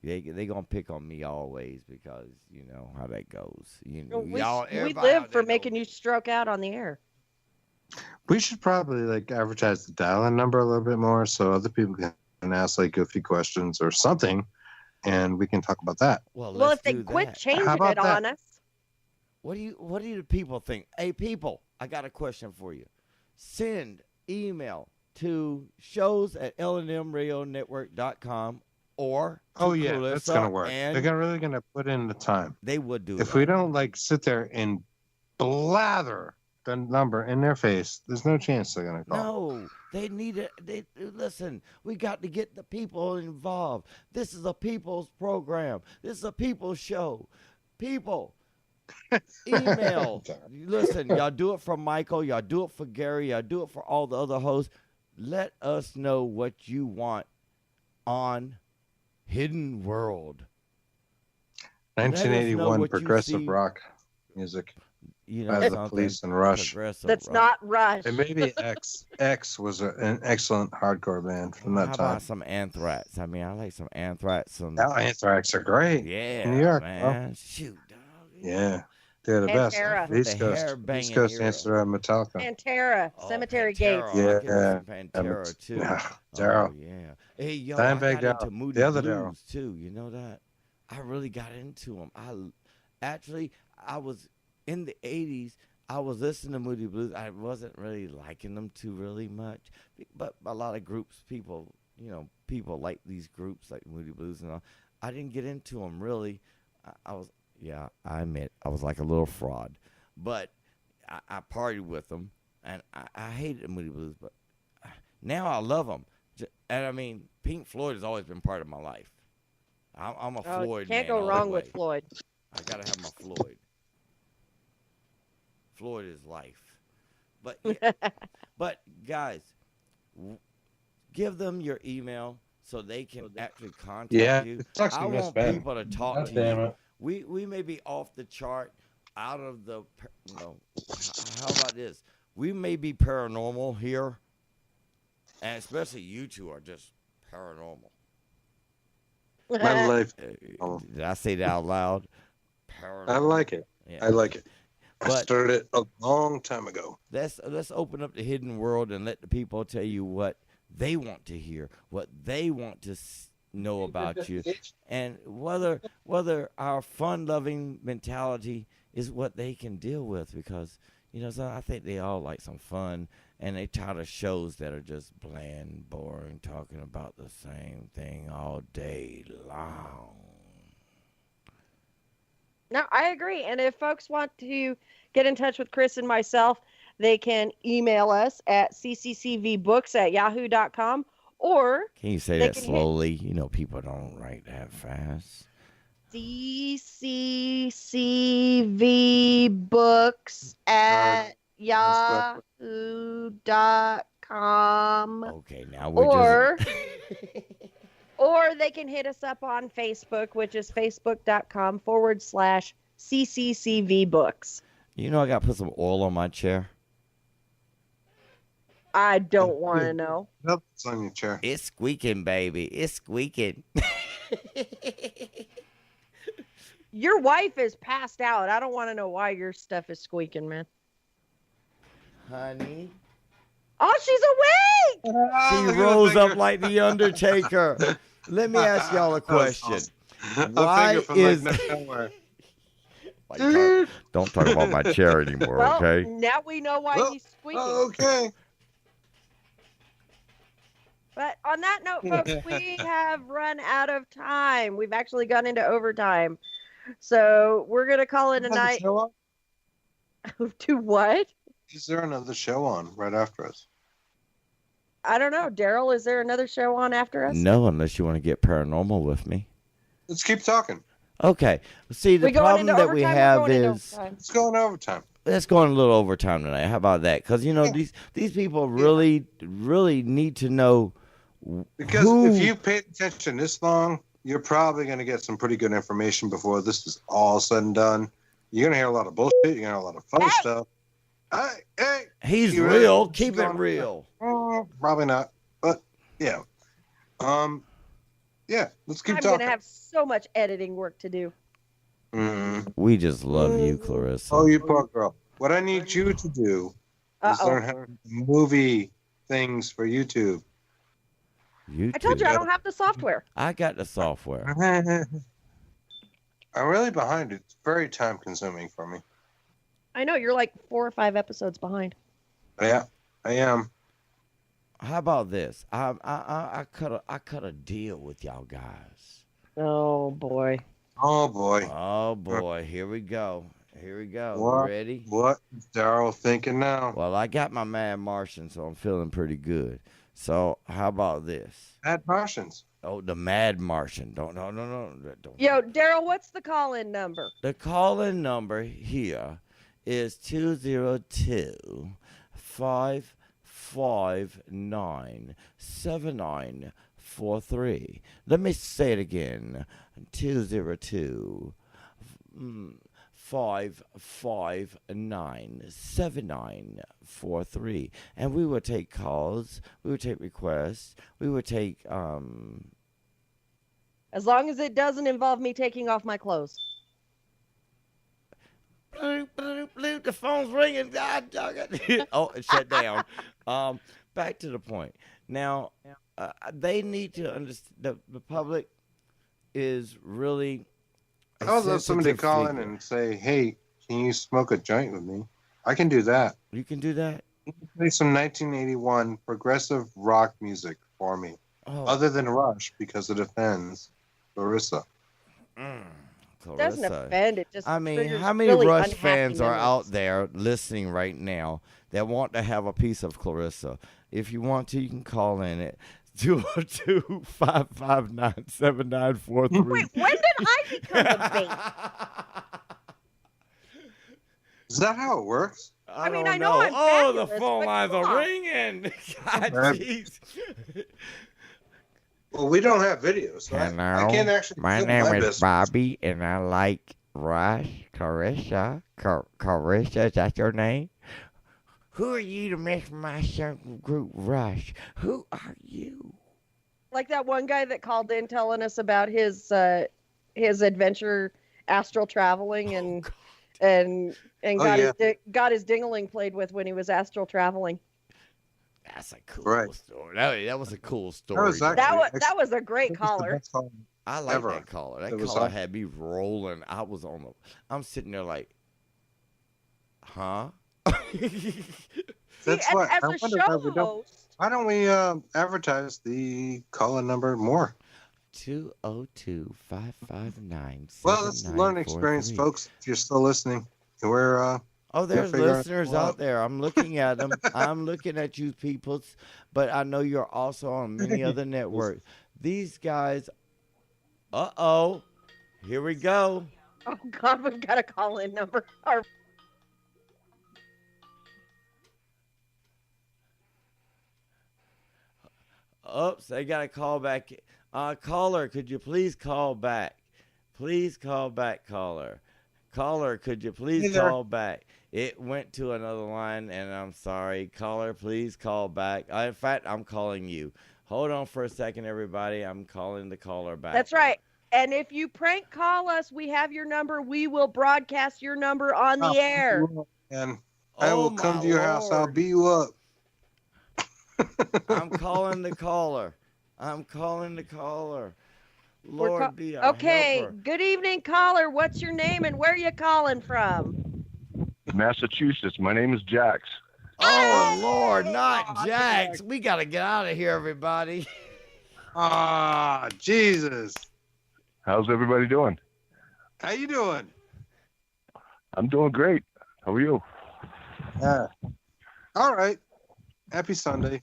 Speaker 4: They gonna pick on me always because you know how that goes.
Speaker 2: We
Speaker 4: Everybody
Speaker 2: live
Speaker 4: out
Speaker 2: for
Speaker 4: there
Speaker 2: making
Speaker 4: knows.
Speaker 2: you stroke out on the air.
Speaker 5: We should probably advertise the dial-in number a little bit more so other people can ask a few questions or something, and we can talk about that.
Speaker 4: Well,
Speaker 2: Well,
Speaker 4: let's
Speaker 2: if they
Speaker 4: do
Speaker 2: quit
Speaker 4: that.
Speaker 2: changing
Speaker 5: How about
Speaker 2: it on
Speaker 5: that?
Speaker 2: us,
Speaker 4: What do the people think? Hey, people, I got a question for you. Send email to shows@lnmradionetwork.com or to
Speaker 5: Oh yeah, that's
Speaker 4: Clarissa,
Speaker 5: gonna work.
Speaker 4: and
Speaker 5: They're really gonna put in the time.
Speaker 4: they would do
Speaker 5: If
Speaker 4: that.
Speaker 5: we don't sit there and blather the number in their face, there's no chance they're gonna call.
Speaker 4: No, they need it. Listen, we got to get the people involved. This is a people's program. This is a people's show. People, email. Listen, y'all do it for Michael. Y'all do it for Gary. Y'all do it for all the other hosts. Let us know what you want on Hidden World. Let us know
Speaker 5: 1981
Speaker 4: what you
Speaker 5: progressive
Speaker 4: see.
Speaker 5: rock music
Speaker 4: You
Speaker 5: by
Speaker 4: know
Speaker 5: the
Speaker 4: something?
Speaker 5: Police and Rush.
Speaker 4: Progressive
Speaker 2: that's
Speaker 4: rock.
Speaker 2: not Rush.
Speaker 5: And maybe X. X was an excellent hardcore band from
Speaker 4: How
Speaker 5: that
Speaker 4: about
Speaker 5: time.
Speaker 4: some Anthrax? I mean, I like some Anthrax. Some
Speaker 5: Now Anthrax are great.
Speaker 4: yeah,
Speaker 5: New York,
Speaker 4: man. Shoot, dog.
Speaker 5: Yeah, they're the best.
Speaker 2: Pantera.
Speaker 5: East
Speaker 4: The
Speaker 5: Coast,
Speaker 4: hair-banging
Speaker 5: East Coast
Speaker 4: era.
Speaker 5: answer Metallica.
Speaker 2: Pantera,
Speaker 4: Oh,
Speaker 2: Cemetery
Speaker 4: Pantera.
Speaker 2: Gates.
Speaker 4: I give me
Speaker 5: Yeah.
Speaker 4: some Pantera too.
Speaker 5: Yeah, Darrell.
Speaker 4: Oh, yeah. Hey, yo,
Speaker 5: Dimebag
Speaker 4: I got
Speaker 5: Darrell.
Speaker 4: into Moody
Speaker 5: The other
Speaker 4: Blues
Speaker 5: Darrell.
Speaker 4: too. You know that? I really got into them. I was in the '80s. I was listening to Moody Blues. I wasn't really liking them too really much, but a lot of groups, people like these groups like Moody Blues and all. I didn't get into them really. I admit I was like a little fraud, but I partied with them, and I hated the Moody Blues, but now I love them. And I mean, Pink Floyd has always been part of my life. I'm a
Speaker 2: Oh,
Speaker 4: Floyd
Speaker 2: can't
Speaker 4: man
Speaker 2: go
Speaker 4: all
Speaker 2: wrong
Speaker 4: the
Speaker 2: with
Speaker 4: way.
Speaker 2: Floyd.
Speaker 4: I gotta have my Floyd. Floyd is life. But yeah, but guys, give them your email so they can actually contact
Speaker 5: Yeah,
Speaker 4: you.
Speaker 5: it sucks
Speaker 4: I
Speaker 5: we missed
Speaker 4: want
Speaker 5: Ben.
Speaker 4: people to talk
Speaker 5: God
Speaker 4: to
Speaker 5: damn
Speaker 4: you.
Speaker 5: it.
Speaker 4: We may be off the chart, out of the, how about this? We may be paranormal here, And especially you two are just paranormal.
Speaker 5: My life.
Speaker 4: Did I say that out loud? Paranormal.
Speaker 5: I like it.
Speaker 4: Yeah.
Speaker 5: I like it. I
Speaker 4: But-
Speaker 5: started it a long time ago.
Speaker 4: Let's open up the hidden world and let the people tell you what they want to hear, what they want to know about you, and whether our fun-loving mentality is what they can deal with. Because so I think they all like some fun, and they tired of shows that are just bland, boring, talking about the same thing all day long.
Speaker 2: No, I agree. And if folks want to get in touch with Chris and myself, they can email us at cccvbooks@yahoo.com, or
Speaker 4: Can you say
Speaker 2: they
Speaker 4: that
Speaker 2: can hit-
Speaker 4: slowly? People don't write that fast.
Speaker 2: cccvbooks@yahoo.com.
Speaker 4: Okay, now we're
Speaker 2: Or
Speaker 4: just.
Speaker 2: or they can hit us up on Facebook, which is facebook.com/cccvbooks.
Speaker 4: I got to put some oil on my chair.
Speaker 2: I don't want to know.
Speaker 5: Nope, it's on your chair.
Speaker 4: It's squeaking, baby. It's squeaking.
Speaker 2: Your wife is passed out. I don't want to know why your stuff is squeaking, man.
Speaker 4: Honey.
Speaker 2: Oh, she's awake!
Speaker 4: She rose up like the Undertaker. Let me ask y'all a question. Why is... Don't talk about my chair anymore,
Speaker 2: Well,
Speaker 4: okay?
Speaker 2: now we know why
Speaker 5: Well,
Speaker 2: he's squeaking.
Speaker 5: Okay.
Speaker 2: But on that note, folks, we have run out of time. We've actually gone into overtime. So we're going to call it a
Speaker 5: Another
Speaker 2: night.
Speaker 5: show on?
Speaker 2: To what?
Speaker 5: Is there another show on right after us?
Speaker 2: I don't know. Darrell, is there another show on after us?
Speaker 4: No, unless you want to get paranormal with me.
Speaker 5: Let's keep talking.
Speaker 4: Okay. See, the
Speaker 2: We going
Speaker 4: problem
Speaker 2: into
Speaker 4: that we
Speaker 2: overtime? We're
Speaker 4: have
Speaker 2: going into
Speaker 4: is...
Speaker 2: overtime.
Speaker 5: Let's go in overtime.
Speaker 4: Let's go on a little overtime tonight. How about that? Because, these people really, really need to know
Speaker 5: Because
Speaker 4: who...
Speaker 5: if you paid attention this long, you're probably going to get some pretty good information before this is all said and done. You're going to hear a lot of bullshit. You're going to hear a lot of funny stuff. Hey,
Speaker 4: He's
Speaker 5: you
Speaker 4: real.
Speaker 5: ready?
Speaker 4: Keep it real.
Speaker 5: Probably not, but yeah. Yeah, let's keep
Speaker 2: I'm
Speaker 5: talking.
Speaker 2: going to have so much editing work to do.
Speaker 4: We just love you, Clarissa.
Speaker 5: Oh, you poor girl. What I need you to do is learn how to do movie things for YouTube.
Speaker 4: You
Speaker 2: I told
Speaker 4: too.
Speaker 2: you I don't have the software.
Speaker 4: I got the software.
Speaker 5: I'm really behind. It's very time consuming for me.
Speaker 2: I know you're like 4 or 5 episodes behind.
Speaker 5: Yeah, I am.
Speaker 4: How about this? I cut a deal with y'all guys.
Speaker 2: Oh boy.
Speaker 5: Oh boy.
Speaker 4: Oh boy, here we go. Here we go.
Speaker 5: What?
Speaker 4: Ready?
Speaker 5: What is Darrell thinking now?
Speaker 4: Well, I got my Mad Martian, so I'm feeling pretty good. So how about this?
Speaker 5: Mad Martians.
Speaker 4: Oh, the Mad Martian. Don't.
Speaker 2: Yo, Darrell, what's the call-in number?
Speaker 4: The call-in number here is 202-559-7943. Let me say it again. 202-559-7943. And we will take calls. We will take requests. We will take
Speaker 2: As long as it doesn't involve me taking off my clothes.
Speaker 4: bloop, bloop, bloop, the phone's ringing. God dog it. Oh, it shut down. Back to the point. Now, they need to understand. The public is really.
Speaker 5: I would let somebody
Speaker 4: sensitive
Speaker 5: call in
Speaker 4: figure.
Speaker 5: and say, "Hey, can you smoke a joint with me?" I can do that.
Speaker 4: You can do that.
Speaker 5: Play some 1981 progressive rock music for me,
Speaker 4: Oh,
Speaker 5: other than Rush, because it offends Clarissa.
Speaker 2: It doesn't
Speaker 4: Clarissa.
Speaker 2: offend. It just
Speaker 4: I mean,
Speaker 2: triggers
Speaker 4: how many
Speaker 2: really
Speaker 4: Rush
Speaker 2: unhappy
Speaker 4: fans are out
Speaker 2: memories.
Speaker 4: there listening right now that want to have a piece of Clarissa? If you want to, you can call in at 202-559-7943.
Speaker 2: Wait, when did I become the bait?
Speaker 5: Is that how it works?
Speaker 2: I mean,
Speaker 4: don't
Speaker 2: I know I'm
Speaker 4: Oh, the
Speaker 2: fabulous,
Speaker 4: phone
Speaker 2: but
Speaker 4: lines
Speaker 2: come
Speaker 4: are
Speaker 2: on.
Speaker 4: ringing. God,
Speaker 5: Right.
Speaker 4: jeez.
Speaker 5: Well, we don't have videos, so I can't actually.
Speaker 4: My
Speaker 5: film
Speaker 4: name is
Speaker 5: business.
Speaker 4: Bobby, and I like Rush, Clarissa. Clarissa, is that your name? Who are you to miss my circle group rush? Who are you?
Speaker 2: Like that one guy that called in telling us about his adventure astral traveling and
Speaker 4: God.
Speaker 2: and
Speaker 5: Oh,
Speaker 2: got
Speaker 5: yeah.
Speaker 2: got his dingling played with when he was astral traveling.
Speaker 4: That's a cool
Speaker 5: Right.
Speaker 4: story. That was a cool story.
Speaker 5: That was
Speaker 4: though.
Speaker 5: actually
Speaker 2: That was a great
Speaker 5: that was the
Speaker 2: caller.
Speaker 5: best call
Speaker 4: I like
Speaker 5: ever.
Speaker 4: that caller. That
Speaker 5: It was
Speaker 4: caller
Speaker 5: awesome.
Speaker 4: had me rolling. I'm sitting there like, huh?
Speaker 5: That's
Speaker 2: See,
Speaker 5: why
Speaker 2: as
Speaker 5: I
Speaker 2: a
Speaker 5: wonder
Speaker 2: show
Speaker 5: why we don't.
Speaker 2: host,
Speaker 5: Why don't we advertise the call-in number more?
Speaker 4: 202-559-7943.
Speaker 5: Well, it's a learning experience, folks. If you're still listening, we're
Speaker 4: Oh, there's
Speaker 5: figure out
Speaker 4: listeners
Speaker 5: how-
Speaker 4: out there. I'm looking at them. I'm looking at you peoples, but I know you're also on many other networks. These guys, uh-oh, here we go.
Speaker 2: oh God, we've got a call in number.
Speaker 4: Oops, they got a call back. Caller, could you please call back? Please call back, caller. Caller, could you please
Speaker 5: Hey there.
Speaker 4: call back? It went to another line, and I'm sorry. Caller, please call back. In fact, I'm calling you. Hold on for a second, everybody. I'm calling the caller back.
Speaker 2: That's right. And if you prank call us, we have your number. We will broadcast your number on the air.
Speaker 5: And I
Speaker 4: Oh,
Speaker 5: will come
Speaker 4: my
Speaker 5: to your house. I'll
Speaker 4: Lord.
Speaker 5: beat you up.
Speaker 4: I'm calling the caller. I'm calling the caller.
Speaker 2: We're
Speaker 4: Lord
Speaker 2: ca-
Speaker 4: be our
Speaker 2: Okay,
Speaker 4: helper.
Speaker 2: good evening, caller. What's your name and where are you calling from?
Speaker 9: Massachusetts. My name is Jax.
Speaker 4: Oh, Lord, not Jax. We got to get out of here, everybody.
Speaker 5: Ah, Jesus.
Speaker 9: How's everybody doing?
Speaker 5: How you doing?
Speaker 9: I'm doing great. How are you?
Speaker 5: Yeah. All right. Happy Sunday.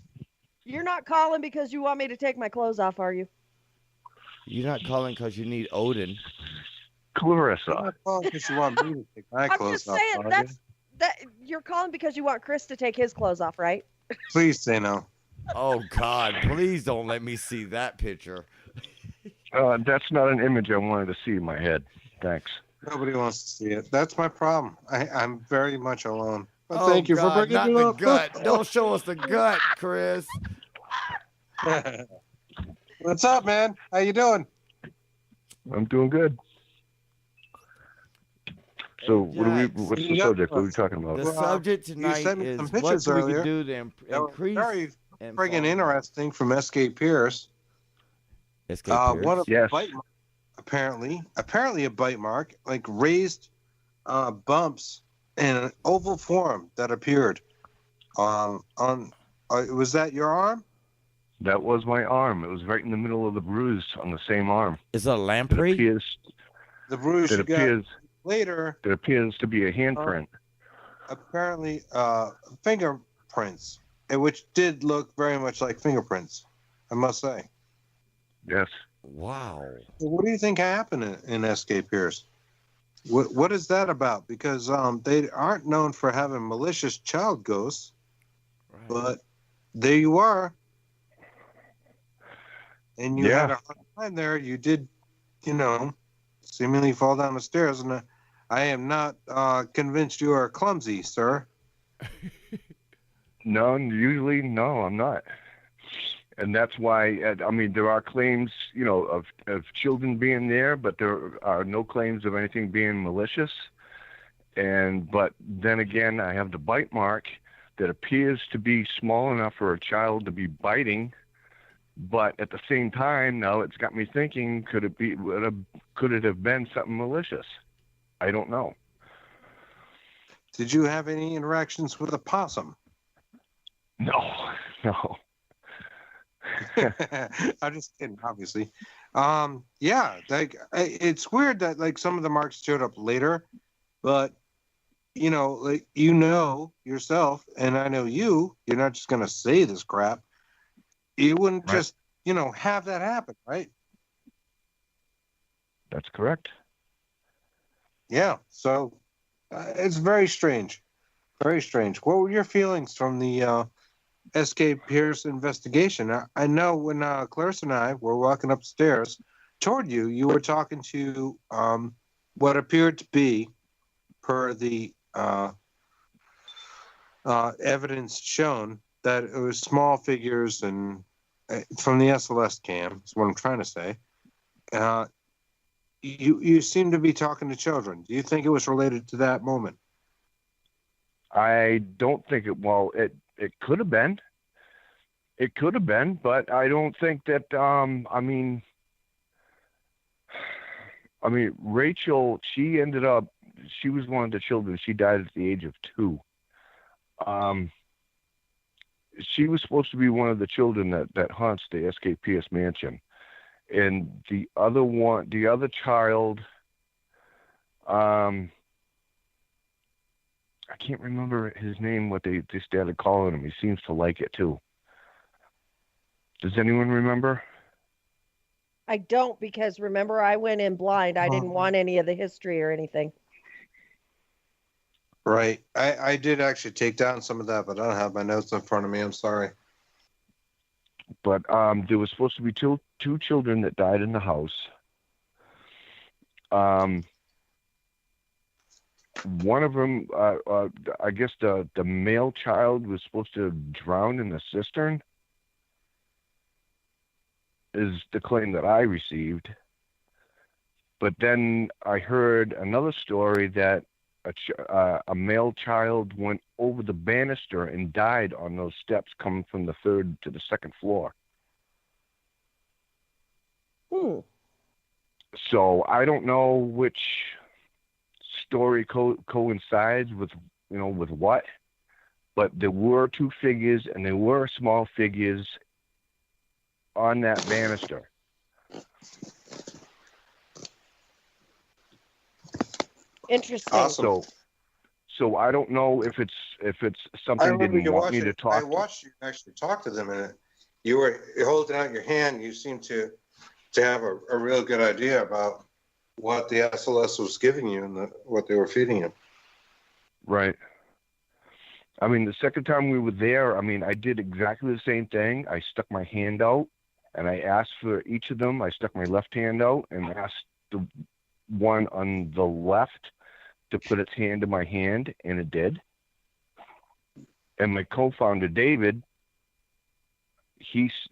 Speaker 2: You're not calling because you want me to take my clothes off, are you?
Speaker 4: You're not calling because you need Odin.
Speaker 5: I'm
Speaker 9: Clarissa.
Speaker 5: not calling because you want me to take my
Speaker 2: I'm
Speaker 5: clothes
Speaker 2: just
Speaker 5: off.
Speaker 2: saying
Speaker 5: are you?
Speaker 2: that you're calling because you want Chris to take his clothes off, right?
Speaker 5: Please say no.
Speaker 4: Oh, God, please don't let me see that picture.
Speaker 9: That's not an image I wanted to see in my head. Thanks.
Speaker 5: Nobody wants to see it. That's my problem. I'm very much alone. But
Speaker 4: Oh,
Speaker 5: thank you
Speaker 4: God,
Speaker 5: for bringing
Speaker 4: not
Speaker 5: it
Speaker 4: the
Speaker 5: up.
Speaker 4: gut. Don't show us the gut, Chris.
Speaker 5: What's up, man? How you doing?
Speaker 9: I'm doing good. So, what are we?
Speaker 4: Jax,
Speaker 9: What's the
Speaker 5: Yeah.
Speaker 9: subject? What are we talking about?
Speaker 4: The
Speaker 5: Well,
Speaker 4: subject
Speaker 5: you
Speaker 4: tonight
Speaker 5: sent me
Speaker 4: is
Speaker 5: some
Speaker 4: what
Speaker 5: pictures
Speaker 4: can we
Speaker 5: earlier
Speaker 4: do to
Speaker 5: That were
Speaker 4: increase
Speaker 5: very friggin'
Speaker 4: involvement?
Speaker 5: interesting from SK Pierce.
Speaker 4: SK
Speaker 5: One
Speaker 4: Pierce?
Speaker 5: of the
Speaker 9: Yes.
Speaker 5: bite mark, apparently a bite mark, like raised bumps in an oval form that appeared on. Was that your arm?
Speaker 9: That was my arm. It was right in the middle of the bruise on the same arm.
Speaker 4: Is it a
Speaker 9: It
Speaker 4: lamprey?
Speaker 9: appears.
Speaker 5: The bruise
Speaker 9: It
Speaker 5: you got
Speaker 9: appears.
Speaker 5: later.
Speaker 9: It appears to be a handprint.
Speaker 5: Apparently fingerprints, which did look very much like fingerprints, I must say.
Speaker 9: Yes.
Speaker 4: Wow.
Speaker 5: What do you think happened in SK Pierce? What is that about? Because they aren't known for having malicious child ghosts,
Speaker 4: Right.
Speaker 5: but there you are. And you
Speaker 9: Yeah.
Speaker 5: had a hard time there. You did, seemingly fall down the stairs. And I am not convinced you are clumsy, sir.
Speaker 9: No, usually, no, I'm not. And that's why, I mean, there are claims, of children being there, but there are no claims of anything being malicious. But then again, I have the bite mark that appears to be small enough for a child to be biting. But at the same time, now it's got me thinking, could it have been something malicious? I don't know.
Speaker 5: Did you have any interactions with a possum?
Speaker 9: No.
Speaker 5: I'm just kidding, obviously. Yeah, it's weird that like some of the marks showed up later, but yourself, and I know you're not just gonna say this crap. You wouldn't
Speaker 9: Right.
Speaker 5: just have that happen, right?
Speaker 9: That's correct.
Speaker 5: Yeah. So it's very strange, very strange. What were your feelings from the SK Pierce investigation? I know when Clarissa and I were walking upstairs toward you, you were talking to what appeared to be, per the evidence shown that it was small figures and from the SLS cam. Is what I'm trying to say. You seem to be talking to children. Do you think it was related to that moment?
Speaker 9: I don't think it. Well, it could have been. It could have been, but I don't think that. I mean, Rachel. She ended up. She was one of the children. She died at the age of 2. She was supposed to be one of the children that haunts the SKPS mansion, and the other child. I can't remember his name. What they started calling him. He seems to like it too. Does anyone remember?
Speaker 2: I don't, because remember, I went in blind. I didn't want any of the history or anything.
Speaker 5: Right. I did actually take down some of that, but I don't have my notes in front of me. I'm sorry.
Speaker 9: But there was supposed to be two children that died in the house. One of them, I guess the male child was supposed to drown in the cistern, is the claim that I received. But then I heard another story that a male child went over the banister and died on those steps coming from the 3rd to the 2nd floor. So I don't know which story coincides with what, but there were 2 figures and there were small figures on that banister.
Speaker 2: Interesting.
Speaker 5: Awesome.
Speaker 9: So I don't know if it's something they didn't want me to talk.
Speaker 5: I watched you actually talk to them, and you were holding out your hand. You seemed to have a real good idea about what the SLS was giving you and what they were feeding you.
Speaker 9: Right. I mean, the second time we were there, I did exactly the same thing. I stuck my hand out, and I asked for each of them. I stuck my left hand out and asked the one on the left to put its hand in my hand, and it did. And my co-founder, David,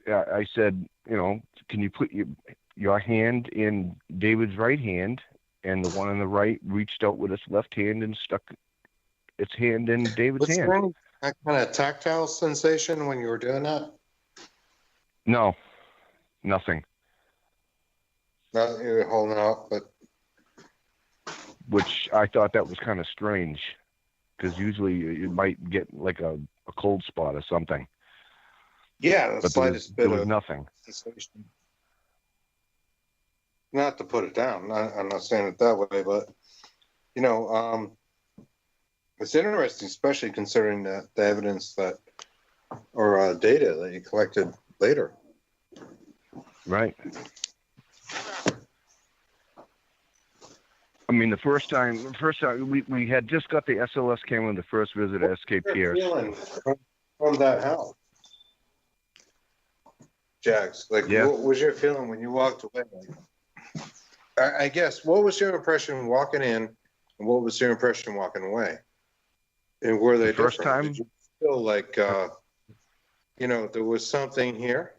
Speaker 9: I said, can you put your hand in David's right hand? And the one on the right reached out with its left hand and stuck its hand in David's hand.
Speaker 5: Was there any kind of tactile sensation when you were doing that?
Speaker 9: No, nothing.
Speaker 5: Not you were holding out, but
Speaker 9: which I thought that was kind of strange, because usually you might get like a cold spot or something.
Speaker 5: Yeah, the slightest bit of
Speaker 9: nothing.
Speaker 5: Sensation. Not to put it down, I'm not saying it that way, but it's interesting, especially considering the evidence or data that you collected later.
Speaker 9: Right. I mean, the first time we had just got the SLS cam on the first visit at SKPS.
Speaker 5: From that house, Jax, what was your feeling when you walked away? I guess, what was your impression walking in, and what was your impression walking away? And were they
Speaker 9: first
Speaker 5: different?
Speaker 9: time?
Speaker 5: Did you feel like, there was something here?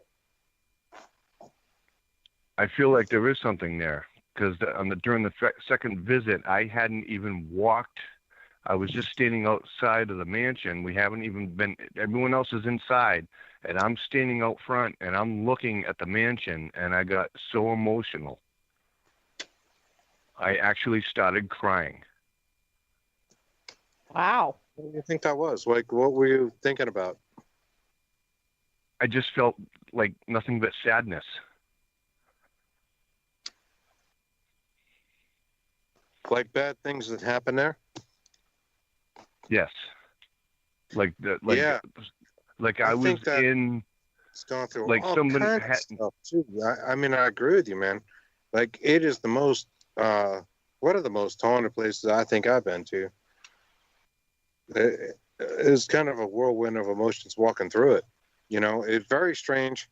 Speaker 9: I feel like there is something there, because during the second visit, I hadn't even walked. I was just standing outside of the mansion. We haven't even been, everyone else is inside, and I'm standing out front, and I'm looking at the mansion, and I got so emotional. I actually started crying.
Speaker 2: Wow.
Speaker 5: What do you think that was? Like, what were you thinking about?
Speaker 9: I just felt like nothing but sadness.
Speaker 5: Like bad things that happen there?
Speaker 9: Yes. Like I was in.
Speaker 5: It's gone through
Speaker 9: like
Speaker 5: all
Speaker 9: someone
Speaker 5: kinds of stuff too. I agree with you, man. Like, it is the most one of the most haunted places I think I've been to. It is kind of a whirlwind of emotions walking through it. It's very strange,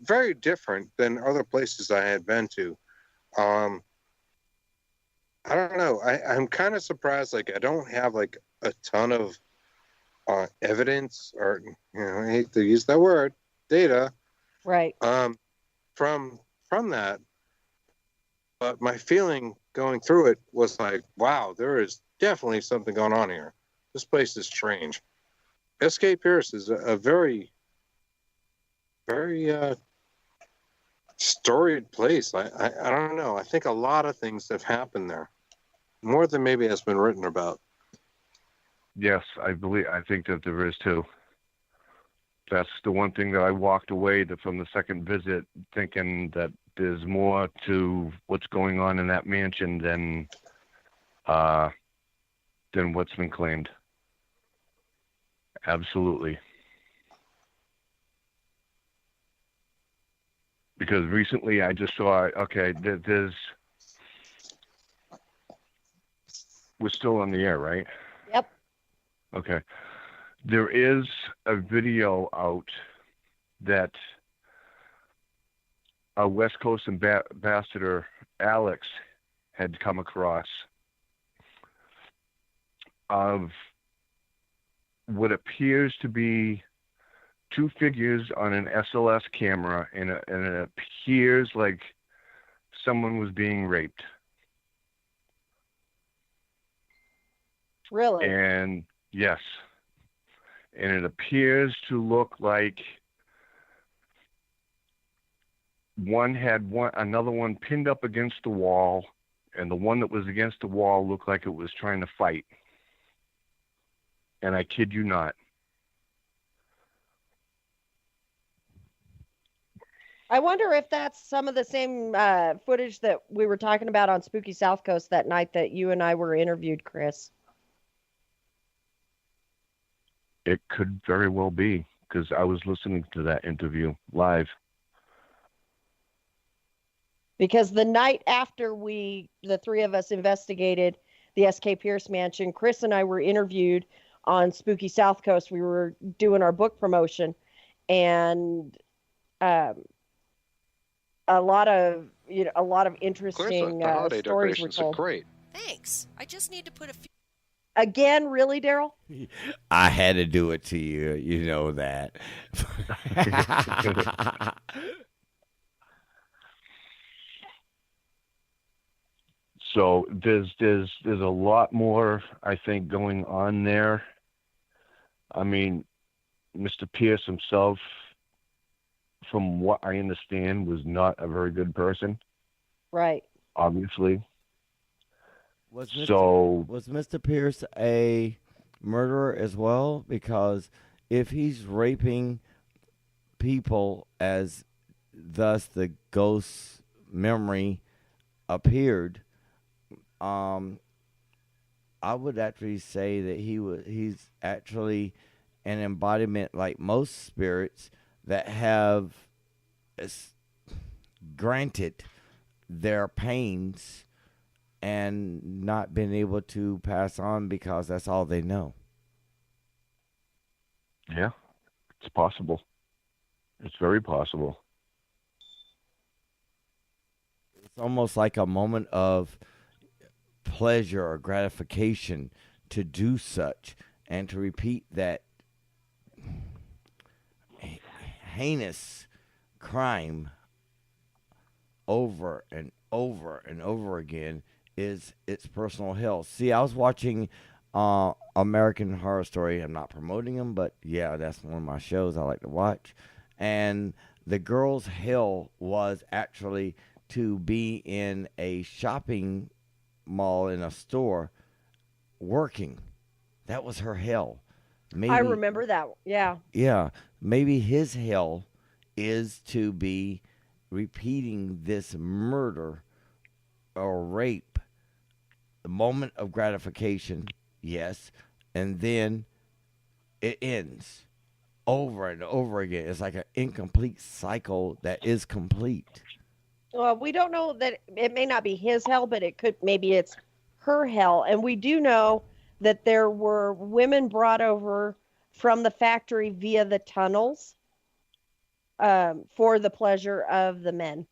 Speaker 5: very different than other places I had been to. I don't know. I'm kind of surprised. Like, I don't have like a ton of
Speaker 3: evidence, or I hate to use that word, data,
Speaker 2: Right.
Speaker 3: from that. But my feeling going through it was like, wow, there is definitely something going on here. This place is strange. S.K. Pierce is a very, very storied place. I don't know. I think a lot of things have happened there, more than maybe has been written about.
Speaker 9: Yes, I think that there is too. That's the one thing that I walked away from the second visit thinking that there's more to what's going on in that mansion than what's been claimed. Absolutely. Because recently I just saw, okay, we're still on the air, right?
Speaker 2: Yep.
Speaker 9: Okay. There is a video out that our West Coast ambassador, Alex, had come across of what appears to be two figures on an SLS camera, and it appears like someone was being raped.
Speaker 2: Really?
Speaker 9: And yes. And it appears to look like one had another one pinned up against the wall, and the one that was against the wall looked like it was trying to fight. And I kid you not.
Speaker 2: I wonder if that's some of the same footage that we were talking about on Spooky South Coast that night that you and I were interviewed, Chris.
Speaker 9: It could very well be, because I was listening to that interview live.
Speaker 2: Because the night after the three of us investigated the S.K. Pierce mansion, Chris and I were interviewed on Spooky South Coast. We were doing our book promotion, and a lot of interesting
Speaker 3: the holiday
Speaker 2: stories were
Speaker 3: decorations are
Speaker 2: told.
Speaker 3: great.
Speaker 8: Thanks. I just need to put a few.
Speaker 2: Again, really, Darrell?
Speaker 4: I had to do it to you. You know that.
Speaker 9: So there's a lot more, I think, going on there. I mean, Mr. Pierce himself, from what I understand, was not a very good person.
Speaker 2: Right.
Speaker 9: Obviously.
Speaker 4: Was Mr. Pierce a murderer as well? Because if he's raping people as thus the ghost memory appeared, I would actually say that he's actually an embodiment, like most spirits that have granted their pains and not been able to pass on because that's all they know.
Speaker 9: Yeah, it's possible. It's very possible.
Speaker 4: It's almost like a moment of pleasure or gratification to do such and to repeat that heinous crime over and over and over again is its personal hell. See, I was watching American Horror Story. I'm not promoting them, but yeah, that's one of my shows I like to watch. And the girl's hell was actually to be in a shopping mall, in a store, working. That was her hell. Maybe,
Speaker 2: I remember that. Yeah.
Speaker 4: Yeah. Maybe his hell is to be repeating this murder or rape. The moment of gratification, yes, and then it ends over and over again. It's like an incomplete cycle that is complete.
Speaker 2: Well, we don't know that it may not be his hell, but maybe it's her hell. And we do know that there were women brought over from the factory via the tunnels for the pleasure of the men.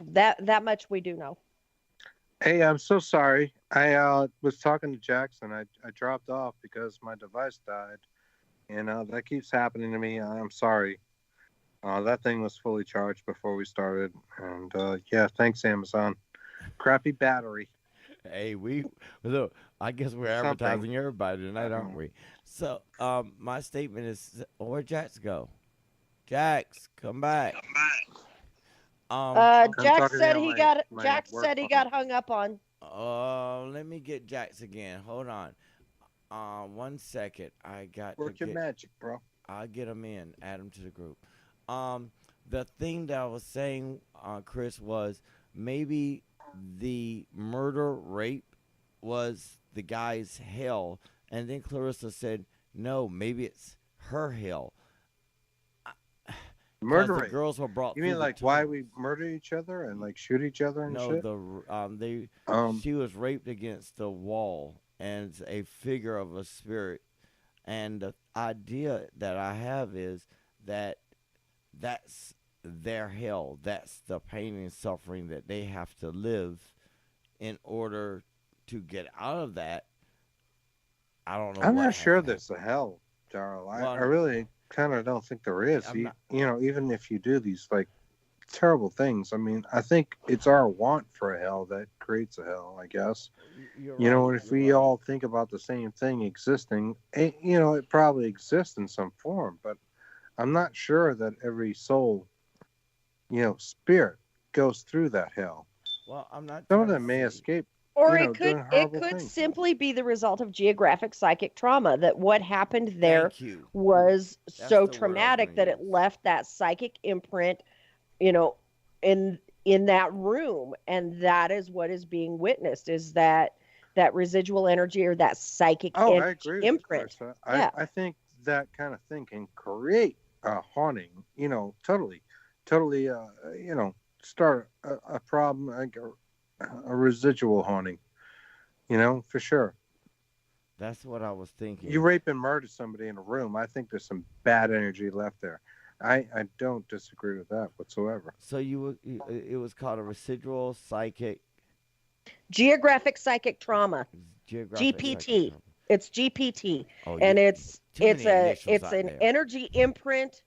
Speaker 2: That much we do know.
Speaker 3: Hey, I'm so sorry. I was talking to Jackson. I dropped off because my device died. That keeps happening to me. I'm sorry. That thing was fully charged before we started, and yeah, thanks Amazon. Crappy battery.
Speaker 4: Hey, look. I guess we're
Speaker 3: Something.
Speaker 4: advertising everybody tonight, aren't we? So, my statement is, where'd Jax go? Jax, come back.
Speaker 2: Jack said
Speaker 3: to
Speaker 2: he
Speaker 3: my-
Speaker 2: got
Speaker 3: my
Speaker 2: Jack
Speaker 3: work
Speaker 2: said he
Speaker 3: phone.
Speaker 2: got hung up on.
Speaker 4: Let me get Jax again. Hold on. 1 second. I got
Speaker 3: Work
Speaker 4: to
Speaker 3: your
Speaker 4: get.
Speaker 3: magic, bro.
Speaker 4: I'll get him in. Add him to the group. The thing that I was saying, Chris, was maybe the murder rape was the guy's hell, and then Clarissa said, "No, maybe it's her hell."
Speaker 3: Murder
Speaker 4: The
Speaker 3: rate.
Speaker 4: girls were brought.
Speaker 3: You
Speaker 4: through
Speaker 3: mean
Speaker 4: the
Speaker 3: like why
Speaker 4: tunnels.
Speaker 3: we murder each other and like shoot each other and
Speaker 4: No,
Speaker 3: shit?
Speaker 4: she was raped against the wall, and it's a figure of a spirit. And the idea that I have is that that's their hell. That's the pain and suffering that they have to live in order to get out of that. I don't know.
Speaker 3: I'm
Speaker 4: what
Speaker 3: not
Speaker 4: has
Speaker 3: sure
Speaker 4: to
Speaker 3: there's a hell, Darrell.
Speaker 4: Well,
Speaker 3: I really kind of don't think there is.
Speaker 4: I'm not-
Speaker 3: Even if you do these like terrible things, I mean, I think it's our want for a hell that creates a hell, I guess.
Speaker 4: You're right,
Speaker 3: If
Speaker 4: you're
Speaker 3: we
Speaker 4: right.
Speaker 3: all think about the same thing existing, it probably exists in some form, but I'm not sure that every soul, spirit goes through that hell.
Speaker 4: Well, I'm not.
Speaker 3: Some of
Speaker 4: trying to
Speaker 3: them may
Speaker 4: say-
Speaker 3: escape,
Speaker 2: Or
Speaker 3: doing
Speaker 2: it
Speaker 3: horrible
Speaker 2: could
Speaker 3: things.
Speaker 2: simply be the result of geographic psychic trauma, that what happened there
Speaker 4: Thank you.
Speaker 2: was
Speaker 4: That's
Speaker 2: so
Speaker 4: the word I was
Speaker 2: traumatic
Speaker 4: gonna
Speaker 2: that it
Speaker 4: use.
Speaker 2: left that psychic imprint, you know, in that room, and that is what is being witnessed, is that residual energy, or that psychic
Speaker 3: Oh, I agree with you,
Speaker 2: imprint.
Speaker 3: Clarissa.
Speaker 2: Yeah.
Speaker 3: I think that kind of thing can create a haunting, totally, start a problem, like a residual haunting, for sure.
Speaker 4: That's what I was thinking.
Speaker 3: You rape and murder somebody in a room, I think there's some bad energy left there. I don't disagree with that whatsoever.
Speaker 4: So it was called a residual psychic
Speaker 2: Geographic psychic trauma.
Speaker 4: geographic
Speaker 2: GPT.
Speaker 4: psychic trauma.
Speaker 2: It's GPT.
Speaker 4: Oh,
Speaker 2: And it's
Speaker 4: too many initials out
Speaker 2: an
Speaker 4: there.
Speaker 2: energy imprint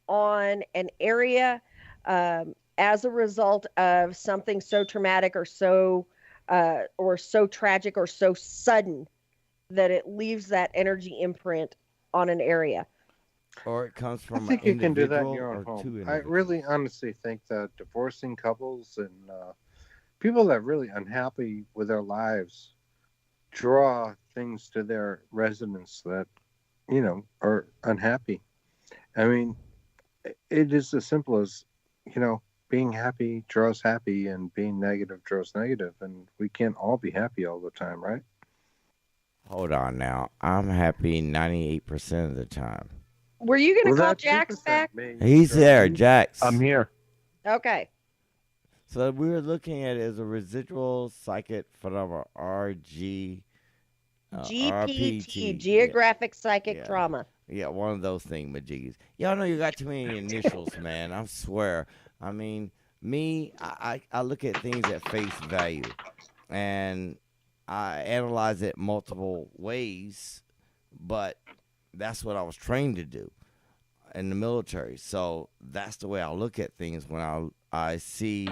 Speaker 2: on an area, as a result of something so traumatic, or so tragic, or so sudden, that it leaves that energy imprint on an area.
Speaker 4: Or it comes from
Speaker 3: I think
Speaker 4: an
Speaker 3: you can do that in
Speaker 4: individual
Speaker 3: your own
Speaker 4: or two
Speaker 3: home. I
Speaker 4: individuals.
Speaker 3: really honestly think that divorcing couples and people that are really unhappy with their lives draw things to their residence that, are unhappy. I mean, it is as simple as, being happy draws happy and being negative draws negative. And we can't all be happy all the time, right?
Speaker 4: Hold on now. I'm happy 98% of the time.
Speaker 2: Were you going to call
Speaker 3: that
Speaker 2: Jax
Speaker 3: 2%
Speaker 2: back?
Speaker 3: may
Speaker 4: He's
Speaker 3: draw
Speaker 4: there,
Speaker 3: you.
Speaker 4: Jax.
Speaker 9: I'm here.
Speaker 2: Okay.
Speaker 4: So we were looking at it as a residual psychic phenomenon, RG,
Speaker 2: GPT,
Speaker 4: RPT.
Speaker 2: geographic psychic
Speaker 4: Yeah.
Speaker 2: trauma.
Speaker 4: Yeah, one of those thingamajiggies. Y'all know you got too many initials, man. I swear. I mean, I look at things at face value, and I analyze it multiple ways, but that's what I was trained to do in the military. So that's the way I look at things when I see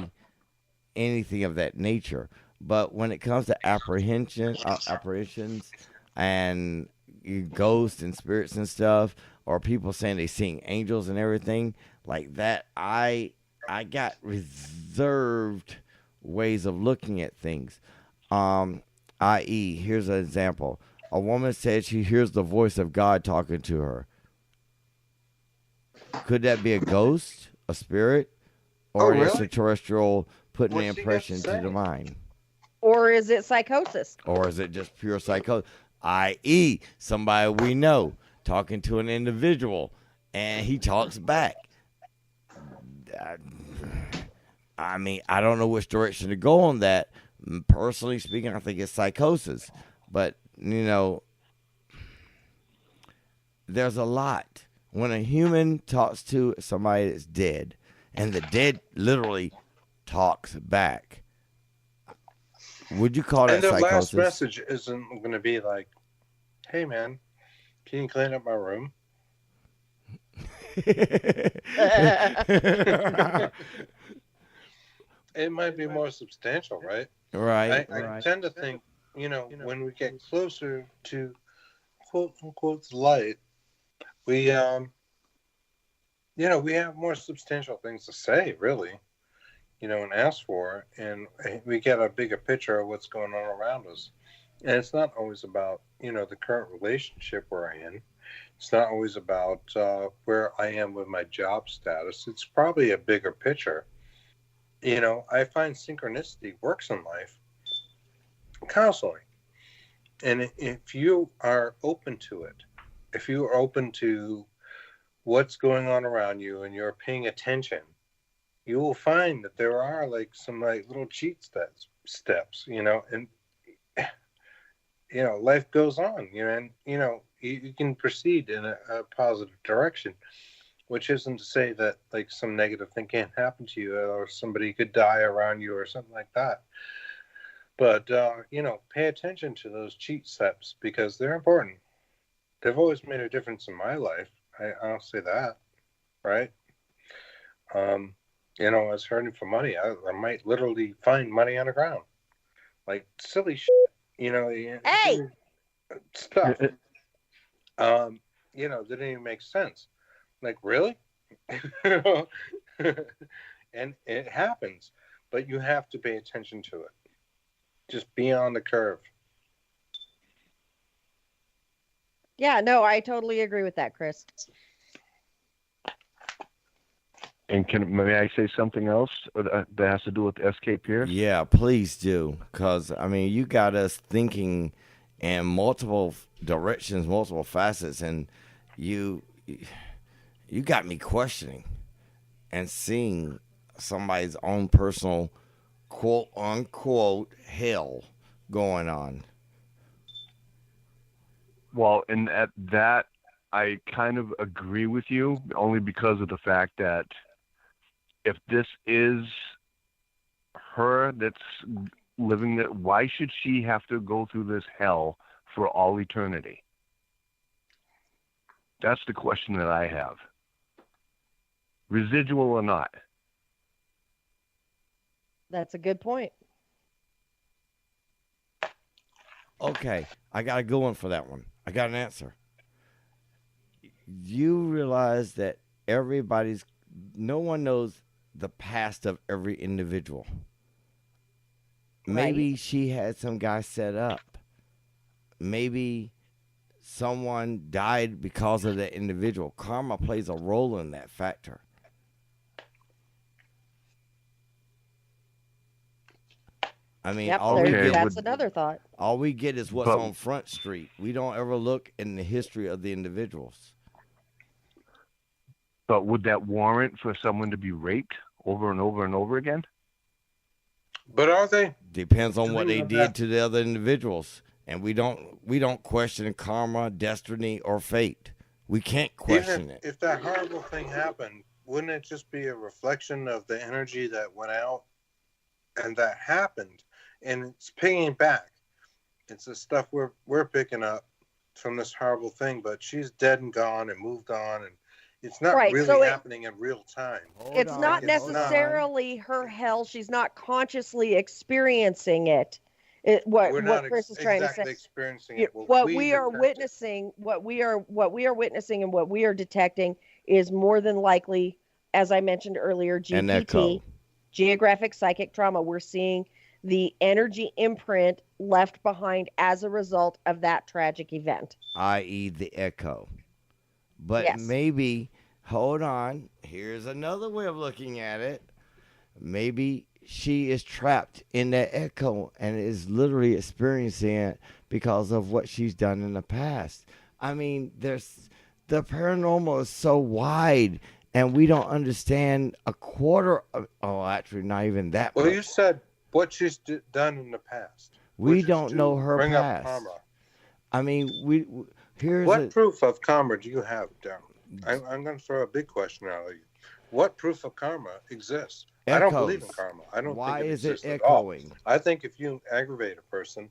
Speaker 4: anything of that nature. But when it comes to apparitions and ghosts and spirits and stuff, or people saying they seeing angels and everything like that, I got reserved ways of looking at things. I.e., here's an example. A woman said she hears the voice of God talking to her. Could that be a ghost, a spirit, or an
Speaker 3: really?
Speaker 4: extraterrestrial putting an
Speaker 3: What's she got to
Speaker 4: impression to
Speaker 3: say?
Speaker 4: the mind?
Speaker 2: Or is it psychosis?
Speaker 4: Or is it just pure psychosis? I.e., somebody we know talking to an individual, and he talks back. I mean, I don't know which direction to go on that. Personally speaking, I think it's psychosis. But, there's a lot. When a human talks to somebody that's dead, and the dead literally talks back, would you call that
Speaker 3: And the last
Speaker 4: psychosis?
Speaker 3: message isn't going to be like, "Hey, man, can you clean up my room?"
Speaker 5: It might be more substantial, right?
Speaker 4: Right.
Speaker 5: I tend to think, when we get closer to quote unquote light, we we have more substantial things to say, really, and ask for, and we get a bigger picture of what's going on around us. And it's not always about, the current relationship we're in. It's not always about where I am with my job status. It's probably a bigger picture. I find synchronicity works in life constantly. And if you are open to it, if you are open to what's going on around you and you're paying attention, you will find that there are like some like little cheat steps, and life goes on, and you can proceed in a positive direction, which isn't to say that like some negative thing can't happen to you or somebody could die around you or something like that. But pay attention to those cheat steps because they're important. They've always made a difference in my life. I'll say that, right? I was hurting for money. I might literally find money on the ground, like silly shit,
Speaker 2: Hey!
Speaker 5: stuff. Didn't even make sense. Like, really? And it happens, but you have to pay attention to it. Just be on the curve.
Speaker 2: Yeah, no, I totally agree with that, Chris.
Speaker 9: And may I say something else that has to do with Escape Pierce?
Speaker 4: Yeah, please do. Because, you got us thinking in multiple directions, multiple facets, and you got me questioning and seeing somebody's own personal quote unquote hell going on.
Speaker 9: Well, and at that, I kind of agree with you, only because of the fact that if this is her that's living it, why should she have to go through this hell for all eternity? That's the question that I have. Residual or not.
Speaker 2: That's a good point.
Speaker 4: Okay, I got a good one for that one. I got an answer. You realize that no one knows the past of every individual. Maybe she had some guy set up. Maybe someone died because of that individual. Karma plays a role in that factor.
Speaker 2: Yep, that's another thought.
Speaker 4: All we get is what's on Front Street. We don't ever look in the history of the individuals.
Speaker 9: But would that warrant for someone to be raped over and over and over again?
Speaker 5: But are they?
Speaker 4: Depends on what they did to the other individuals. And we don't question karma, destiny, or fate. We can't question it.
Speaker 5: If that horrible thing happened, wouldn't it just be a reflection of the energy that went out and that happened? And it's pinging back. It's the stuff we're picking up from this horrible thing, but she's dead and gone and moved on, and it's not really happening in real time.
Speaker 2: It's not necessarily her hell. She's not consciously experiencing it. What Chris is trying to say.
Speaker 5: Experiencing it.
Speaker 2: What we are witnessing, and what we are detecting is more than likely, as I mentioned earlier, GPT, geographic psychic trauma. We're seeing the energy imprint left behind as a result of that tragic event,
Speaker 4: i.e. the echo. But maybe, hold on, here's another way of looking at it. Maybe she is trapped in that echo and is literally experiencing it because of what she's done in the past. The paranormal is so wide, and we don't understand a quarter of, actually not even that much.
Speaker 5: Well, you said what she's done in the past.
Speaker 4: We don't know her
Speaker 5: bring
Speaker 4: past.
Speaker 5: Up karma.
Speaker 4: Here's
Speaker 5: what proof of karma do you have, Darrell? I'm going to throw a big question out at you. What proof of karma exists?
Speaker 4: Echoes.
Speaker 5: I don't believe in karma. I don't
Speaker 4: Why
Speaker 5: think it
Speaker 4: is it
Speaker 5: exists echoing?
Speaker 4: At all.
Speaker 5: I think if you aggravate a person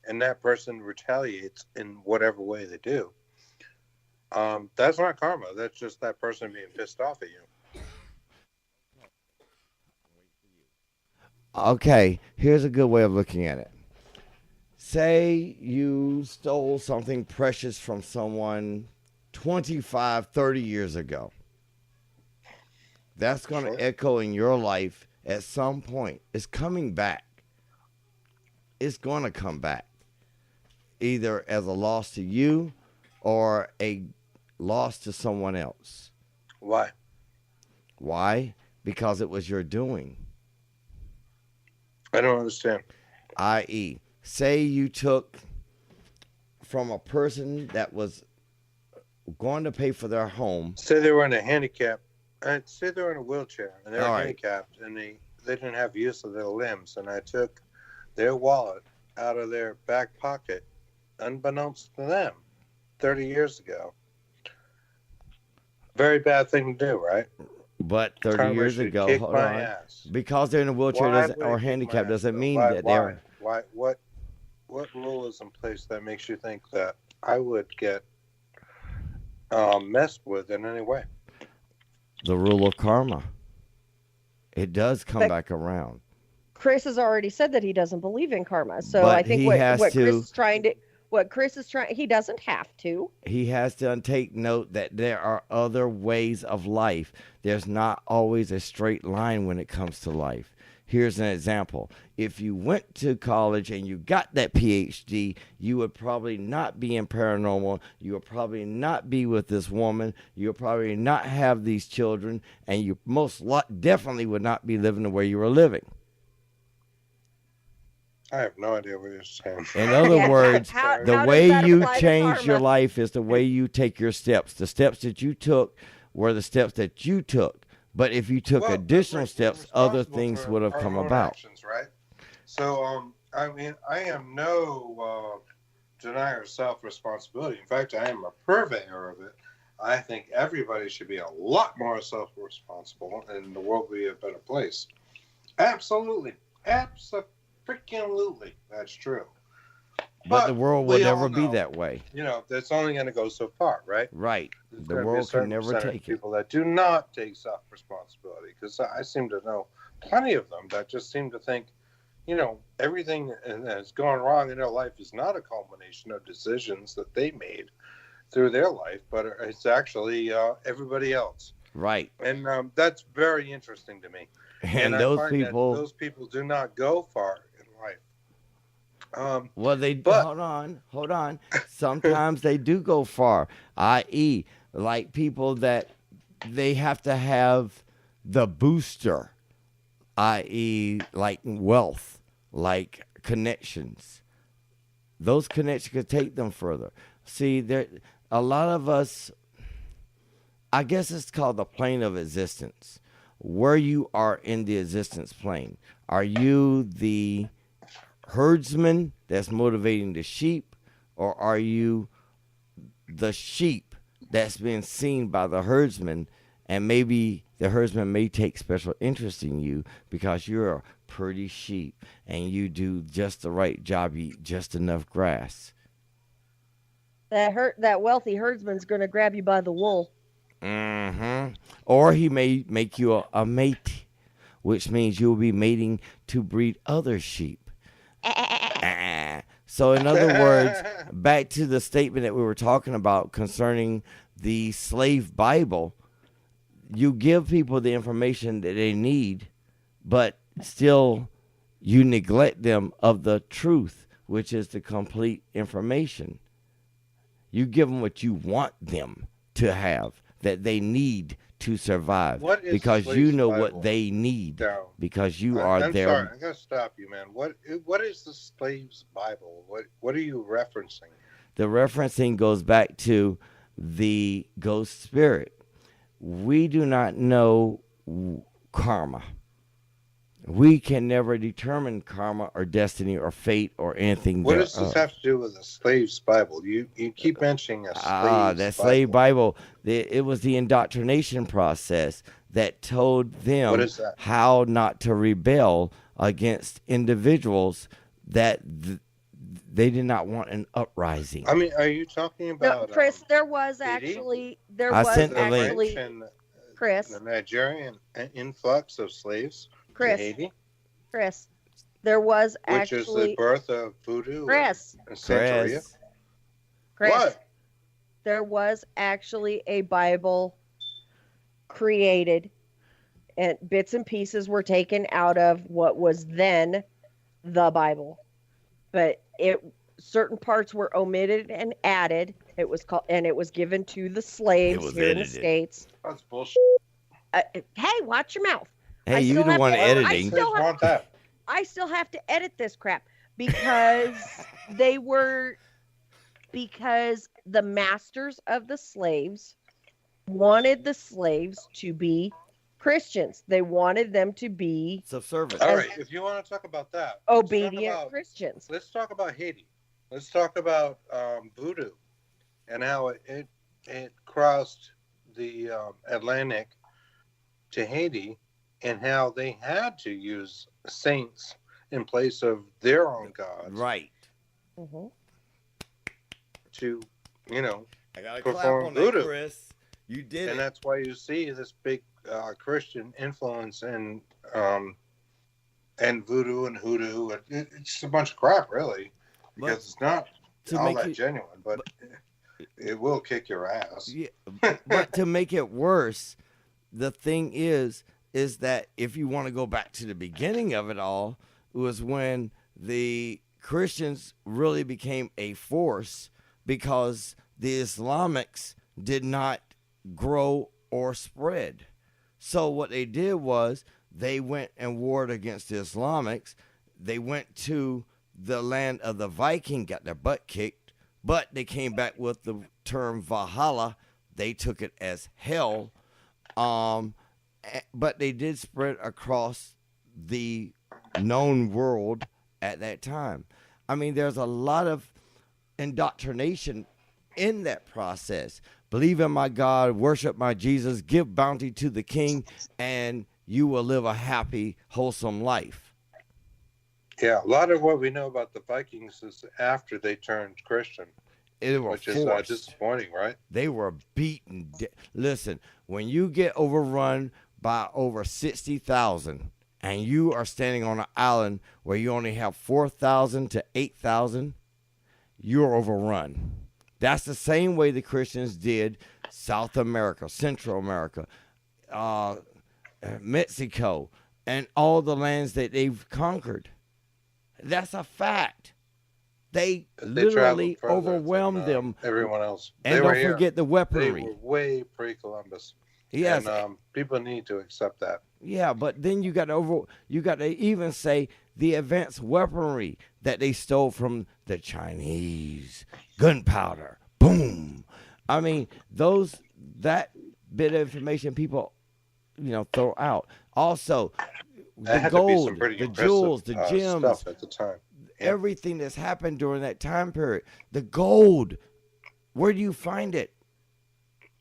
Speaker 5: and that person retaliates in whatever way they do, That's not karma. That's just that person being pissed off at you.
Speaker 4: Okay, here's a good way of looking at it. Say you stole something precious from someone 25, 30 years ago. That's going to
Speaker 5: Sure.
Speaker 4: echo in your life at some point. It's coming back. It's going to come back. Either as a loss to you or a loss to someone else.
Speaker 5: Why?
Speaker 4: Why? Because it was your doing.
Speaker 5: I don't understand.
Speaker 4: I.e., say you took from a person that was going to pay for their home.
Speaker 5: Say they were in a handicap. Say they were in a wheelchair and they're
Speaker 4: All right.
Speaker 5: handicapped and they didn't have use of their limbs, and I took their wallet out of their back pocket, unbeknownst to them, 30 years ago. Very bad thing to do, right?
Speaker 4: But 30
Speaker 5: Karma
Speaker 4: years
Speaker 5: should
Speaker 4: ago,
Speaker 5: kick
Speaker 4: hold
Speaker 5: my
Speaker 4: on.
Speaker 5: ass.
Speaker 4: Because they're in a wheelchair
Speaker 5: Why
Speaker 4: doesn't,
Speaker 5: would
Speaker 4: or
Speaker 5: it kick my
Speaker 4: handicapped
Speaker 5: ass,
Speaker 4: doesn't
Speaker 5: though?
Speaker 4: mean
Speaker 5: Why-
Speaker 4: that they're.
Speaker 5: What rule is in place that makes you think that I would get messed with in any way?
Speaker 4: The rule of karma. It does come
Speaker 2: But-
Speaker 4: back around.
Speaker 2: Chris has already said that he doesn't believe in karma. So
Speaker 4: But
Speaker 2: I think
Speaker 4: he
Speaker 2: what
Speaker 4: has
Speaker 2: Chris
Speaker 4: to-
Speaker 2: is trying to he doesn't have to.
Speaker 4: He has to take note that there are other ways of life. There's not always a straight line when it comes to life. Here's an example. If you went to college and you got that PhD, you would probably not be in paranormal. You would probably not be with this woman. You would probably not have these children. And you definitely would not be living the way you were living.
Speaker 5: I have no idea what you're saying.
Speaker 4: In other
Speaker 2: Yeah,
Speaker 4: words,
Speaker 2: how
Speaker 4: the
Speaker 2: does
Speaker 4: way
Speaker 2: that
Speaker 4: you
Speaker 2: apply to
Speaker 4: change your
Speaker 2: karma?
Speaker 4: life is the way you take your steps. The steps that you took were the steps that you took. But if you took
Speaker 5: Well,
Speaker 4: additional
Speaker 5: we're
Speaker 4: steps, other
Speaker 5: responsible
Speaker 4: things
Speaker 5: for
Speaker 4: would have
Speaker 5: our
Speaker 4: come
Speaker 5: own
Speaker 4: about.
Speaker 5: actions, right? So, I mean, I am no denier of self-responsibility. In fact, I am a purveyor of it. I think everybody should be a lot more self-responsible, and the world will be a better place. Absolutely, absolutely, that's true.
Speaker 4: But the world will
Speaker 5: we all
Speaker 4: never be
Speaker 5: know,
Speaker 4: that way.
Speaker 5: You know, that's only going to go so far, right?
Speaker 4: Right.
Speaker 5: There's
Speaker 4: The
Speaker 5: gonna be a
Speaker 4: world
Speaker 5: certain
Speaker 4: can never
Speaker 5: percentage
Speaker 4: take
Speaker 5: of
Speaker 4: it.
Speaker 5: people that do not take self-responsibility, because I seem to know plenty of them that just seem to think, you know, everything that's gone wrong in their life is not a culmination of decisions that they made through their life, but it's actually everybody else.
Speaker 4: Right.
Speaker 5: And that's very interesting to me.
Speaker 4: And
Speaker 5: I
Speaker 4: those
Speaker 5: find that
Speaker 4: people,
Speaker 5: those people do not go far in life.
Speaker 4: well,
Speaker 5: but-
Speaker 4: hold on. Sometimes they do go far, i.e., like people that they have to have the booster, i.e., like wealth, like connections. Those connections could take them further. See, there a lot of us, I guess it's called the plane of existence, where you are in the existence plane. Are you the herdsman that's motivating the sheep, or are you the sheep that's being seen by the herdsman, and maybe the herdsman may take special interest in you because you're a pretty sheep and you do just the right job, you eat just enough grass.
Speaker 2: That wealthy herdsman's going to grab you by the wool.
Speaker 4: Mm-hmm. Or he may make you a mate, which means you'll be mating to breed other sheep. So in other words, back to the statement that we were talking about concerning the slave Bible, you give people the information that they need, but still you neglect them of the truth, which is the complete information. You give them what you want them to have, that they need to survive,
Speaker 5: What is
Speaker 4: because
Speaker 5: the
Speaker 4: you
Speaker 5: slave's
Speaker 4: know
Speaker 5: Bible?
Speaker 4: what they need,
Speaker 5: Darrell,
Speaker 4: because you
Speaker 5: I'm
Speaker 4: are their.
Speaker 5: sorry, I gotta stop you, man. What is the slave's Bible? What are you referencing?
Speaker 4: The referencing goes back to the ghost spirit. We do not know karma. We can never determine karma or destiny or fate or anything
Speaker 5: What
Speaker 4: thereof.
Speaker 5: does this have to do with the slave's Bible? You keep mentioning a slave's
Speaker 4: That slave Bible. It was the indoctrination process that told
Speaker 5: What
Speaker 4: them
Speaker 5: is that?
Speaker 4: how not to rebel against individuals that they did not want an uprising.
Speaker 5: I mean, are you talking
Speaker 2: No,
Speaker 5: about
Speaker 2: Chris, there was
Speaker 5: Haiti?
Speaker 2: actually there
Speaker 4: I
Speaker 2: was
Speaker 4: sent the link.
Speaker 2: actually
Speaker 5: and
Speaker 2: Chris,
Speaker 5: the Nigerian influx of slaves to
Speaker 2: Chris,
Speaker 5: Haiti,
Speaker 2: Chris, there was
Speaker 5: which is the
Speaker 2: actually
Speaker 5: birth of voodoo
Speaker 2: Chris,
Speaker 5: and Santeria.
Speaker 2: Chris,
Speaker 5: What?
Speaker 2: there was actually a Bible created, and bits and pieces were taken out of what was then the Bible, but certain parts were omitted and added. It was called, and it was given to the slaves
Speaker 4: was
Speaker 2: here in the
Speaker 4: edited.
Speaker 2: States.
Speaker 5: That's bullshit.
Speaker 2: Hey, watch your mouth.
Speaker 4: Hey,
Speaker 2: I
Speaker 4: you
Speaker 2: still
Speaker 4: the
Speaker 2: have
Speaker 4: one
Speaker 2: to- I
Speaker 4: editing.
Speaker 5: Who
Speaker 2: still have-
Speaker 5: want that?
Speaker 2: I still have to edit this crap because because the masters of the slaves wanted the slaves to be Christians. They wanted them to be
Speaker 4: Subservient.
Speaker 5: All right, if you want to talk about that,
Speaker 2: obedient Christians.
Speaker 5: let's talk about Haiti. Let's talk about voodoo and how it crossed the Atlantic to Haiti, and how they had to use saints in place of their own gods,
Speaker 4: Right.
Speaker 2: Mhm.
Speaker 5: to
Speaker 4: I got to
Speaker 5: Perform
Speaker 4: clap on
Speaker 5: voodoo.
Speaker 4: that, Chris. You did
Speaker 5: and
Speaker 4: it.
Speaker 5: that's why you see this big Christian influence in and voodoo and hoodoo. It's just a bunch of crap, really, because
Speaker 4: But
Speaker 5: it's not
Speaker 4: to
Speaker 5: all
Speaker 4: make
Speaker 5: that
Speaker 4: it-
Speaker 5: genuine, but it will kick your ass.
Speaker 4: Yeah, but to make it worse, the thing is that if you want to go back to the beginning of it all, it was when the Christians really became a force because the Islamics did not grow or spread. So what they did was they went and warred against the Islamics. They went to the land of the Viking, got their butt kicked, but they came back with the term Valhalla. They took it as hell. But they did spread across the known world at that time. I mean, there's a lot of indoctrination in that process. Believe in my God, worship my Jesus, give bounty to the king, and you will live a happy, wholesome life.
Speaker 5: Yeah, a lot of what we know about the Vikings is after they turned Christian,
Speaker 4: They were
Speaker 5: which is
Speaker 4: forced.
Speaker 5: disappointing, right?
Speaker 4: They were beaten. Listen, when you get overrun by over 60,000 and you are standing on an island where you only have 4,000 to 8,000, you're overrun. That's the same way the Christians did South America, Central America, Mexico, and all the lands that they've conquered. That's a fact. They literally
Speaker 5: traveled further
Speaker 4: overwhelmed
Speaker 5: than,
Speaker 4: them.
Speaker 5: everyone else.
Speaker 4: And
Speaker 5: They were
Speaker 4: don't
Speaker 5: here.
Speaker 4: forget the
Speaker 5: They
Speaker 4: weaponry.
Speaker 5: were way pre-Columbus.
Speaker 4: Yes.
Speaker 5: And people need to accept that.
Speaker 4: Yeah, but then you got to even say the advanced weaponry that they stole from the Chinese, gunpowder, boom. I mean, that bit of information people, throw out. Also,
Speaker 5: That
Speaker 4: the
Speaker 5: had to be some
Speaker 4: gold,
Speaker 5: pretty
Speaker 4: the
Speaker 5: impressive,
Speaker 4: jewels, the gems,
Speaker 5: stuff at the time. Yeah.
Speaker 4: everything that's happened during that time period. The gold, where do you find it?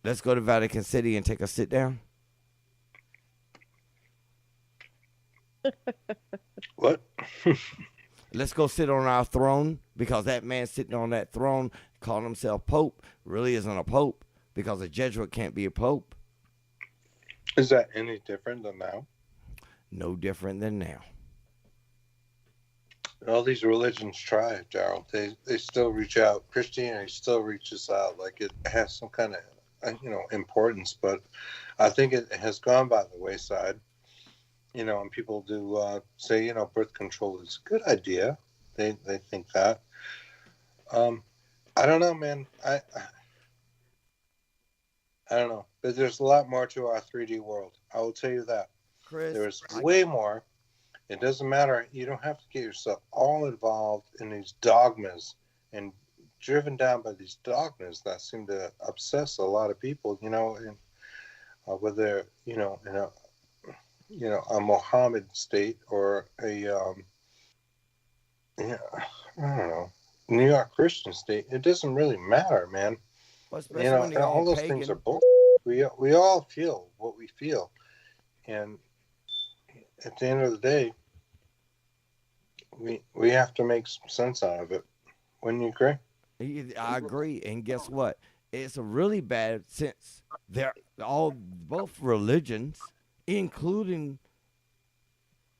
Speaker 4: Let's go to Vatican City and take a sit down.
Speaker 5: What?
Speaker 4: Let's go sit on our throne, because that man sitting on that throne calling himself Pope really isn't a Pope, because a Jesuit can't be a Pope.
Speaker 5: Is that any different than now?
Speaker 4: No different than now.
Speaker 5: All these religions try, Darrell. They still reach out. Christianity still reaches out. Like it has some kind of importance, but I think it has gone by the wayside. And people do say birth control is a good idea. They think that. I don't know, man. I don't know, but there's a lot more to our 3D world. I will tell you that.
Speaker 4: Chris,
Speaker 5: There's way more. It doesn't matter. You don't have to get yourself all involved in these dogmas and driven down by these dogmas that seem to obsess a lot of people, and whether, in a Mohammed state or I don't know, New York Christian state. It doesn't really matter, man.
Speaker 4: well, especially when they're
Speaker 5: all those
Speaker 4: pagan.
Speaker 5: things are bullshit. We all feel what we feel. And at the end of the day, we have to make some sense out of it. Wouldn't you agree?
Speaker 4: I agree. And guess what? It's a really bad since they're all both religions, including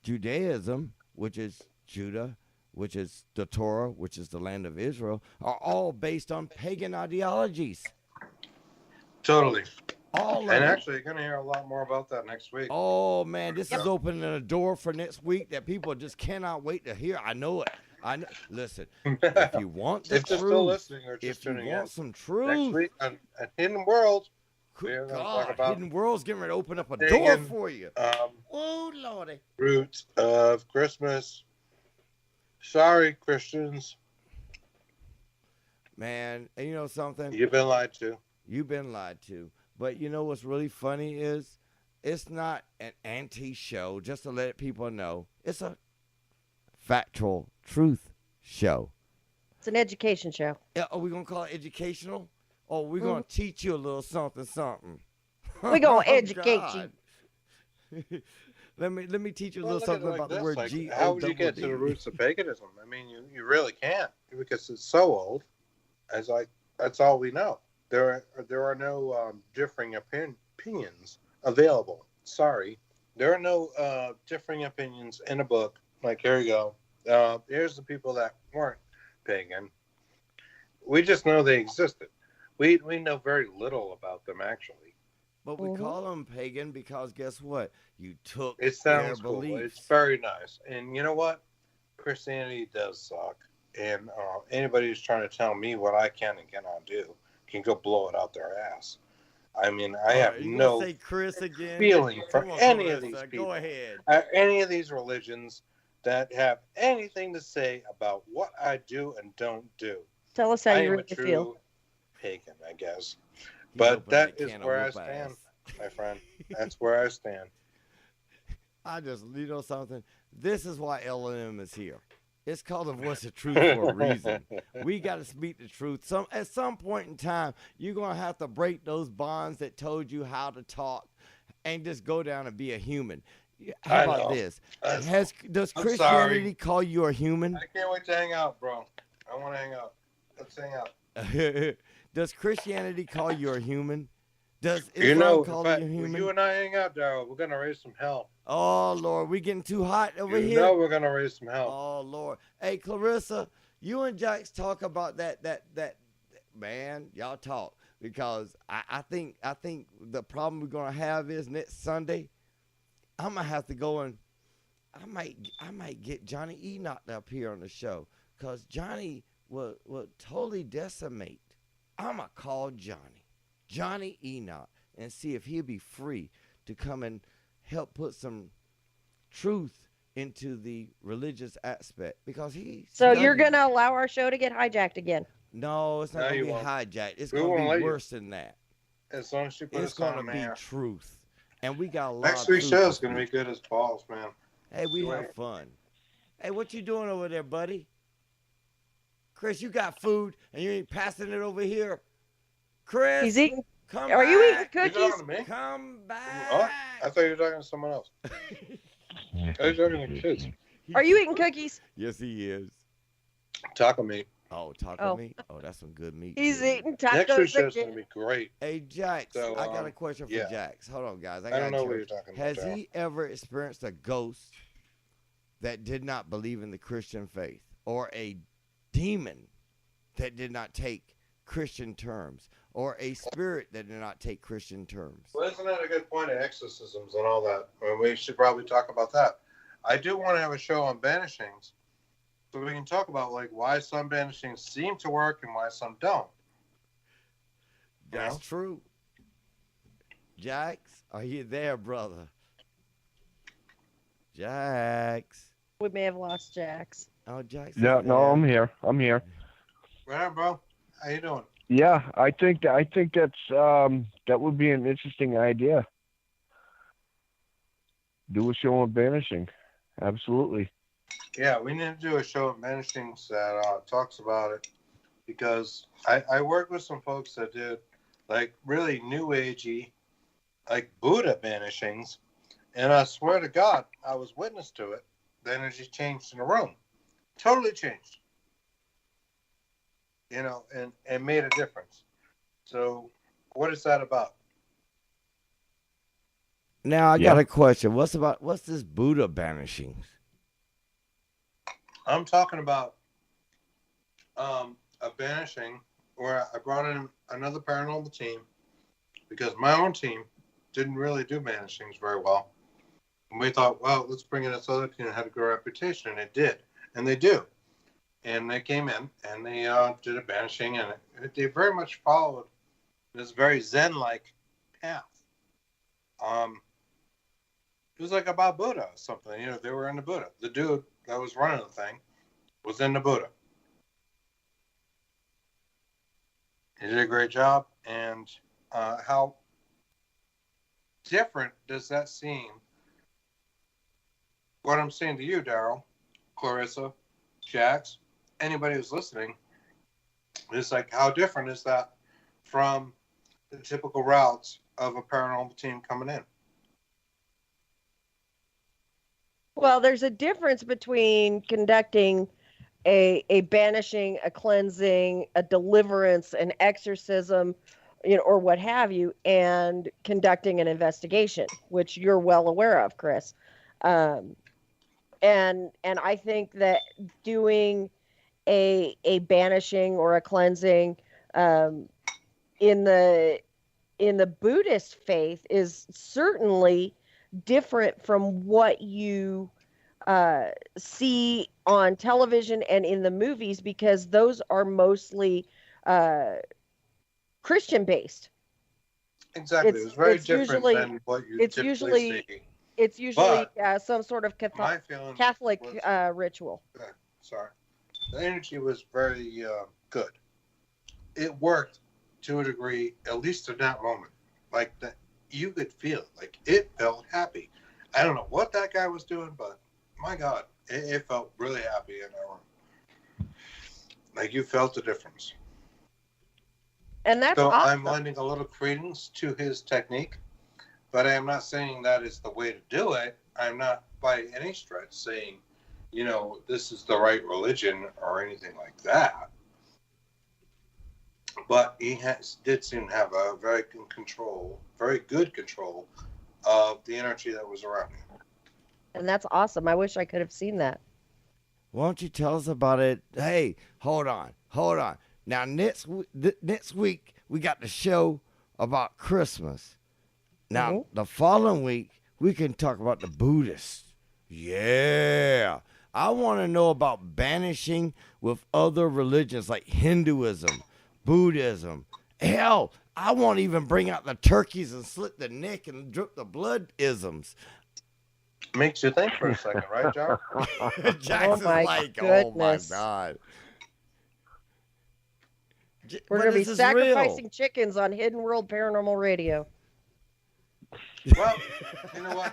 Speaker 4: Judaism, which is Judah, which is the Torah, which is the land of Israel, are all based on pagan ideologies.
Speaker 5: Totally.
Speaker 4: All of
Speaker 5: And
Speaker 4: them.
Speaker 5: actually, you're going to hear a lot more about that next week.
Speaker 4: Oh man, this is opening a door for next week that people just cannot wait to hear. I know it. I know. Listen, if you want the
Speaker 5: if they're
Speaker 4: truth,
Speaker 5: still listening or just
Speaker 4: if you
Speaker 5: tuning in,
Speaker 4: want some
Speaker 5: next
Speaker 4: truth,
Speaker 5: week on Hidden World, we're
Speaker 4: good
Speaker 5: going to
Speaker 4: God,
Speaker 5: talk about
Speaker 4: Hidden World's getting ready to open up a
Speaker 5: pagan,
Speaker 4: door for you.
Speaker 2: Oh, Lordy.
Speaker 5: Roots of Christmas. Sorry, Christians.
Speaker 4: Man, and you know something?
Speaker 5: You've been lied to.
Speaker 4: You've been lied to. But you know what's really funny is it's not an anti-show, just to let people know. It's a factual truth show.
Speaker 2: It's an education show.
Speaker 4: Are we going to call it educational? Or we're going to teach you a little something?
Speaker 2: We're going to educate
Speaker 4: you. let me teach you a little
Speaker 5: Look at it
Speaker 4: something
Speaker 5: like
Speaker 4: about the
Speaker 5: this,
Speaker 4: word
Speaker 5: like,
Speaker 4: G.
Speaker 5: how would you get to the roots of paganism? I mean, you really can't, because it's so old. As that's all we know. There are no differing opinions available. Sorry, there are no differing opinions in a book. Like, here you go. Here's the people that weren't pagan. We just know they existed. We know very little about them, actually.
Speaker 4: But we call them pagan because guess what? You took
Speaker 5: It
Speaker 4: their
Speaker 5: sounds cool.
Speaker 4: beliefs.
Speaker 5: It's very nice. And you know what? Christianity does suck. And anybody who's trying to tell me what I can and cannot do can go blow it out their ass. I mean, I have
Speaker 4: you
Speaker 5: no
Speaker 4: say Chris again?
Speaker 5: feeling for
Speaker 4: Come on,
Speaker 5: any
Speaker 4: Clarissa,
Speaker 5: of these people.
Speaker 4: Go ahead.
Speaker 5: Any of these religions that have anything to say about what I do and don't do.
Speaker 2: Tell us how
Speaker 5: I
Speaker 2: you
Speaker 5: am a
Speaker 2: really
Speaker 5: true
Speaker 2: feel.
Speaker 5: pagan, I guess.
Speaker 4: He's
Speaker 5: But
Speaker 4: opening
Speaker 5: that
Speaker 4: can
Speaker 5: is
Speaker 4: of
Speaker 5: where I
Speaker 4: whoop
Speaker 5: stand,
Speaker 4: ass.
Speaker 5: my friend. That's where I stand.
Speaker 4: You know something? This is why L&M is here. It's called the voice of truth for a reason. We got to speak the truth. At some point in time, you're going to have to break those bonds that told you how to talk and just go down and be a human. How about this? Does Christianity call you a human?
Speaker 5: I can't wait to hang out, bro. I want to hang out. Let's hang out.
Speaker 4: Does Christianity call you a human? Does Islam call you a human?
Speaker 5: When you and I hang out, Darrell, we're gonna raise some hell.
Speaker 4: Oh Lord, we getting too hot over here.
Speaker 5: You know we're gonna raise some hell.
Speaker 4: Oh Lord, hey Clarissa, you and Jax talk about that. Man, y'all talk, because I think the problem we're gonna have is next Sunday, I'm gonna have to go and I might get Johnny Enoch up here on the show, because Johnny will totally decimate. I'm gonna call Johnny Enoch, and see if he'll be free to come and help put some truth into the religious aspect, because he's
Speaker 2: So you're going to allow our show to get hijacked again?
Speaker 4: No, it's not
Speaker 5: No,
Speaker 4: going to
Speaker 5: you
Speaker 4: be
Speaker 5: won't.
Speaker 4: hijacked. It's
Speaker 5: We
Speaker 4: going
Speaker 5: won't
Speaker 4: to
Speaker 5: let
Speaker 4: be
Speaker 5: you.
Speaker 4: worse than that.
Speaker 5: As long as you put
Speaker 4: It's
Speaker 5: us
Speaker 4: going
Speaker 5: on
Speaker 4: to
Speaker 5: the
Speaker 4: be
Speaker 5: air.
Speaker 4: truth, and we got a lot
Speaker 5: Next
Speaker 4: of
Speaker 5: week's
Speaker 4: truth
Speaker 5: show
Speaker 4: to
Speaker 5: is gonna be
Speaker 4: speak.
Speaker 5: good as balls, man.
Speaker 4: Hey, we
Speaker 5: Wait.
Speaker 4: have fun. Hey, what you doing over there, buddy? Chris, you got food and you ain't passing it over here. Chris,
Speaker 2: He's eating.
Speaker 4: come
Speaker 2: Are you eating
Speaker 4: back.
Speaker 5: You
Speaker 2: cookies?
Speaker 5: talking to me?
Speaker 4: Come back.
Speaker 5: Oh, I thought you were talking to someone else. I was talking to kids.
Speaker 2: Are you eating cookies?
Speaker 4: Yes, he is.
Speaker 5: Taco meat.
Speaker 4: Oh, taco
Speaker 2: Oh.
Speaker 4: meat? Oh, that's some good meat.
Speaker 2: He's
Speaker 4: too.
Speaker 2: eating
Speaker 5: Next week's
Speaker 2: tacos
Speaker 5: show's gonna
Speaker 2: again.
Speaker 5: be great.
Speaker 4: Hey, Jax,
Speaker 5: So,
Speaker 4: I got a question for
Speaker 5: yeah.
Speaker 4: Jax. Hold on, guys.
Speaker 5: I don't know what you're talking about.
Speaker 4: Has
Speaker 5: Darrell.
Speaker 4: he ever experienced a ghost that did not believe in the Christian faith, or a demon that did not take Christian terms, or a spirit that did not take Christian terms?
Speaker 5: Well, isn't that a good point of exorcisms and all that? I mean, we should probably talk about that. I do want to have a show on banishings, so we can talk about like why some banishings seem to work and why some don't.
Speaker 4: That's
Speaker 5: know?
Speaker 4: true. Jax, are you there, brother? Jax.
Speaker 2: We may have lost Jax.
Speaker 4: Oh, Jax.
Speaker 9: Yeah,
Speaker 4: is
Speaker 9: no,
Speaker 4: there.
Speaker 9: I'm here. I'm here.
Speaker 5: Yeah, bro. How you doing?
Speaker 9: Yeah, I think that's that would be an interesting idea. Do a show on banishing. Absolutely.
Speaker 5: Yeah, we need to do a show of banishings that talks about it, because I worked with some folks that did like really new agey, like Buddha banishings, and I swear to God, I was witness to it. The energy changed in the room, totally changed. and made a difference. So, what is that about?
Speaker 4: Now I
Speaker 9: Yeah.
Speaker 4: got a question. What's this Buddha banishing?
Speaker 5: I'm talking about a banishing where I brought in another paranormal team because my own team didn't really do banishings very well. And we thought, well, let's bring in this other team that had a good reputation, and it did, and they do. And they came in and they did a banishing, and they very much followed this very Zen-like path. It was like about Buddha or something. They were in the Buddha. The dude that was running the thing was in the Buddha. He did a great job. And how different does that seem? What I'm saying to you, Darrell, Clarissa, Jax, anybody who's listening, is like, how different is that from the typical routes of a paranormal team coming in?
Speaker 2: Well, there's a difference between conducting a banishing, a cleansing, a deliverance, an exorcism, or what have you, and conducting an investigation, which you're well aware of, Chris. And I think that doing a banishing or a cleansing in the Buddhist faith is certainly different from what you see on television and in the movies, because those are mostly Christian based.
Speaker 5: Exactly. It was very different than what you typically see.
Speaker 2: It's usually
Speaker 5: But
Speaker 2: some sort of
Speaker 5: My feeling
Speaker 2: Catholic
Speaker 5: was-
Speaker 2: ritual.
Speaker 5: sorry. The energy was very good. It worked to a degree, at least in that moment. Like that, you could feel it. Like it felt happy. I don't know what that guy was doing, but my God, it felt really happy in that room. Like you felt the difference.
Speaker 2: And that's
Speaker 5: So
Speaker 2: awesome.
Speaker 5: I'm lending a little credence to his technique, but I am not saying that is the way to do it. I'm not by any stretch saying, this is the right religion or anything like that. But he did seem to have a very good control of the energy that was around him.
Speaker 2: And that's awesome. I wish I could have seen that.
Speaker 4: Why don't you tell us about it? Hey, hold on. Now next week we got the show about Christmas. Now the following week we can talk about the Buddhists. Yeah. I want to know about banishing with other religions like Hinduism, Buddhism. Hell, I want to even bring out the turkeys and slit the neck and drip the blood isms.
Speaker 5: Makes you think for a second, right, John?
Speaker 4: Jackson's
Speaker 2: my
Speaker 4: like, oh my
Speaker 2: goodness.
Speaker 4: God.
Speaker 2: We're
Speaker 4: But
Speaker 2: going to be
Speaker 4: this is
Speaker 2: sacrificing
Speaker 4: real.
Speaker 2: chickens on Hidden World Paranormal Radio.
Speaker 5: Well, you know what?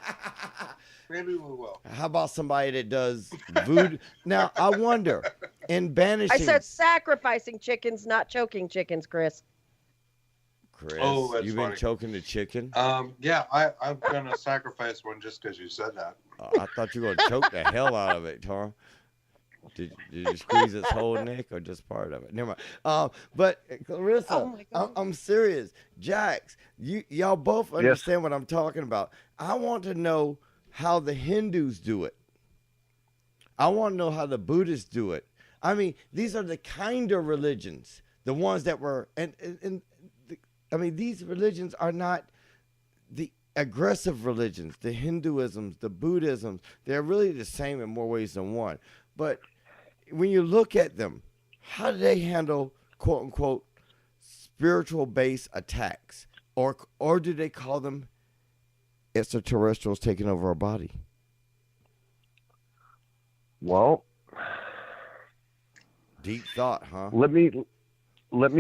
Speaker 5: Maybe we will.
Speaker 4: How about somebody that does voodoo? Now, I wonder, in banishing...
Speaker 2: I said sacrificing chickens, not choking chickens, Chris.
Speaker 4: Chris,
Speaker 5: Oh, that's
Speaker 4: you've been
Speaker 5: funny.
Speaker 4: choking the chicken?
Speaker 5: Yeah, I'm going to sacrifice one just because you said that.
Speaker 4: I thought you were going to choke the hell out of it, Tom. Did you squeeze its whole neck or just part of it? Never mind. But Clarissa,
Speaker 2: Oh my God.
Speaker 4: I'm serious. Jax, y'all both understand what I'm talking about. I want to know how the Hindus do it. I want to know how the Buddhists do it. I mean, these are the kind of religions, the ones that were, these religions are not the aggressive religions, the Hinduisms, the Buddhisms. They're really the same in more ways than one. But when you look at them, how do they handle quote unquote spiritual based attacks? Or do they call them extraterrestrials taking over our body?
Speaker 9: Well,
Speaker 4: Deep thought, huh?
Speaker 9: let me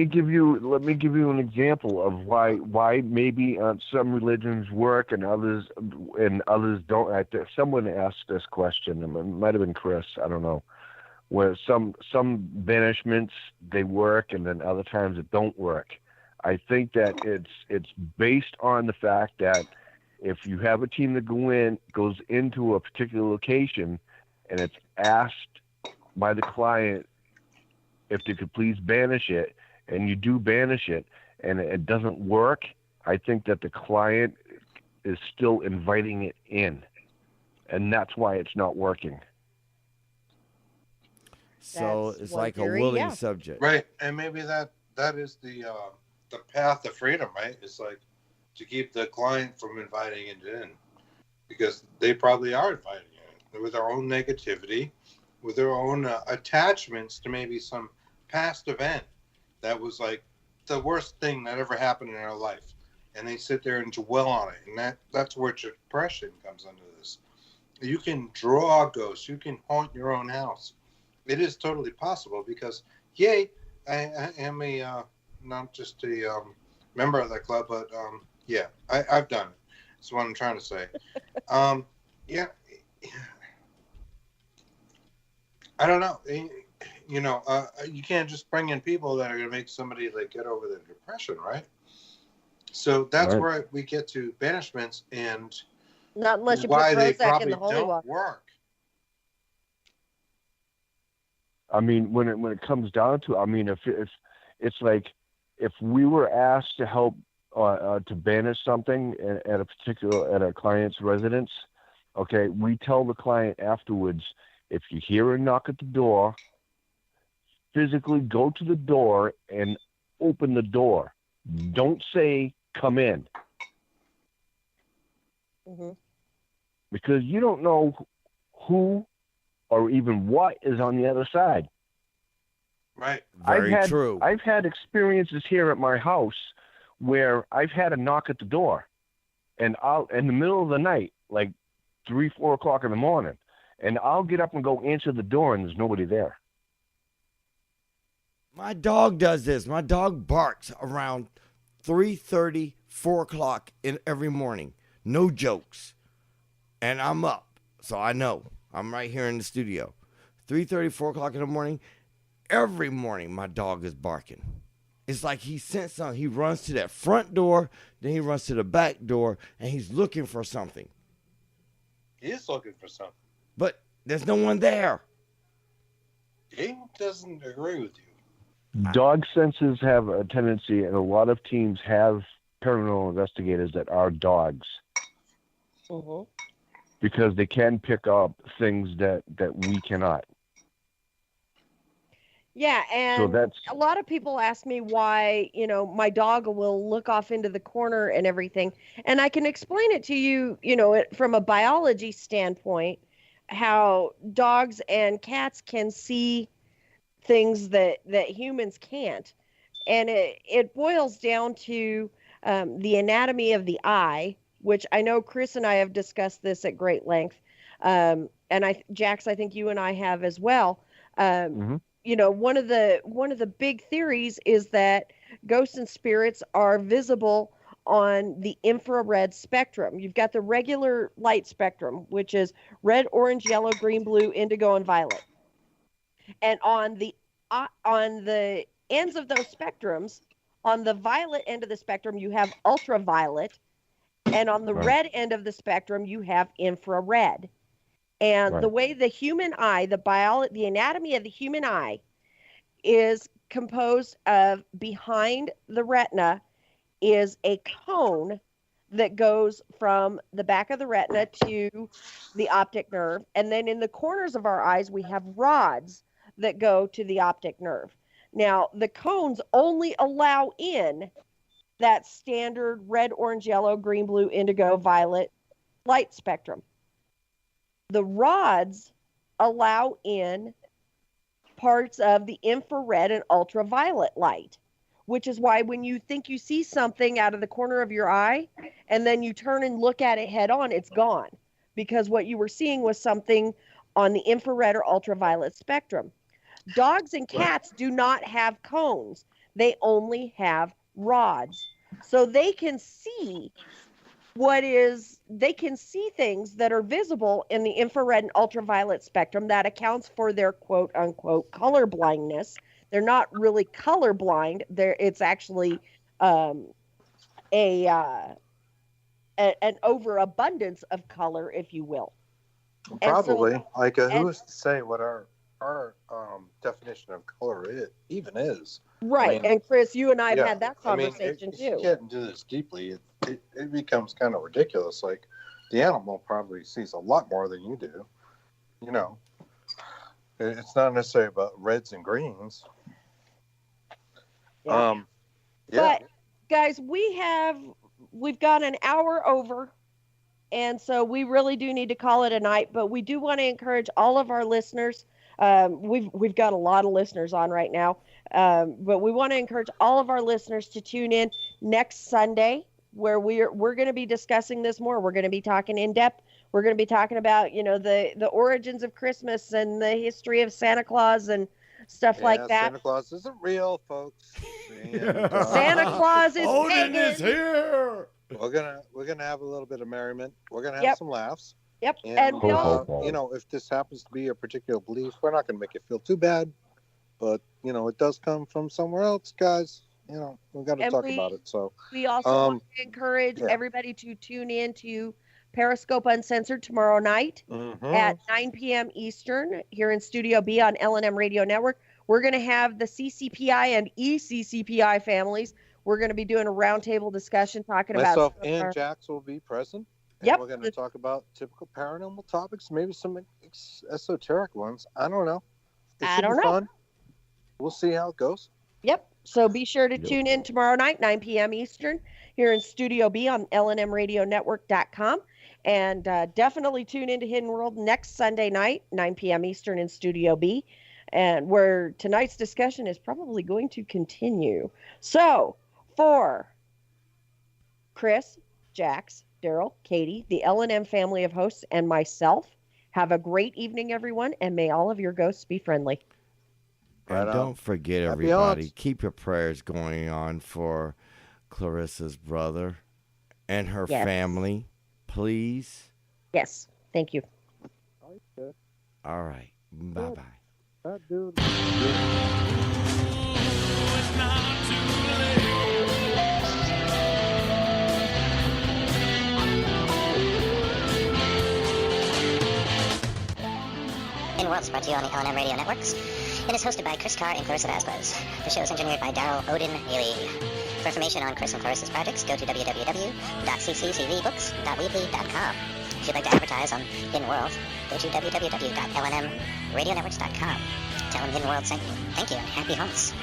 Speaker 9: give you an example of why maybe some religions work and others don't. Someone asked this question. It might have been Chris. I don't know. Where some banishments they work and then other times it don't work. I think that it's based on the fact that if you have a team that goes into a particular location and it's asked by the client if they could please banish it, and you do banish it, and it doesn't work, I think that the client is still inviting it in, and that's why it's not working.
Speaker 4: So
Speaker 2: That's
Speaker 4: it's
Speaker 2: one
Speaker 4: like a
Speaker 2: theory,
Speaker 4: willing
Speaker 2: yeah.
Speaker 4: subject.
Speaker 5: Right, and maybe that is the path to freedom, right? It's like to keep the client from inviting it in, because they probably are inviting it in with their own negativity, with their own attachments to maybe some past event that was like the worst thing that ever happened in their life, and they sit there and dwell on it, and that's where depression comes into this. You can draw ghosts, you can haunt your own house. It is totally possible because, yay, I am a not just a member of that club, but yeah, I've done it. That's what I'm trying to say. Yeah, I don't know. You know, you can't just bring in people that are going to make somebody like get over their depression, right? So that's
Speaker 9: Right.
Speaker 5: where we get to banishments and
Speaker 2: Not unless you put
Speaker 5: why they
Speaker 2: Prozac in
Speaker 5: probably
Speaker 2: the holy
Speaker 5: don't
Speaker 2: water.
Speaker 5: work.
Speaker 9: I mean, when it comes down to, I mean, if it's like if we were asked to help to banish something at a client's residence, okay, we tell the client afterwards, if you hear a knock at the door, physically go to the door and open the door. Don't say come in,
Speaker 2: Hmm.
Speaker 9: because you don't know who or even what is on the other side.
Speaker 5: Right.
Speaker 4: Very true.
Speaker 9: I've had experiences here at my house where I've had a knock at the door, and I'll in the middle of the night, like 3, 4 o'clock in the morning, and I'll get up and go answer the door, and there's nobody there.
Speaker 4: My dog does this. My dog barks around 3:30, 4 o'clock in every morning. No jokes. And I'm up, so I know. I'm right here in the studio. 3:30, 4 o'clock in the morning. Every morning, my dog is barking. It's like he sensed something. He runs to that front door, then he runs to the back door, and he's looking for something.
Speaker 5: He is looking for something.
Speaker 4: But there's no one there.
Speaker 5: He doesn't agree with you.
Speaker 9: Dog senses have a tendency, and a lot of teams have paranormal investigators that are dogs,
Speaker 2: Hmm.
Speaker 9: because they can pick up things that we cannot.
Speaker 2: Yeah, and
Speaker 9: So that's
Speaker 2: a lot of people ask me why, my dog will look off into the corner and everything. And I can explain it to you, from a biology standpoint, how dogs and cats can see things that humans can't. And it boils down to the anatomy of the eye, which I know Chris and I have discussed this at great length. And Jax, I think you and I have as well.
Speaker 9: Mhm.
Speaker 2: One of the big theories is that ghosts and spirits are visible on the infrared spectrum. You've got the regular light spectrum, which is red, orange, yellow, green, blue, indigo, and violet. And on the ends of those spectrums, on the violet end of the spectrum, you have ultraviolet, and on the
Speaker 9: Right.
Speaker 2: red end of the spectrum, you have infrared. And
Speaker 9: Right.
Speaker 2: the way the human eye, the anatomy of the human eye is composed of, behind the retina is a cone that goes from the back of the retina to the optic nerve. And then in the corners of our eyes, we have rods that go to the optic nerve. Now, the cones only allow in that standard red, orange, yellow, green, blue, indigo, violet light spectrum. The rods allow in parts of the infrared and ultraviolet light, which is why when you think you see something out of the corner of your eye and then you turn and look at it head on, it's gone, because what you were seeing was something on the infrared or ultraviolet spectrum. Dogs and cats do not have cones. They only have rods. So they can see things that are visible in the infrared and ultraviolet spectrum. That accounts for their quote unquote color blindness. They're not really color blind. It's actually an overabundance of color, if you will. And so-
Speaker 5: Probably. Like, who
Speaker 2: and-
Speaker 5: is to say what our definition of color even is.
Speaker 2: Right.
Speaker 5: I mean,
Speaker 2: And Chris, you and I have
Speaker 5: yeah,
Speaker 2: had that
Speaker 5: I mean,
Speaker 2: conversation
Speaker 5: if you
Speaker 2: too.
Speaker 5: get into this deeply, it becomes kind of ridiculous. Like, the animal probably sees a lot more than you do. You know, it's not necessarily about reds and greens.
Speaker 2: Yeah.
Speaker 5: Yeah.
Speaker 2: But guys, we've got an hour over, and so we really do need to call it a night. But we do want to encourage all of our listeners. We've got a lot of listeners on right now, but we want to encourage all of our listeners to tune in next Sunday, where we're going to be discussing this more. We're going to be talking in depth. We're going to be talking about the origins of Christmas and the history of Santa Claus and stuff like that.
Speaker 5: Santa Claus isn't real, folks.
Speaker 2: Santa Claus is
Speaker 4: Odin
Speaker 2: pagan.
Speaker 4: is here.
Speaker 5: We're gonna have a little bit of merriment. We're gonna have
Speaker 2: Yep.
Speaker 5: some laughs.
Speaker 2: Yep.
Speaker 5: And
Speaker 2: And we all,
Speaker 5: if this happens to be a particular belief, we're not gonna make it feel too bad. But it does come from somewhere else, guys. We've got to
Speaker 2: And
Speaker 5: talk
Speaker 2: we-
Speaker 5: about it. So
Speaker 2: we also want to encourage
Speaker 5: yeah.
Speaker 2: everybody to tune in to Periscope Uncensored tomorrow night at 9 p.m. Eastern here in Studio B on L&M Radio Network. We're going to have the CCPI and ECCPI families. We're going to be doing a roundtable discussion talking
Speaker 5: myself
Speaker 2: about
Speaker 5: and Jax will be present. And
Speaker 2: Yep.
Speaker 5: we're going to talk about typical paranormal topics, maybe some esoteric ones. I don't know. It
Speaker 2: I
Speaker 5: should
Speaker 2: don't
Speaker 5: be
Speaker 2: know.
Speaker 5: fun. We'll see how it goes.
Speaker 2: Yep. So be sure to tune in tomorrow night, 9 p.m. Eastern, here in Studio B on lnmradionetwork.com. And definitely tune into Hidden World next Sunday night, 9 p.m. Eastern in Studio B, and where tonight's discussion is probably going to continue. So for Chris, Jax, Darrell, Katie, the L&M family of hosts, and myself, have a great evening, everyone, and may all of your ghosts be friendly.
Speaker 4: And
Speaker 5: Right on.
Speaker 4: don't forget,
Speaker 5: Happy
Speaker 4: everybody,
Speaker 5: haunts.
Speaker 4: keep your prayers going on for Clarissa's brother and her
Speaker 2: Yes.
Speaker 4: family, please.
Speaker 2: Yes. Thank you.
Speaker 4: All right. Bye-bye.
Speaker 5: That dude.
Speaker 1: In Worlds brought to you on the L&M Radio Networks. It is hosted by Chris Carr and Clarissa Vazquez. The show is engineered by Darrell, Odin, Neely. For information on Chris and Clarissa's projects, go to www.cccvbooks.weebly.com. If you'd like to advertise on Hidden World, go to www.lnmradionetworks.com. Tell them Hidden World sent you. Thank you and happy hunts.